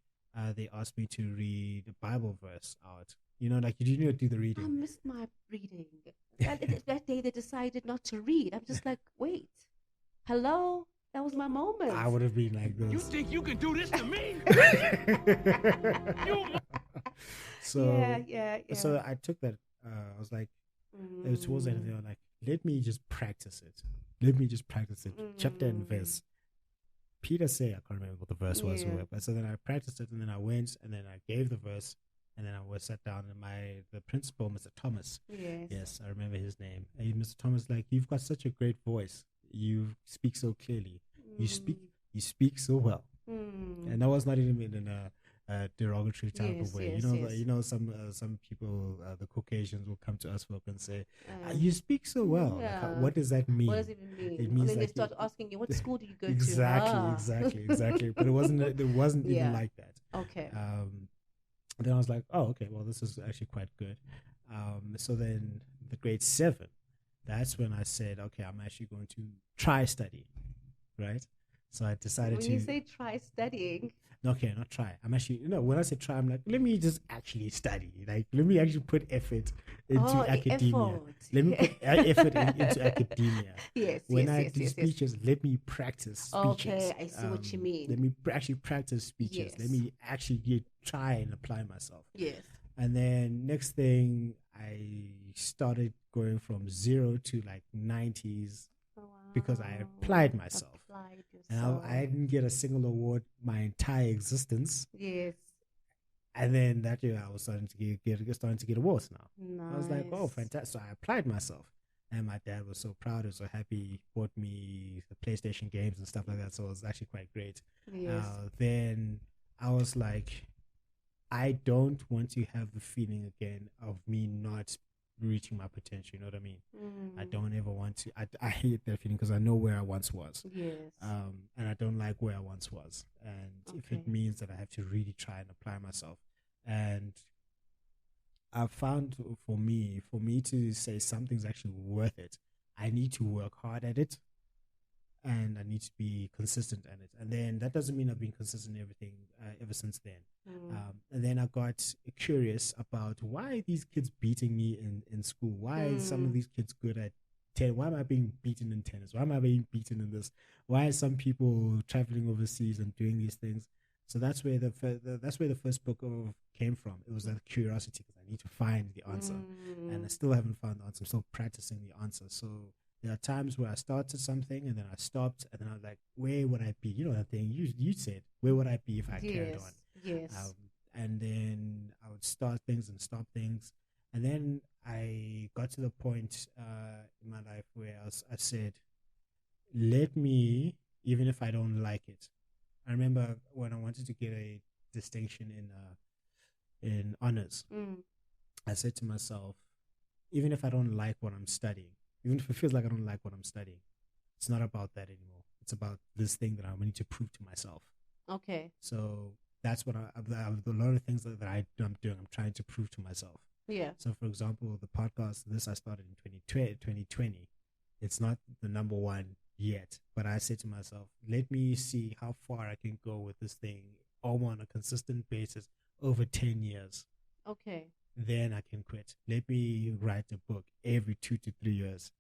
they asked me to read a Bible verse out. You know, like you didn't do the reading. I missed my reading. That day they decided not to read. I'm just like, wait, hello? That was my moment. I would have been like this. You think you can do this to me? So, yeah. So I took that. I was like, it was towards the end of the day, like, let me just practice it. Chapter and verse. Peter said, I can't remember what the verse was. But so then I practiced it, and then I went, and then I gave the verse, and then I was sat down, and the principal, Mr. Thomas. Yes, I remember his name. And Mr. Thomas, like, you've got such a great voice. You speak so clearly. You speak so well. And that was not even in a derogatory type of way. Some people, the Caucasians, will come to us folk and say, "You speak so well." Like, what does that mean? What does it even mean? It means then like they start asking you, what school do you go exactly. But it wasn't even like that. Okay. Then I was like, oh, okay, well, this is actually quite good. So then the grade 7, that's when I said, okay, I'm actually going to try studying, right? So I decided when you say try studying. Okay, not try. I'm actually, when I say try, I'm like, let me just actually study. Like, let me actually put effort into academia. Let me put effort into academia. Yes, when I do speeches, let me practice speeches. Okay, I see what you mean. Let me actually practice speeches. Yes. Let me actually try and apply myself. Yes. And then next thing, I started going from 0 to like 90s. Wow. Because I applied myself. And I didn't get a single award my entire existence. Yes. And then that year I was starting to get awards now. Nice. I was like, oh, fantastic. So I applied myself. And my dad was so proud. He was so happy. He bought me the PlayStation games and stuff like that. So it was actually quite great. Yes. Then I was like, I don't want to have the feeling again of me not reaching my potential. You know what I mean? I don't ever want to. I hate that feeling because I know where I once was. Yes. And I don't like where I once was. And if it means that I have to really try and apply myself. And I found for me to say something's actually worth it, I need to work hard at it. And I need to be consistent at it. And then that doesn't mean I've been consistent in everything ever since then. And then I got curious about why are these kids beating me in school? Why are some of these kids good at 10? Why am I being beaten in tennis? Why am I being beaten in this? Why are some people traveling overseas and doing these things? So that's where the first book came from. It was that curiosity because I need to find the answer. And I still haven't found the answer. I'm still practicing the answer. So there are times where I started something and then I stopped and then I was like, where would I be? You know that thing you said, where would I be if I carried on? Yes. And then I would start things and stop things. And then I got to the point in my life where I said, let me, even if I don't like it. I remember when I wanted to get a distinction in honors, I said to myself, even if I don't like what I'm studying, even if it feels like I don't like what I'm studying, it's not about that anymore. It's about this thing that I need to prove to myself. Okay. So that's what a lot of things that I'm doing. I'm trying to prove to myself. Yeah. So, for example, the podcast, I started in 2020. It's not the number one yet, but I said to myself, let me see how far I can go with this thing on a consistent basis over 10 years. Okay. Then I can quit. Let me write a book every 2 to 3 years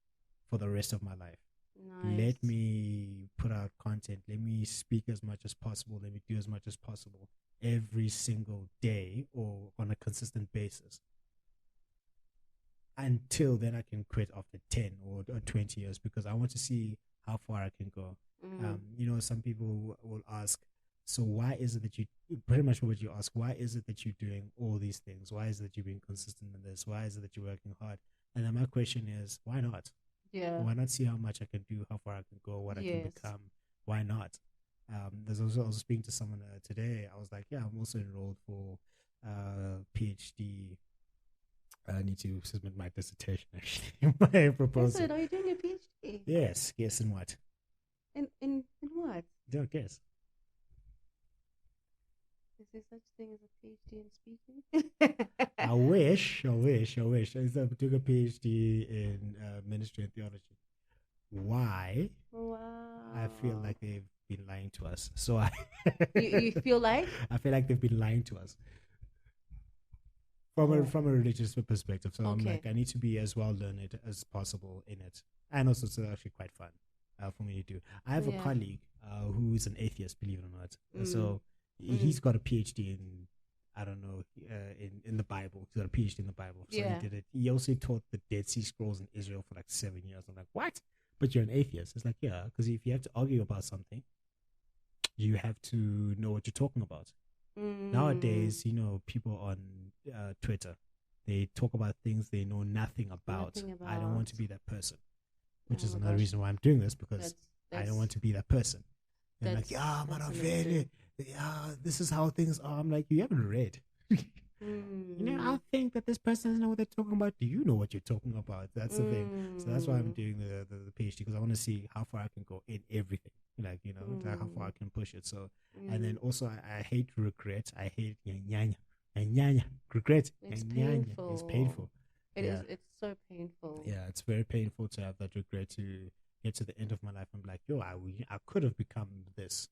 for the rest of my life. Nice. Let me put out content. Let me speak as much as possible. Let me do as much as possible every single day or on a consistent basis. Until then I can quit after 10 or 20 years because I want to see how far I can go. Some people will ask, So why is it that you, pretty much what you ask, why is it that you're doing all these things? Why is it that you're being consistent in this? Why is it that you're working hard? And then my question is, why not? Yeah. Why not see how much I can do, how far I can go, what I can become? Why not? There's also, I was speaking to someone today. I was like, yeah, I'm also enrolled for PhD. I need to submit my dissertation, actually, my proposal. Are you doing a PhD? Yes. Guess in what? In what? Don't guess. Is there such thing as a PhD in speaking? I wish. I'm doing a PhD in ministry and theology. Why? Wow. I feel like they've been lying to us. So you feel like? I feel like they've been lying to us. From a religious perspective. So I'm like, I need to be as well learned as possible in it. And also it's actually quite fun for me to do. I have a colleague who is an atheist, believe it or not. So he's got a PhD in, I don't know, in the Bible. He's got a PhD in the Bible. So he did it. He also taught the Dead Sea Scrolls in Israel for like 7 years. I'm like, what? But you're an atheist. It's like, yeah, because if you have to argue about something, you have to know what you're talking about. Nowadays, people on Twitter, they talk about things they know nothing about. I don't want to be that person, which is another reason why I'm doing this, because I don't want to be that person. They're like, this is how things are. I'm like, you haven't read. I think that this person doesn't know what they're talking about. Do you know what you're talking about? That's the thing. So that's why I'm doing the PhD, because I want to see how far I can go in everything. Like, how far I can push it. So, and then also I hate regret. I hate regret. It's painful. It's painful. It is. It's so painful. Yeah, it's very painful to have that regret, to get to the end of my life and be like, yo, I could have become this,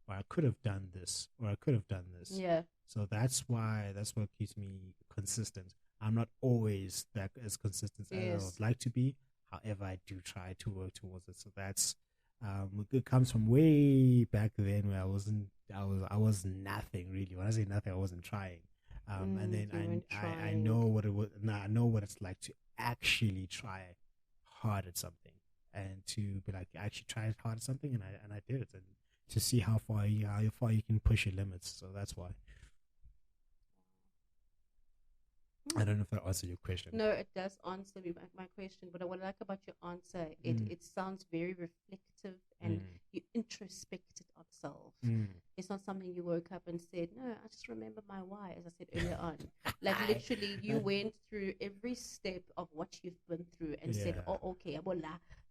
or I could have done this, or I could have done this. Yeah. So that's what keeps me consistent. I'm not always that as consistent as I would like to be. However, I do try to work towards it. So that's it comes from way back then, where I was nothing really. When I say nothing, I wasn't trying. And then I know what it was. Now I know what it's like to actually try hard at something, and to be like, I actually tried hard at something, and I did it, and to see how far you can push your limits. So that's why. I don't know if that answered your question. No, it does answer my question. But what I like about your answer, it sounds very reflective, and you introspected on self. It's not something you woke up and said, no, I just remember my why, as I said earlier on. Like literally, you went through every step of what you've been through and said, oh, okay,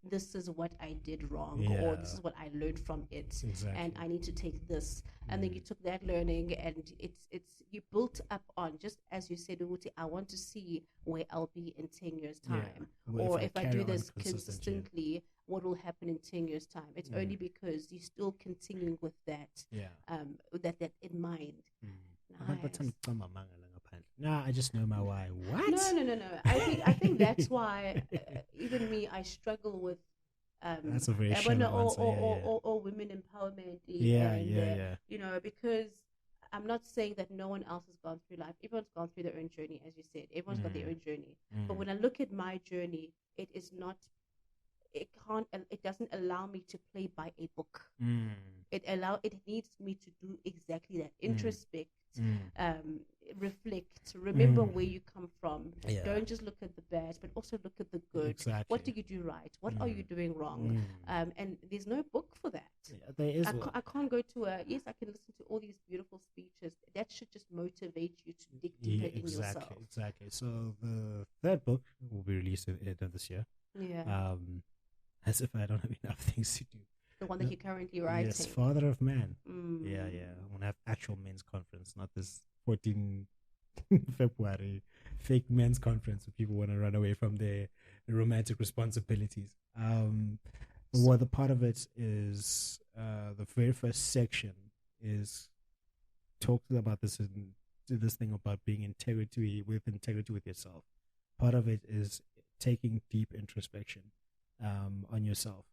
this is what I did wrong, or this is what I learned from it, and I need to take this. And then you took that learning, and it's you built up on, just as you said, Uti, I want to see where I'll be in 10 years' time, or if I do this consistently, what will happen in 10 years' time. It's only because you're still continuing with that, that in mind. Nice. No, I just know my why. What? No. I think that's why even me, I struggle with that's a very shallow answer. Or women empowerment. Because I'm not saying that no one else has gone through life. Everyone's gone through their own journey, as you said. Everyone's got their own journey. But when I look at my journey, it doesn't allow me to play by a book. It needs me to do exactly that. Introspect, reflect, remember where you come from. Don't just look at the bad, but also look at the good. Exactly. What do you do right? What are you doing wrong? And there's no book for that. There is. I can't go to I can listen to all these beautiful speeches. That should just motivate you to dig deeper in yourself. Exactly. So the third book will be released at the end of this year. Yeah. As if I don't have enough things to do. The one that you're currently writing. Yes, Father of Man. Yeah. I want to have actual men's conference, not this 14 February fake men's conference where people want to run away from their romantic responsibilities. Well, the part of it is the very first section is talking about this thing about being integrity with yourself. Part of it is taking deep introspection on yourself,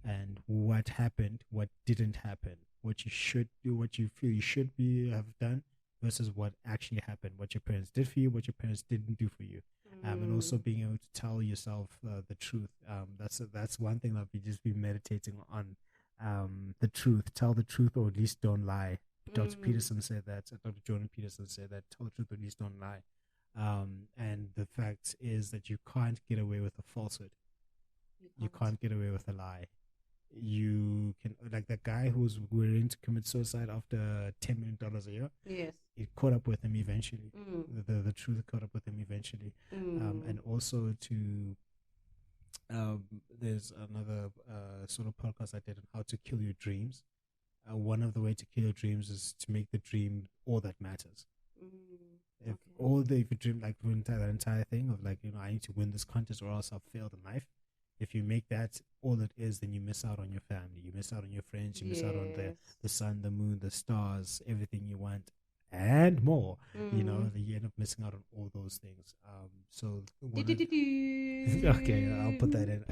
and what happened, what didn't happen, what you should do, what you feel you should have done, versus what actually happened, what your parents did for you, what your parents didn't do for you, and also being able to tell yourself the truth. That's one thing that we just be meditating on. The truth, tell the truth, or at least don't lie. Dr. Peterson said that. Dr. Jordan Peterson said that tell the truth, but please don't lie. And the fact is that you can't get away with a falsehood. You can't get away with a lie. You can, like that guy who was willing to commit suicide after $10 million a year. Yes. It caught up with him eventually. The truth caught up with him eventually. And also there's another sort of podcast I did on how to kill your dreams. One of the way to kill your dreams is to make the dream all that matters. If you dream like that entire thing of like, I need to win this contest or else I've failed in life. If you make that all it is, then you miss out on your family, you miss out on your friends, you miss out on the sun, the moon, the stars, everything you want, and more. You end up missing out on all those things. Okay, I'll put that in.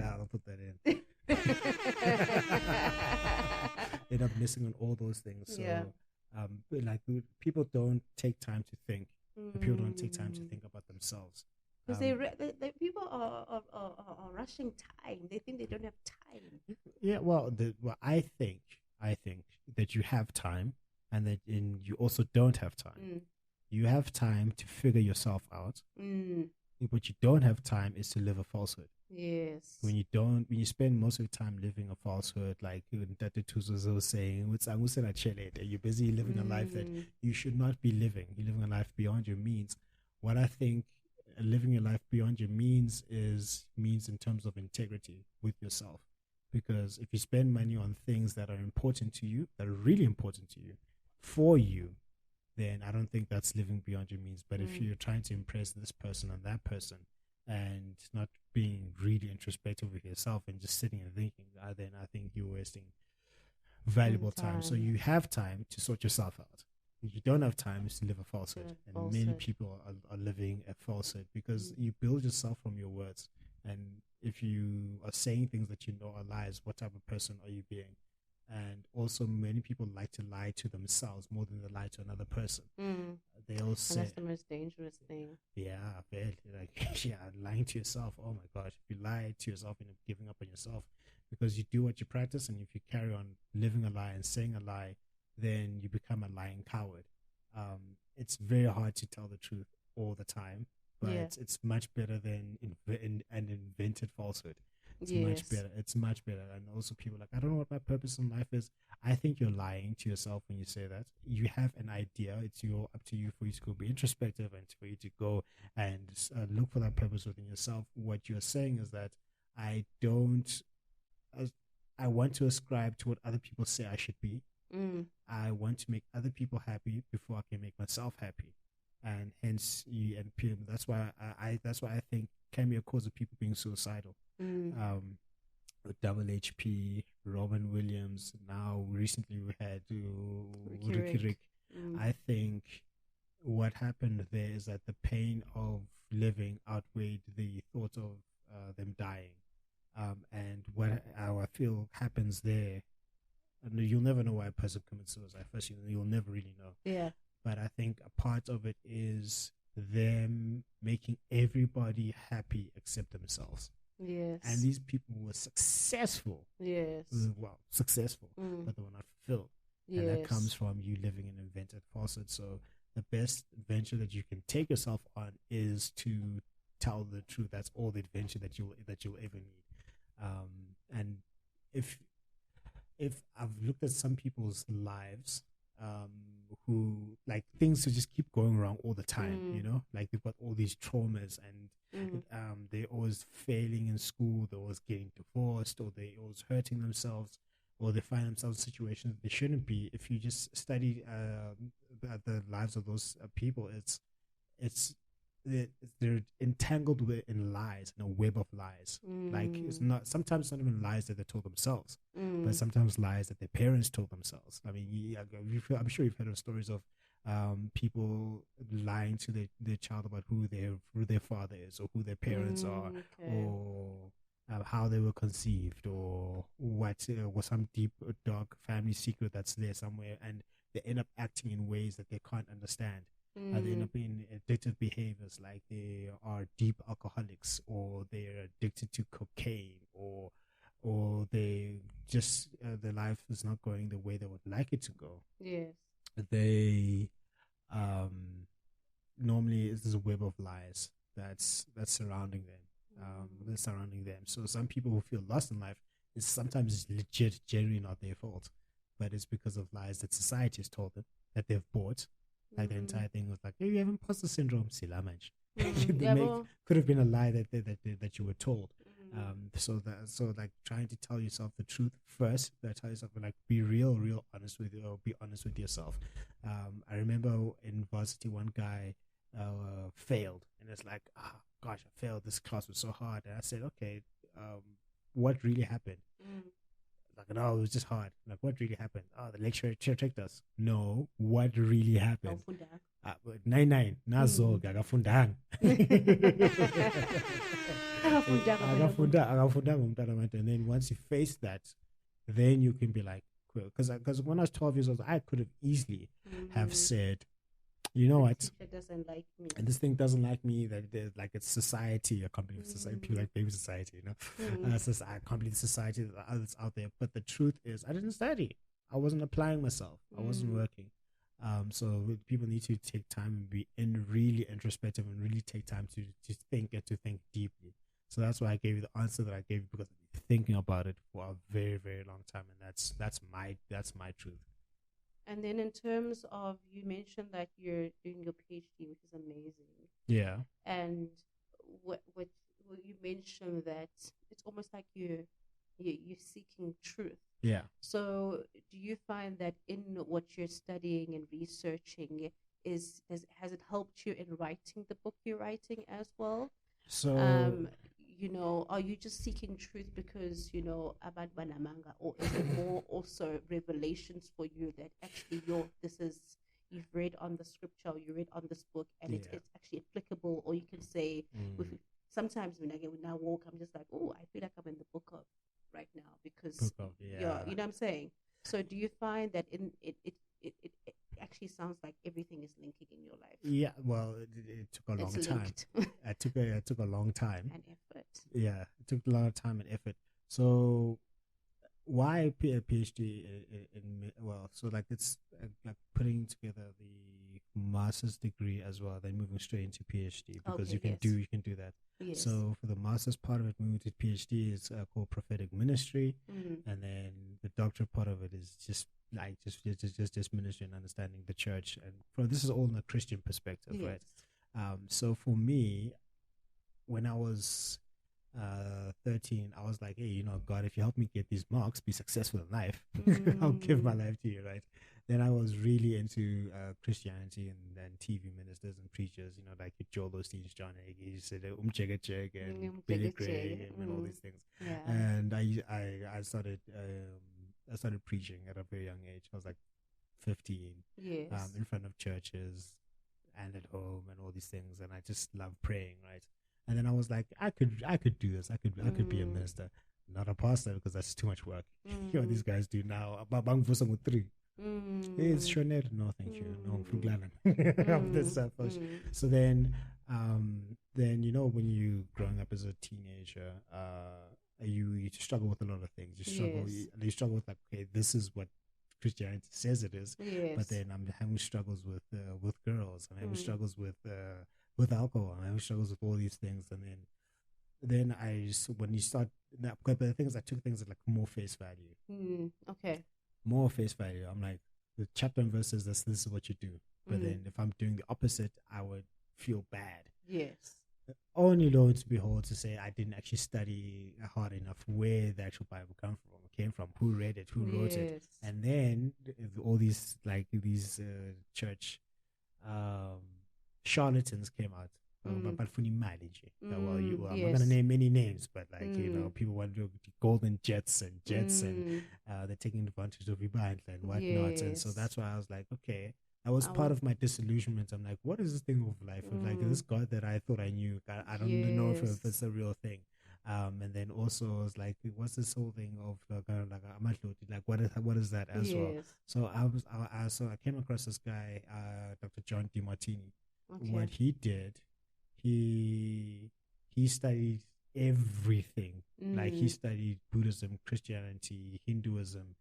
End up missing on all those things. So, like people don't take time to think. People don't take time to think about themselves. Because people are rushing time. They think they don't have time. Yeah, well, I think that you have time, and that you also don't have time. You have time to figure yourself out. What you don't have time is to live a falsehood. Yes. When you spend most of your time living a falsehood, like Dr. Tuzo was saying, you're busy living a life that you should not be living. You're living a life beyond your means. What I think living your life beyond your means means in terms of integrity with yourself. Because if you spend money on things that are important to you, that are really important to you, for you, then I don't think that's living beyond your means. But if you're trying to impress this person and that person and not being really introspective with yourself and just sitting and thinking, then I think you're wasting valuable time. So you have time to sort yourself out. You don't have time is to live a falsehood. And many people are living a falsehood because you build yourself from your words. And if you are saying things that you know are lies, what type of person are you being? And also many people like to lie to themselves more than they lie to another person. They all say, that's the most dangerous thing. Yeah, very. Lying to yourself. Oh my gosh. If you lie to yourself and you're giving up on yourself because you do what you practice, and if you carry on living a lie and saying a lie, then you become a lying coward. It's very hard to tell the truth all the time, but it's much better than an invented falsehood. It's much better. It's much better. And also people are like, I don't know what my purpose in life is. I think you're lying to yourself when you say that. You have an idea. It's up to you for you to go be introspective and for you to go and look for that purpose within yourself. What you're saying is that I want to ascribe to what other people say I should be. I want to make other people happy before I can make myself happy, and hence that's why I think can be a cause of people being suicidal. Double HP, Robin Williams. Now recently we had Rick. I think what happened there is that the pain of living outweighed the thought of them dying, and what I feel happens there. And you'll never know why a person commits suicide. First, you'll never really know. Yeah. But I think a part of it is them making everybody happy except themselves. Yes. And these people were successful. Yes. Well, successful, but they were not fulfilled. Yes. And that comes from you living an invented falsehood. So the best adventure that you can take yourself on is to tell the truth. That's all the adventure that you'll ever need. And if I've looked at some people's lives, who like things to just keep going wrong all the time, like they've got all these traumas and they're always failing in school, they're always getting divorced, or they're always hurting themselves, or they find themselves in situations they shouldn't be. If you just study the lives of those people, they're entangled in lies, in a web of lies. Like it's sometimes not even lies that they told themselves, but sometimes lies that their parents told themselves. I mean, I'm sure you've heard of stories of people lying to their child about who their father is, or who their parents are, or how they were conceived, or what was some deep dark family secret that's there somewhere, and they end up acting in ways that they can't understand. They end up in addictive behaviors, like they are deep alcoholics, or they're addicted to cocaine, or they just their life is not going the way they would like it to go. Yes. they normally it's this web of lies that's surrounding them. That's surrounding them. So some people who feel lost in life, it's sometimes legit, genuinely not their fault, but it's because of lies that society has told them that they've bought. Like the entire thing was like, hey, you have imposter syndrome, silamanj. Could have been a lie that you were told. So like trying to tell yourself the truth first, tell yourself like be real honest with you, or be honest with yourself. I remember in varsity one guy failed, and it's like, gosh, I failed. This class was so hard. And I said, okay, what really happened? Like, no, it was just hard. Like, what really happened? Oh, the lecturer tricked us. No, what really happened? 9 nazo akafundanga. Akafundanga umntana wami. And then once you face that, then you can be like, because when I was 12 years old, I could have easily have said, you know what? It doesn't like me. And this thing doesn't like me. That there's like it's society, a company of society, people like baby society, you know. I can't believe society that's out there. But the truth is, I didn't study. I wasn't applying myself. I wasn't working. So people need to take time and be really introspective and really take time to think and to think deeply. So that's why I gave you the answer that I gave you, because I've been thinking about it for a very, very long time, and that's my truth. And then in terms of, you mentioned that you're doing your PhD, which is amazing. Yeah. And what you mentioned that it's almost like you're seeking truth. Yeah. So do you find that in what you're studying and researching has it helped you in writing the book you're writing as well? So are you just seeking truth because about banamanga, or is it more also revelations for you that actually you've read on the scripture, or you read on this book, and it's actually applicable, or you can say sometimes when I walk, I'm just like, oh, I feel like I'm in the book of right now because you know what I'm saying. So do you find that it actually sounds like everything is linking in your life? Yeah, well, it took a long time. It took a long time and effort. Yeah, it took a lot of time and effort. So why a PhD so like it's like putting together the master's degree as well, then moving straight into PhD, because you can do that. Yes. So for the master's part of it, moving to PhD is called prophetic ministry, and then the doctorate part of it is just ministry and understanding the church, and this is all in a Christian perspective, right? So for me, when I was 13, I was like, hey, God, if you help me get these marks, be successful in life, I'll give my life to you, right? Then I was really into Christianity and then TV ministers and preachers, like Joel Osteen's John Hagee, said Chegg and Billy Graham and all these things. Yeah. And I started preaching at a very young age. I was like 15, in front of churches and at home and all these things, and I just love praying, right? And then I was like, I could do this. I could be a minister, not a pastor, because that's too much work. These guys do now. It's Shonet. No, thank you. No, So then when you growing up as a teenager, you struggle with a lot of things. You struggle with like, okay, this is what Christianity says it is, but then I'm having struggles with girls. I'm having struggles with alcohol. I'm having struggles with all these things, and then when you start, but the thing is, I took things at like more face value. Okay. More face value. I'm like, the chapter and verse says this is what you do. But then if I'm doing the opposite, I would feel bad. Yes. Only lo to behold to say I didn't actually study hard enough where the actual Bible came from, who read it, who wrote it. And then all these church charlatans came out. But for mileage. I'm not gonna name many names, but people want to do golden jets and they're taking advantage of Iban and whatnot. And so that's why I was like, okay, that was part of my disillusionment. I'm like, what is this thing of life? Like this God that I thought I knew, I don't know if it's a real thing. And then also I was like, what's this whole thing of like what is that as well? So I came across this guy, Dr. John DiMartini. Okay. What he did, he studied everything. Like he studied Buddhism, Christianity, Hinduism,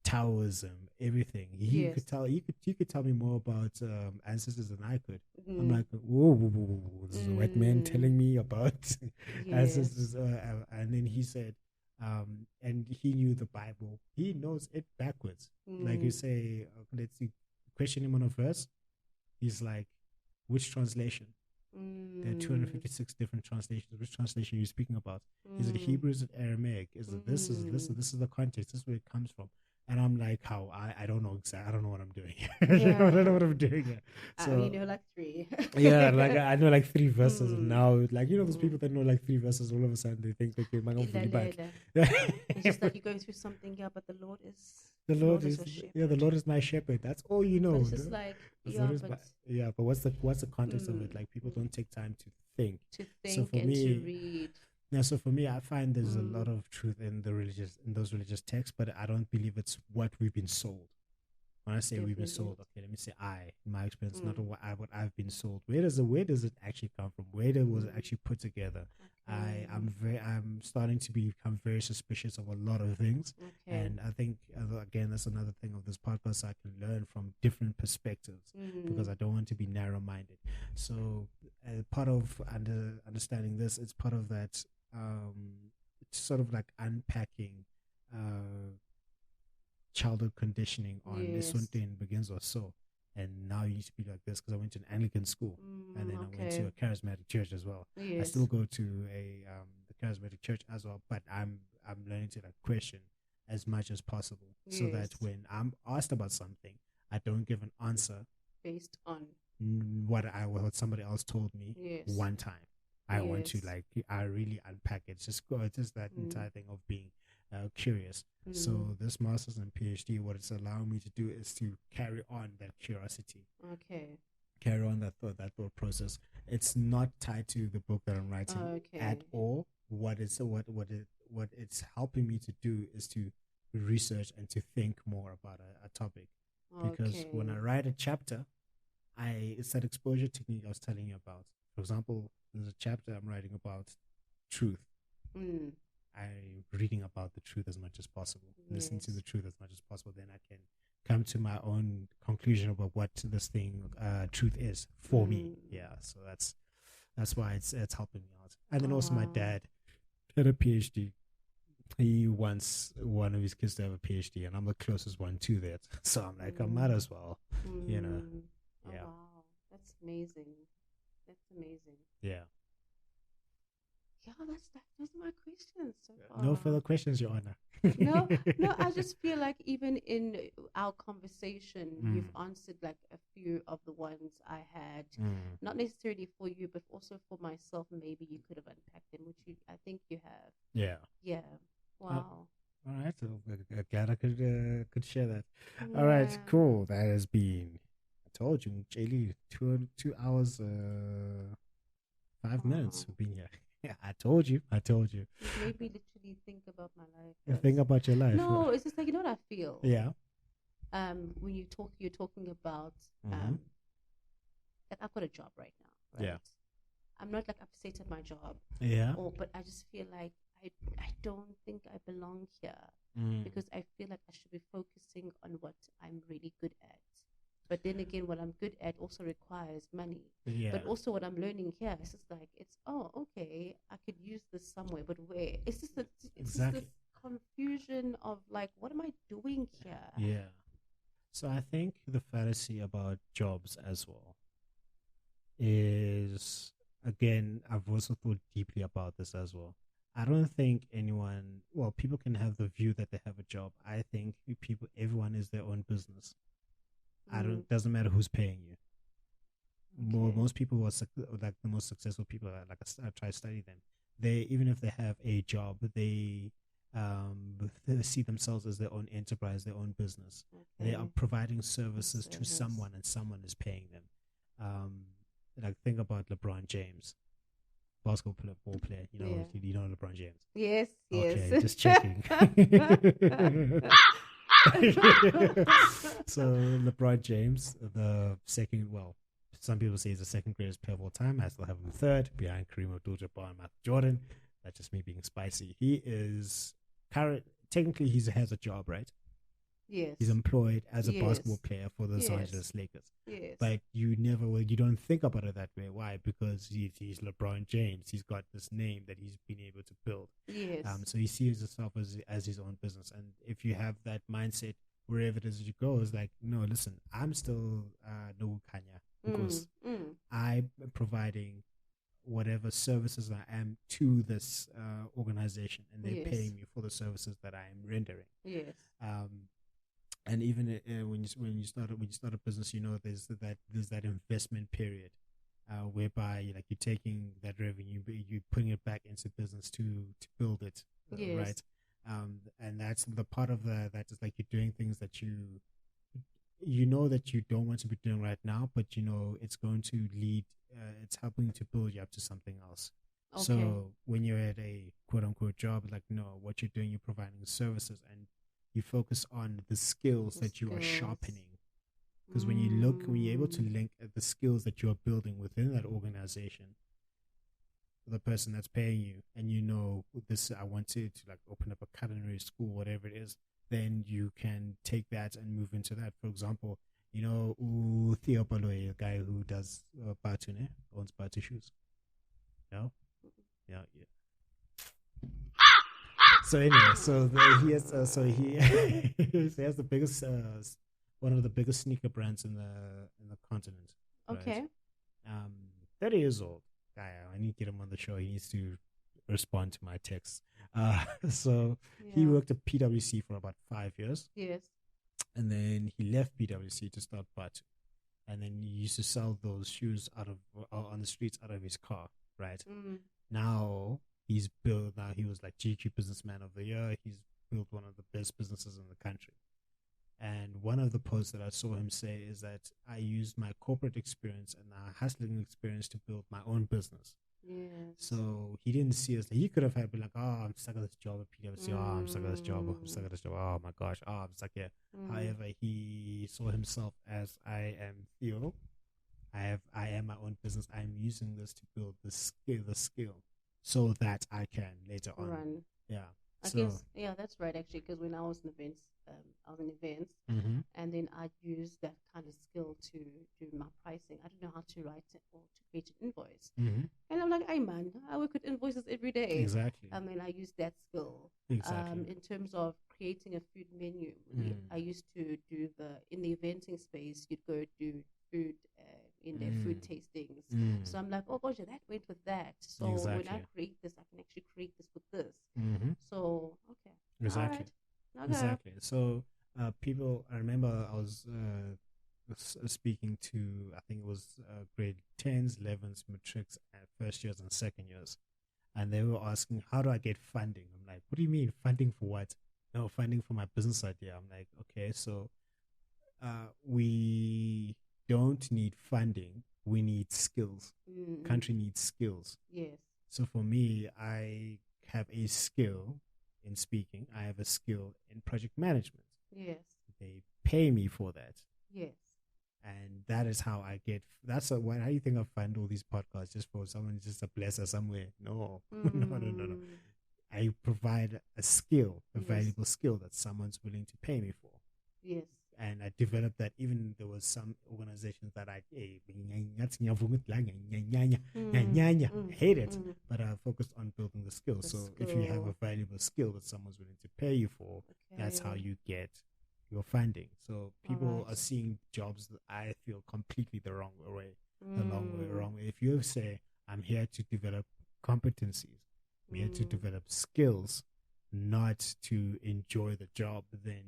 Taoism, everything. He Yes. could tell. He could tell me more about ancestors than I could. Mm. I'm like, whoa, this is a white man telling me about Yes. ancestors. And then he said, and he knew the Bible. He knows it backwards. Like you say, let's see, question him on a verse. He's like, which translation? There are 256 different translations. Which translation are you speaking about? Is it Hebrew? Is it Aramaic? Is it this? Is this? This is the context. This is where it comes from. And I'm like, how? I don't know exactly. I don't know what I'm doing. Yeah. I don't know what I'm doing here. So you know, like 3. yeah, like I know like 3 verses now. Like, you know, those people that know like 3 verses, all of a sudden they think, okay, my own back. It's just like you're going through something, yeah, but the Lord is The Lord is your shepherd. the Lord is my shepherd. That's all you know. But it's just like, The yeah, Lord is but but what's the context of it? Like, people don't take time to think. to So think for and me, to read. Yeah, so for me, I find there's a lot of truth in those religious texts, but I don't believe it's what we've been sold. When I say we've been sold, okay, let me say in my experience, not what I've been sold. Where does it actually come from? Where was it actually put together? I'm starting to become very suspicious of a lot of things, and I think again that's another thing of this podcast. I can learn from different perspectives because I don't want to be narrow-minded. So part of understanding this, it's part of that. It's sort of like unpacking childhood conditioning on Esuntin begins or so. And now you need to be like this because I went to an Anglican school and then I went to a charismatic church as well. Yes. I still go to the charismatic church as well, but I'm learning to like question as much as possible so that when I'm asked about something, I don't give an answer based on what somebody else told me one time. I want to I really unpack it. It's just that entire thing of being curious. So this master's and PhD, what it's allowing me to do is to carry on that curiosity. Okay. Carry on that thought process. It's not tied to the book that I'm writing at all. What it's helping me to do is to research and to think more about a topic. Because when I write a chapter, it's that exposure technique I was telling you about. For example, there's a chapter I'm writing about truth. I'm reading about the truth as much as possible, listening to the truth as much as possible. Then I can come to my own conclusion about what this thing, truth is for me. Yeah, so that's why it's helping me out. And then also my dad had a PhD. He wants one of his kids to have a PhD, and I'm the closest one to that. So I'm like, I might as well, you know. Yeah. Oh, wow, that's amazing. That's amazing. Yeah. Yeah, those are my questions so far. No further questions, Your Honor. no, I just feel like even in our conversation, you've answered like a few of the ones I had, not necessarily for you, but also for myself. Maybe you could have unpacked them, which I think you have. Yeah. Yeah. Wow. All right. So glad I could share that. Yeah. All right. Cool. That has been. I told you, Jaylee, 2 hours, 5 minutes we've been here. Yeah, I told you. You made me literally think about my life. Think about your life. No, it's just like, you know what I feel? Yeah. When you're talking about, like I've got a job right now. Right? Yeah. I'm not like upset at my job. Yeah. But I just feel like I don't think I belong here because I feel like I should be focusing on what I'm really good at. But then again, what I'm good at also requires money. Yeah. But also what I'm learning here is just like, okay, I could use this somewhere, but where? It's just just this confusion of like, what am I doing here? Yeah. So I think the fallacy about jobs as well is, again, I've also thought deeply about this as well. I don't think people can have the view that they have a job. I think everyone is their own business. Doesn't matter who's paying you. Okay. Most people who are like the most successful people, like I try to study them. Even if they have a job, they see themselves as their own enterprise, their own business. Okay. They are providing services to someone, and someone is paying them. Like think about LeBron James, basketball player. You know LeBron James. Yes. Okay, just checking. So LeBron James, the second, some people say he's the second greatest player of all time. I still have him third, behind Kareem Abdul-Jabbar and Michael Jordan. That's just me being spicy. He is technically he has a job, right? Yes. He's employed as a Yes. basketball player for the Los Yes. Angeles Lakers. Yes. But you don't think about it that way. Why? Because he's LeBron James. He's got this name that he's been able to build. yes. So he sees himself as his own business. And if you have that mindset wherever it is you go, it's like, no, listen, I'm still no Khanya Nkosi. I'm providing whatever services I am to this organization, and they're Yes. paying me for the services that I am rendering. Yes. And even when you start a business, there's that investment period, whereby like you're taking that revenue, but you're putting it back into business to build it, Yes. right? And that's the part of that is like you're doing things that that you don't want to be doing right now, but it's going to lead. It's helping to build you up to something else. Okay. So when you're at a quote unquote job, like no, what you're doing, you're providing services, and you focus on the skills that you are sharpening. Because when you're able to link at the skills that you are building within that organization, the person that's paying you, and this, I wanted to like open up a culinary school, whatever it is, then you can take that and move into that. For example, Theo Paloy, a guy who does Batune, owns Batu shoes. No? Yeah. So anyway, he has the biggest, one of the biggest sneaker brands in the continent. Okay. Right? 30 years old guy. I need to get him on the show. He needs to respond to my texts. So he Yeah. worked at PwC for about 5 years, Yes. and then he left PwC to start Batu, and then he used to sell those shoes on the streets out of his car. Right. Now he was like GQ Businessman of the Year. He's built one of the best businesses in the country. And one of the posts that I saw him say is that I used my corporate experience and my hustling experience to build my own business. Yes. So he didn't see us. He could have been like, oh, I'm stuck at this job at PwC. Oh, I'm stuck at this job. I'm stuck at this job. Oh my gosh. Oh, I'm stuck here. However, he saw himself as, I am Theo. I am my own business. I'm using this to build the skill so that I can later on Run. Yeah. I guess, yeah, that's right, actually, because when I was in events, and then I used that kind of skill to do my pricing. I didn't know how to write it or to create an invoice. And I'm like, hey, man, I work with invoices every day. Exactly. I mean, I used that skill. Exactly. In terms of creating a food menu, I used to do in the eventing space, you'd go do food in their food tastings. So I'm like, oh gosh, that went with that. So when I create this, I can actually create this with this. So, okay. Exactly. All right. Okay. Exactly. So people, I remember I was speaking to, I think it was grade 10s, 11s, matrics, first years and second years. And they were asking, how do I get funding? I'm like, what do you mean funding for what? No, funding for my business idea. I'm like, okay, so we don't need funding. We need skills. Country needs skills. Yes. So for me, I have a skill in speaking. I have a skill in project management. Yes. They pay me for that. Yes. And that is how I get. How do you think I find all these podcasts just for someone just a blesser somewhere? No, no. I provide a skill, a valuable skill that someone's willing to pay me for. Yes. And I developed that. Even there was some organizations that I hate it, but I focused on building the skill. If you have a valuable skill that someone's willing to pay you for, that's how you get your funding. So people are seeing jobs that I feel completely the wrong way. If you say, I'm here to develop competencies, I'm here to develop skills, not to enjoy the job, then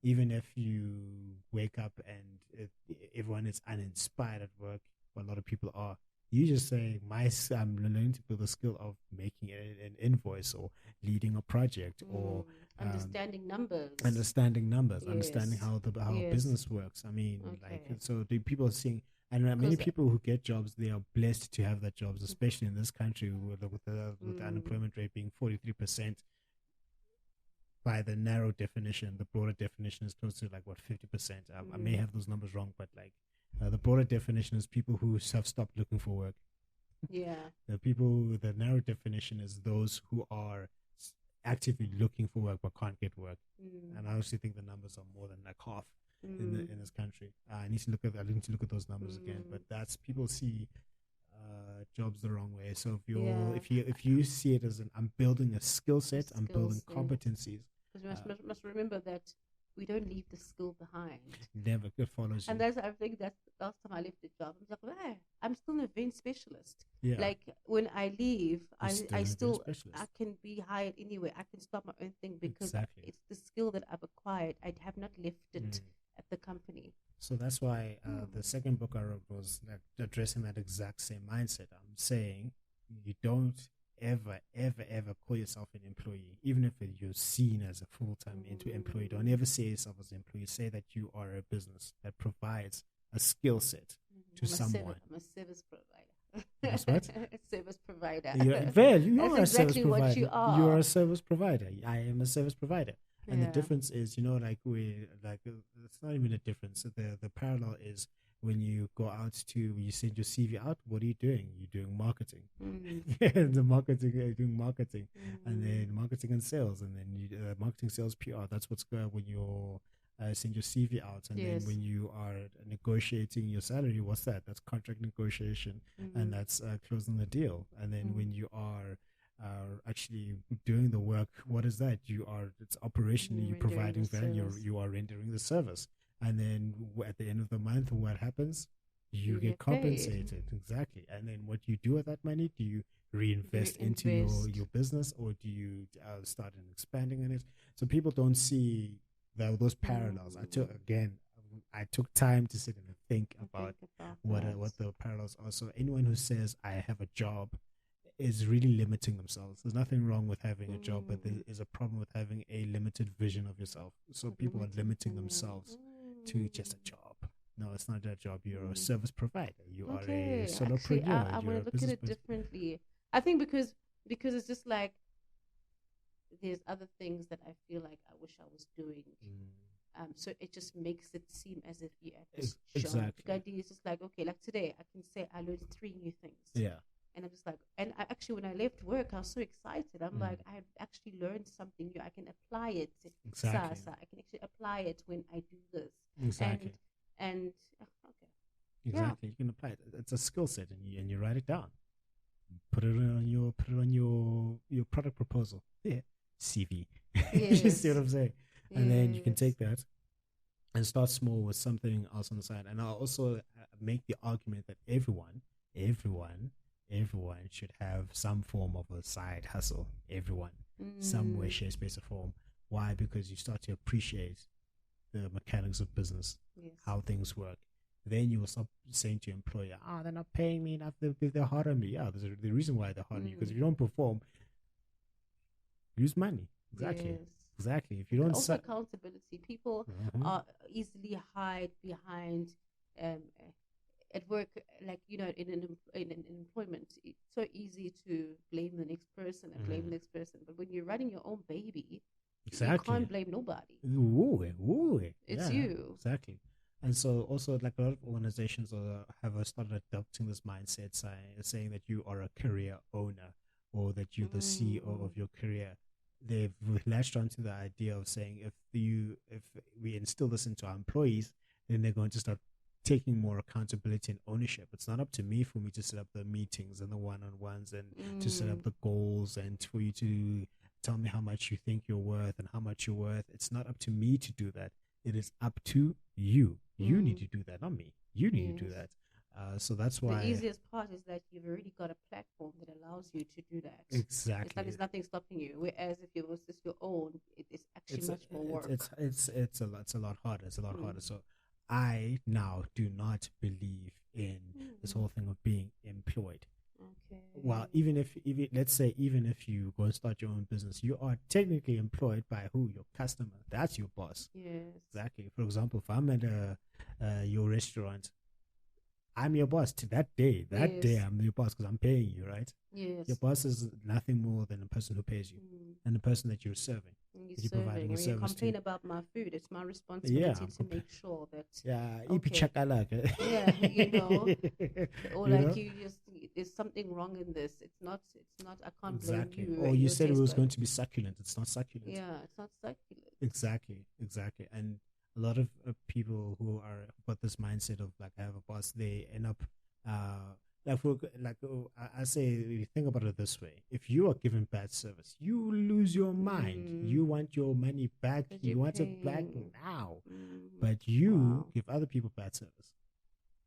even if you wake up and everyone is uninspired at work, a lot of people are, you just say, I'm learning to build a skill of making an invoice or leading a project or understanding numbers, yes. Understanding how business works. I mean, so the people are seeing, and many people who get jobs, they are blessed to have that jobs, especially in this country with the unemployment rate being 43%. By the narrow definition, the broader definition is close to 50%. I may have those numbers wrong, but the broader definition is people who have stopped looking for work. Yeah. The narrow definition is those who are actively looking for work but can't get work. And I actually think the numbers are more than like half in this country. I need to look at those numbers again. But that's, people see jobs the wrong way. So if you see it as I'm building a skill set, I'm building competencies. Because we must remember that we don't leave the skill behind. Never, it follows you. And I think that's the last time I left the job. I was like, hey, I'm still an event specialist. Yeah. Like when I leave, I I can be hired anywhere. I can start my own thing because it's the skill that I've acquired. I have not left it at the company. So that's why the second book I wrote was like addressing that exact same mindset. I'm saying you don't ever call yourself an employee, even if you're seen as a full-time employee. Don't ever say yourself as an employee. Say that you are a business that provides a skill set to someone. I'm a service provider. That's what? A service provider. You are That's a service exactly provider. what you are. You are a service provider. I am a service provider. And the difference is, it's not even a difference. The parallel is when you go out you send your CV out, what are you doing? You're doing marketing. You're doing marketing. And then marketing and sales. And then marketing, sales, PR. That's what's good when you send your CV out. And then when you are negotiating your salary, what's that? That's contract negotiation. And that's closing the deal. And then when you are actually doing the work, what is that? It's operationally, you're providing value, you are rendering the service. And then at the end of the month, what happens? You get compensated. Exactly. And then what you do with that money, do you reinvest into your business, or do you start expanding on it? So people don't see those parallels. I took time to sit and think about what the parallels are. So anyone who says I have a job is really limiting themselves. There's nothing wrong with having a job, but there is a problem with having a limited vision of yourself. So people are limiting themselves to just a job. No, it's not a job. You're a service provider. You are a solopreneur. I want to look at it differently. I think because it's just like there's other things that I feel like I wish I was doing. So it just makes it seem as if you're at this job. Exactly. The idea is just like, okay, like today I can say I learned 3 new things. Yeah. And I'm just like, and I actually, when I left work, I was so excited. I'm like, I've actually learned something new. I can apply it. Exactly. I can actually apply it when I do this. Exactly. And okay. Exactly. You can apply it. It's a skill set, and you write it down. Put it on your product proposal. Yeah. CV. Yes. You see what I'm saying? And then you can take that and start small with something else on the side. And I'll also make the argument that everyone should have some form of a side hustle. Everyone, some way, shape, space, or form. Why? Because you start to appreciate the mechanics of business, how things work. Then you will stop saying to your employer, they're not paying me enough, they're hard on me. Yeah, there's the reason why they're hard on you, because if you don't perform, lose money. Exactly. Yes. Exactly. If you don't also accountability, people are easily hide behind at work, like, in employment, it's so easy to blame the next person and blame the next person. But when you're running your own baby, you can't blame nobody. It's you. Exactly. And so also, like, a lot of organizations have started adopting this mindset, saying that you are a career owner, or that you're the CEO of your career. They've latched onto the idea of saying if we instill this into our employees, then they're going to start taking more accountability and ownership. It's not up to me for me to set up the meetings and the one-on-ones and to set up the goals and for you to tell me how much you think you're worth and how much you're worth. It's not up to me to do that. It is up to you. You need to do that, not me. You need to do that. So that's why the easiest part is that you've already got a platform that allows you to do that. Exactly. It's like there's nothing stopping you. Whereas if it was just your own, it's actually much more work. It's a lot harder. It's a lot harder. So I now do not believe in this whole thing of being employed. Okay. Well, even if you go and start your own business, you are technically employed by who? Your customer. That's your boss. Yes. Exactly. For example, if I'm at your restaurant, I'm your boss to that day. That day, I'm your boss because I'm paying you, right? Yes. Your boss is nothing more than the person who pays you and the person that you're serving. You're providing a service. When you complain about my food, it's my responsibility to make sure that. Yeah, okay. Yeah, or like you just there's something wrong in this. It's not. I can't Exactly. blame you. Or and you your said it taste was bud. going to be succulent. It's not succulent. Yeah, it's not succulent. Exactly. And a lot of people who are got this mindset of like I have a boss, they end up I say, you think about it this way: if you are given bad service, you lose your mind. You want your money back. 'Cause You you're want it back paying. now. Mm. But you Wow. give other people bad service.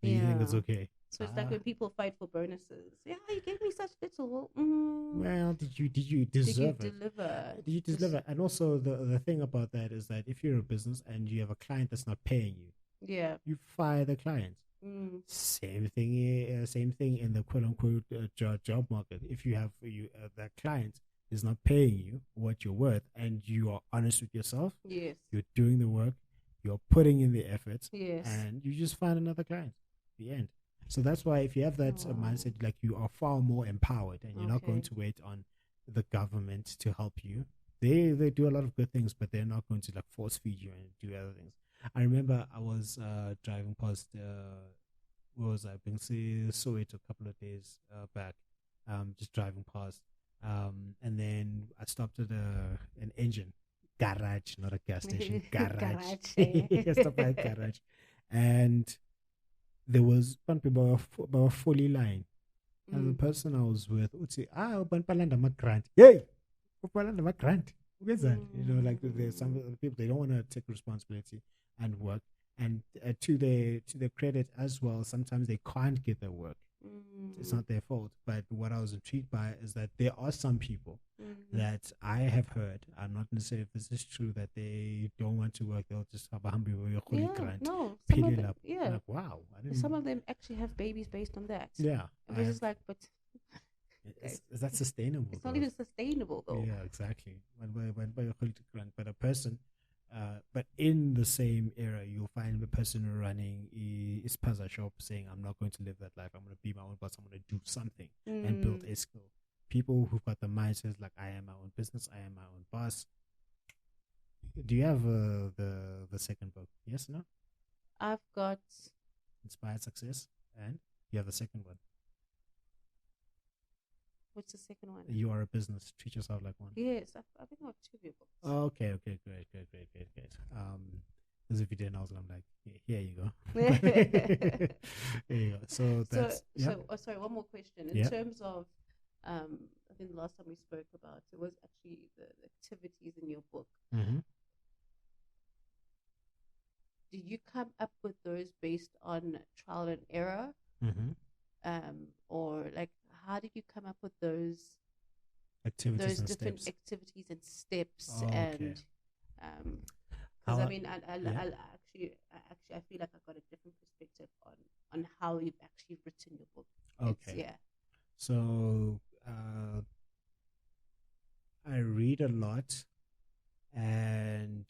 Do you think it's Yeah. okay? So it's like when people fight for bonuses. Yeah, you gave me such little. Well, did you Did you deserve it? deliver? Did you deliver? And also the thing about that is that if you're a business and you have a client that's not paying you, Yeah. you fire the client. Mm. Same thing in the quote unquote job market. If you have that client is not paying you what you're worth, and you are honest with yourself, Yes. you're doing the work, you're putting in the effort, Yes. and you just find another client. The end. So that's why if you have that mindset, like you are far more empowered, and you're not going Okay. to wait on the government to help you. They do a lot of good things, but they're not going to like force feed you and do other things. I remember I was driving past where was I? Being saw it a couple of days back. Just driving past, and then I stopped at an engine garage, not a gas station. Garage. Garage, eh? I stopped by a garage, and there was about fully line. And the person I was with would say, Palanda my grant. Hey, Palanda my grant. Where's that? You know, like there's some of the people, they don't want to take responsibility and work. And to their credit as well, sometimes they can't get their work. It's not their fault. But what I was intrigued by is that there are some people that I have heard, I'm not going to say if this is true, that they don't want to work. They'll just have a humble grant. No, Pay some of it them, up. yeah. Like, wow. I didn't, Some of them actually have babies based on that. yeah. And we're just like, but Is that sustainable? it's not though? even sustainable though. Yeah, exactly. But in the same era, you'll find the person running his pizza shop saying, I'm not going to live that life. I'm going to be my own boss. I'm going to do something and build a skill. People who've got the mindset like, I am my own business. I am my own boss. Do you have the second book? Yes, no? I've got Inspired Success. And you have the second one. what's the second one? You Are a Business. Treat Yourself Like One. Yes, I think I have two of your books. Okay, great. Because if you didn't, I was gonna be like, here you go. There you go. So that's sorry, one more question. In Yeah. terms of I think the last time we spoke about it was actually the activities in your book. Mm-hmm. Did you come up with those based on trial and error? Mm-hmm. Or like how did you come up with those Activities and different steps. activities and steps Oh, okay. and because How I mean I feel like I've got a different perspective on how you've actually written your book. Okay. So I read a lot, and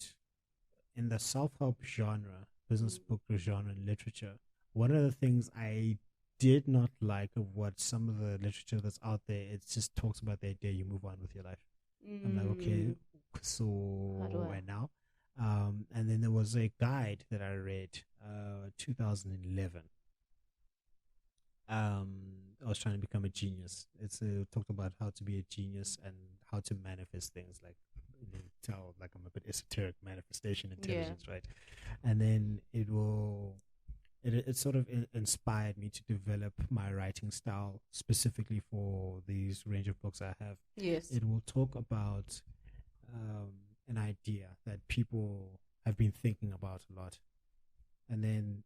in the self-help genre, business book genre, and literature, one of the things I did not like of what some of the literature that's out there, it just talks about the idea you move on with your life. I'm like, okay, so How do I? where now? And then there was a guide that I read, 2011. I was trying to become a genius. It's talked about how to be a genius and how to manifest things. Like, you can tell, like I'm a bit esoteric, manifestation intelligence, right? And then it sort of inspired me to develop my writing style specifically for these range of books I have. Yes. It will talk about an idea that people have been thinking about a lot. And then,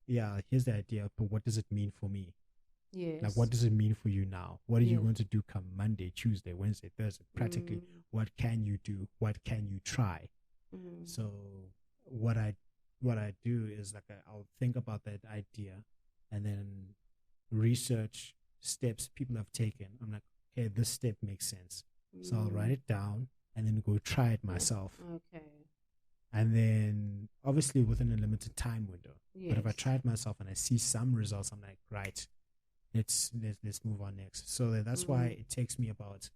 here's the idea, but what does it mean for me? Yes. Like, what does it mean for you now? What are you going to do come Monday, Tuesday, Wednesday, Thursday? Practically, what can you do? What can you try? So what I do is like I'll think about that idea and then research steps people have taken. I'm like, okay, this step makes sense. So I'll write it down and then go try it myself. Okay. And then obviously within a limited time window. Yes. But if I try it myself and I see some results, I'm like, right, let's move on next. So that's why it takes me about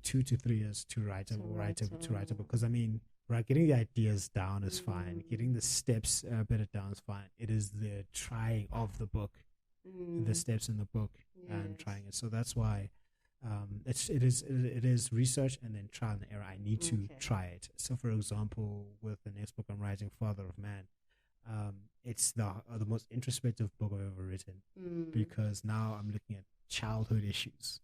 2 to 3 years to write a book. Because I mean, right, getting the ideas down is fine. Getting the steps better down is fine. It is the trying of the book, the steps in the book and trying it. So that's why it is research and then trial and error. I need to try it. So, for example, with the next book I'm writing, Father of Man, it's the most introspective book I've ever written because now I'm looking at childhood issues,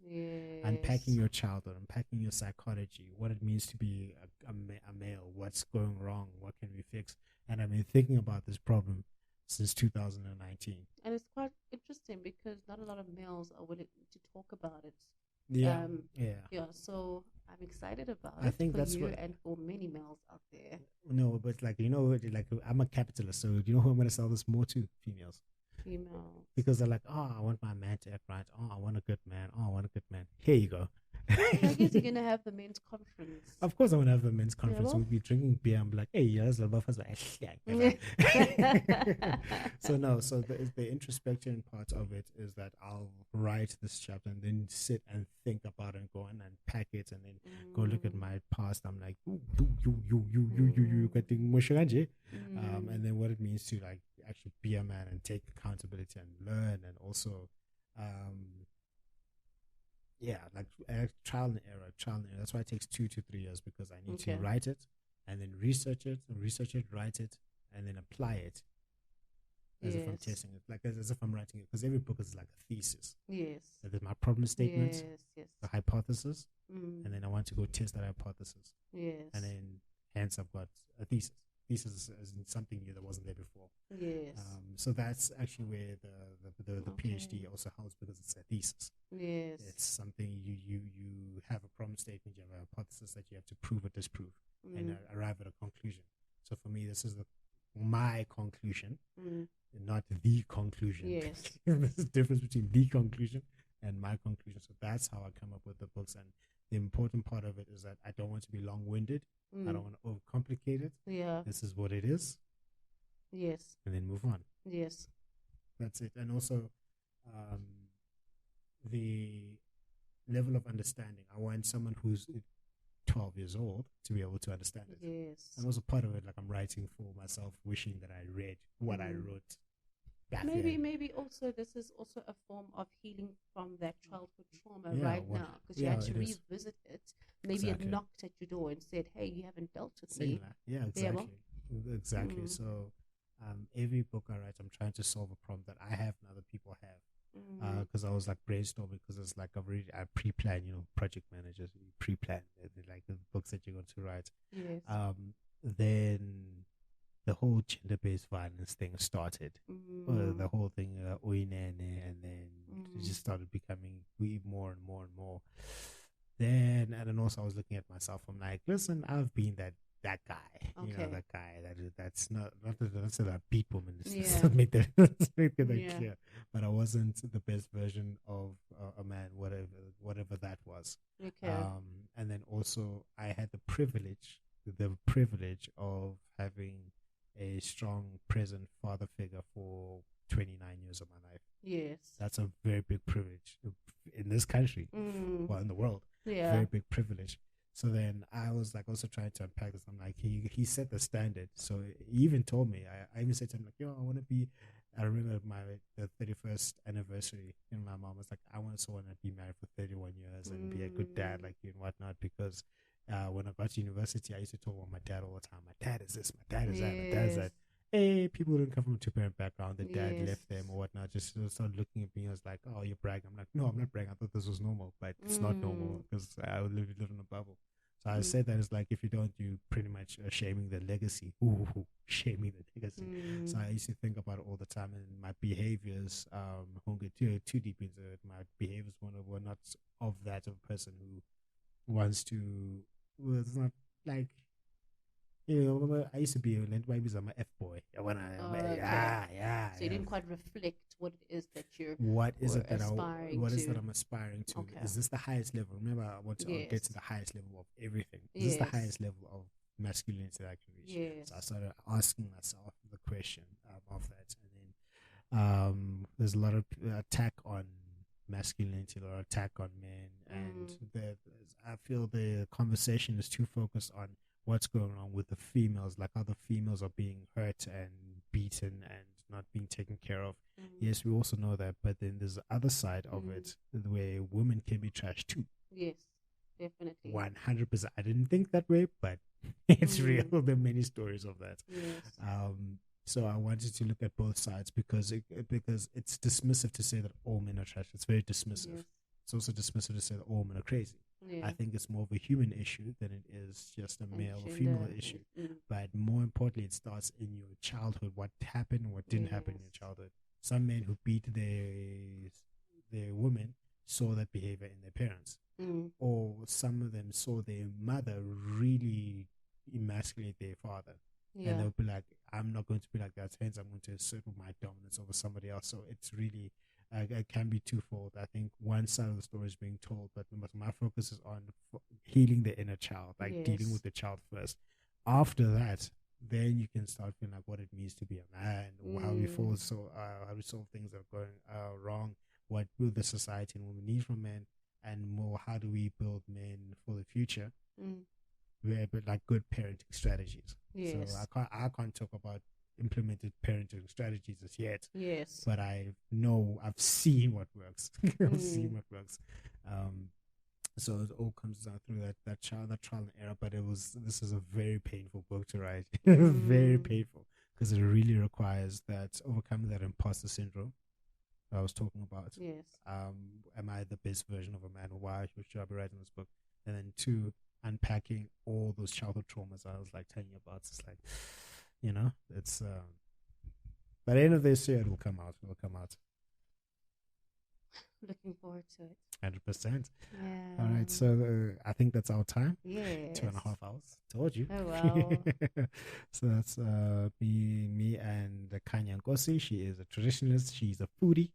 unpacking your childhood, unpacking your psychology, what it means to be a male, what's going wrong, what can we fix. And I've been thinking about this problem since 2019. And it's quite interesting because not a lot of males are willing to talk about it. Yeah. So I'm excited about I it think for that's you what, and for many males out there. No, but like, like I'm a capitalist, so you know who I'm going to sell this more to? Females. Because they're like, oh, I want my man to act right. Oh, I want a good man. Oh, I want a good man. Here you go. I guess you're gonna have the men's conference. Of course, I want to have the men's conference. Yeah, well. We'll be drinking beer. I'm like, hey, yeah, so the introspection part of it is that I'll write this chapter and then sit and think about it and go and unpack it and then go look at my past. I'm like, ooh, you getting mushagaje. And then what it means to like actually be a man and take accountability and learn and also trial and error. That's why it takes 2 to 3 years because I need to write it and then research it, write it, and then apply it as if I'm testing it, like as if I'm writing it. Because every book is like a thesis. Yes. So there's my problem statement, the hypothesis, and then I want to go test that hypothesis. Yes. And then hence I've got a thesis. Thesis is something new that wasn't there before. Yes. So that's actually where the PhD also helps because it's a thesis. Yes. It's something you have a problem statement, you have a hypothesis that you have to prove or disprove and arrive at a conclusion. So for me, this is my conclusion, not the conclusion. Yes. There's a difference between the conclusion and my conclusion. So that's how I come up with the books. And the important part of it is that I don't want to be long-winded. I don't want to overcomplicate it. Yeah. This is what it is. Yes. And then move on. Yes. That's it. And also the level of understanding. I want someone who's 12 years old to be able to understand it. Yes. And also part of it, like I'm writing for myself, wishing that I read what I wrote back then. Maybe also this is also a form of healing from that childhood trauma now because you had to revisit it. Maybe it knocked at your door and said, hey, you haven't dealt with me. Yeah, exactly. So every book I write, I'm trying to solve a problem that I have and other people have. Because I was like brainstorming because it's like I pre-plan, project managers, you pre-plan like the books that you're going to write. Yes. Then the whole gender-based violence thing started. The whole thing, and then it just started becoming more and more and more. And then also I was looking at myself. I'm like, listen, I've been that guy, that guy that's not that I beat women. Let's make that clear. But I wasn't the best version of a man, whatever that was. Okay. And then also I had the privilege of having a strong, present father figure for 29 years of my life. Yes. That's a very big privilege in this country, well, in the world. Yeah. Very big privilege. So then I was like also trying to unpack this. I'm like, he set the standard. So he even told me, I even said to him like, I want to be, I remember the 31st anniversary, and my mom was like, I want someone to be married for 31 years and be a good dad like you and whatnot, because when I got to university, I used to talk about my dad all the time. My dad is this, my dad is that, my dad is that. Hey, people who didn't come from a two-parent background, the dad left them or whatnot, just started looking at me. I was like, oh, you're bragging. I'm like, no, I'm not bragging. I thought this was normal, but it's not normal because I live in a bubble. So I said that it's like, if you don't, you pretty much are shaming the legacy. Shaming the legacy. So I used to think about it all the time, and my behaviors, won't get too deep into it. My behaviors were not of that of a person who wants to, well, it's not like, I used to be a F-boy. When So you didn't quite reflect what it is that you're what is it that I'm aspiring to? Okay. Is this the highest level? Remember, I want to get to the highest level of everything. Is this the highest level of masculinity that I can reach? Yes. So I started asking myself the question of that. And then there's a lot of attack on masculinity, a lot of attack on men. And I feel the conversation is too focused on what's going on with the females, like how the females are being hurt and beaten and not being taken care of. Yes, we also know that, but then there's the other side of it where women can be trashed too. Yes, definitely. 100%. I didn't think that way, but it's real. There are many stories of that. Yes. So I wanted to look at both sides because it's dismissive to say that all men are trash. It's very dismissive. Yes. It's also dismissive to say that all men are crazy. Yeah. I think it's more of a human issue than it is just a male or gender. female issue. But more importantly, it starts in your childhood. What happened, what didn't happen in your childhood. Some men who beat their women saw that behavior in their parents. Or some of them saw their mother really emasculate their father. And they'll be like, I'm not going to be like that, hence I'm going to assert my dominance over somebody else. So it's really, it can be twofold. I think one side of the story is being told, but my focus is on healing the inner child, like dealing with the child first. After that, then you can start feeling like what it means to be a man, how we how we solve things that are going wrong, what will the society and women need from men, and more, how do we build men for the future? But like good parenting strategies. Yes. So I can't talk about implemented parenting strategies as yet. Yes. But I've seen what works. I've seen what works. So it all comes down through that trial and error. But this is a very painful book to write. Very painful, because it really requires overcoming that imposter syndrome that I was talking about. Yes. Am I the best version of a man? Why should I be writing this book? And then 2, unpacking all those childhood traumas I was like telling you about. It's like, it's by the end of this year it will come out. Looking forward to it. 100%. Yeah. All right, so I think that's our time. Yes. 2.5 hours. Told you. Oh wow. So that's me and Khanya Nkosi. She is a traditionalist. She's a foodie.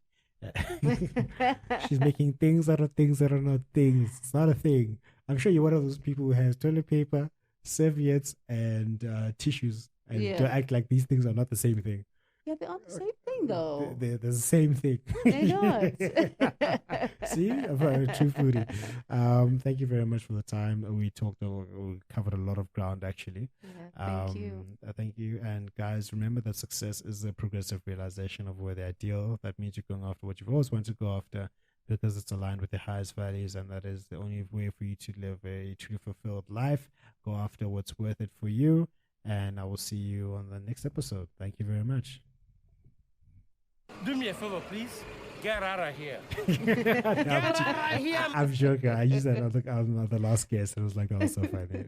She's making things out of things that are not things. It's not a thing. I'm sure you're one of those people who has toilet paper, serviettes, and tissues, and don't act like these things are not the same thing. Yeah, they are the same thing, though. They're the same thing. They're not. See, I'm a true foodie. Thank you very much for the time. We covered a lot of ground, actually. Yeah, thank you. Thank you. And guys, remember that success is the progressive realization of where the ideal. That means you're going after what you've always wanted to go after, because it's aligned with your highest values, and that is the only way for you to live a truly fulfilled life. Go after what's worth it for you, and I will see you on the next episode. Thank you very much. Do me a favor, please. Get out of here. Get out of here. I'm joking. I used that on the last guest, and it was like, that was so funny.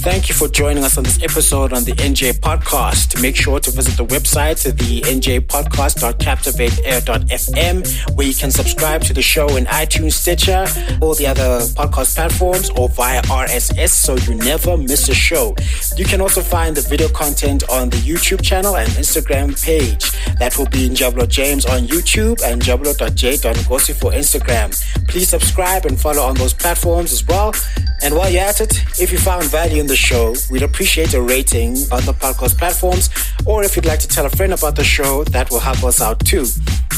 Thank you for joining us on this episode on the NJ Podcast. Make sure to visit the website, the njpodcast.captivateair.fm, where you can subscribe to the show in iTunes, Stitcher, all the other podcast platforms, or via RSS, so you never miss a show. You can also find the video content on the YouTube channel and Instagram page. That will be Njablo James on YouTube and njablo.j.ngosi for Instagram. Please subscribe and follow on those platforms as well. And while you're at it, if you found value in the show, we'd appreciate a rating on the podcast platforms, or if you'd like to tell a friend about the show, that will help us out too.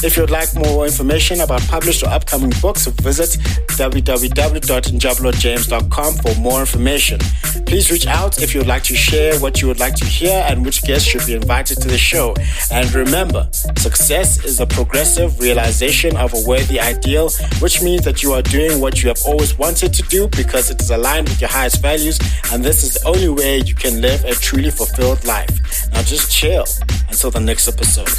If you'd like more information about published or upcoming books, visit www.njablojames.com for more information. Please reach out if you would like to share what you would like to hear and which guests should be invited to the show. And remember, success is a progressive realization of a worthy ideal, which means that you are doing what you have always wanted to do because it is aligned with your highest values, and this is the only way you can live a truly fulfilled life. Now just chill until the next episode.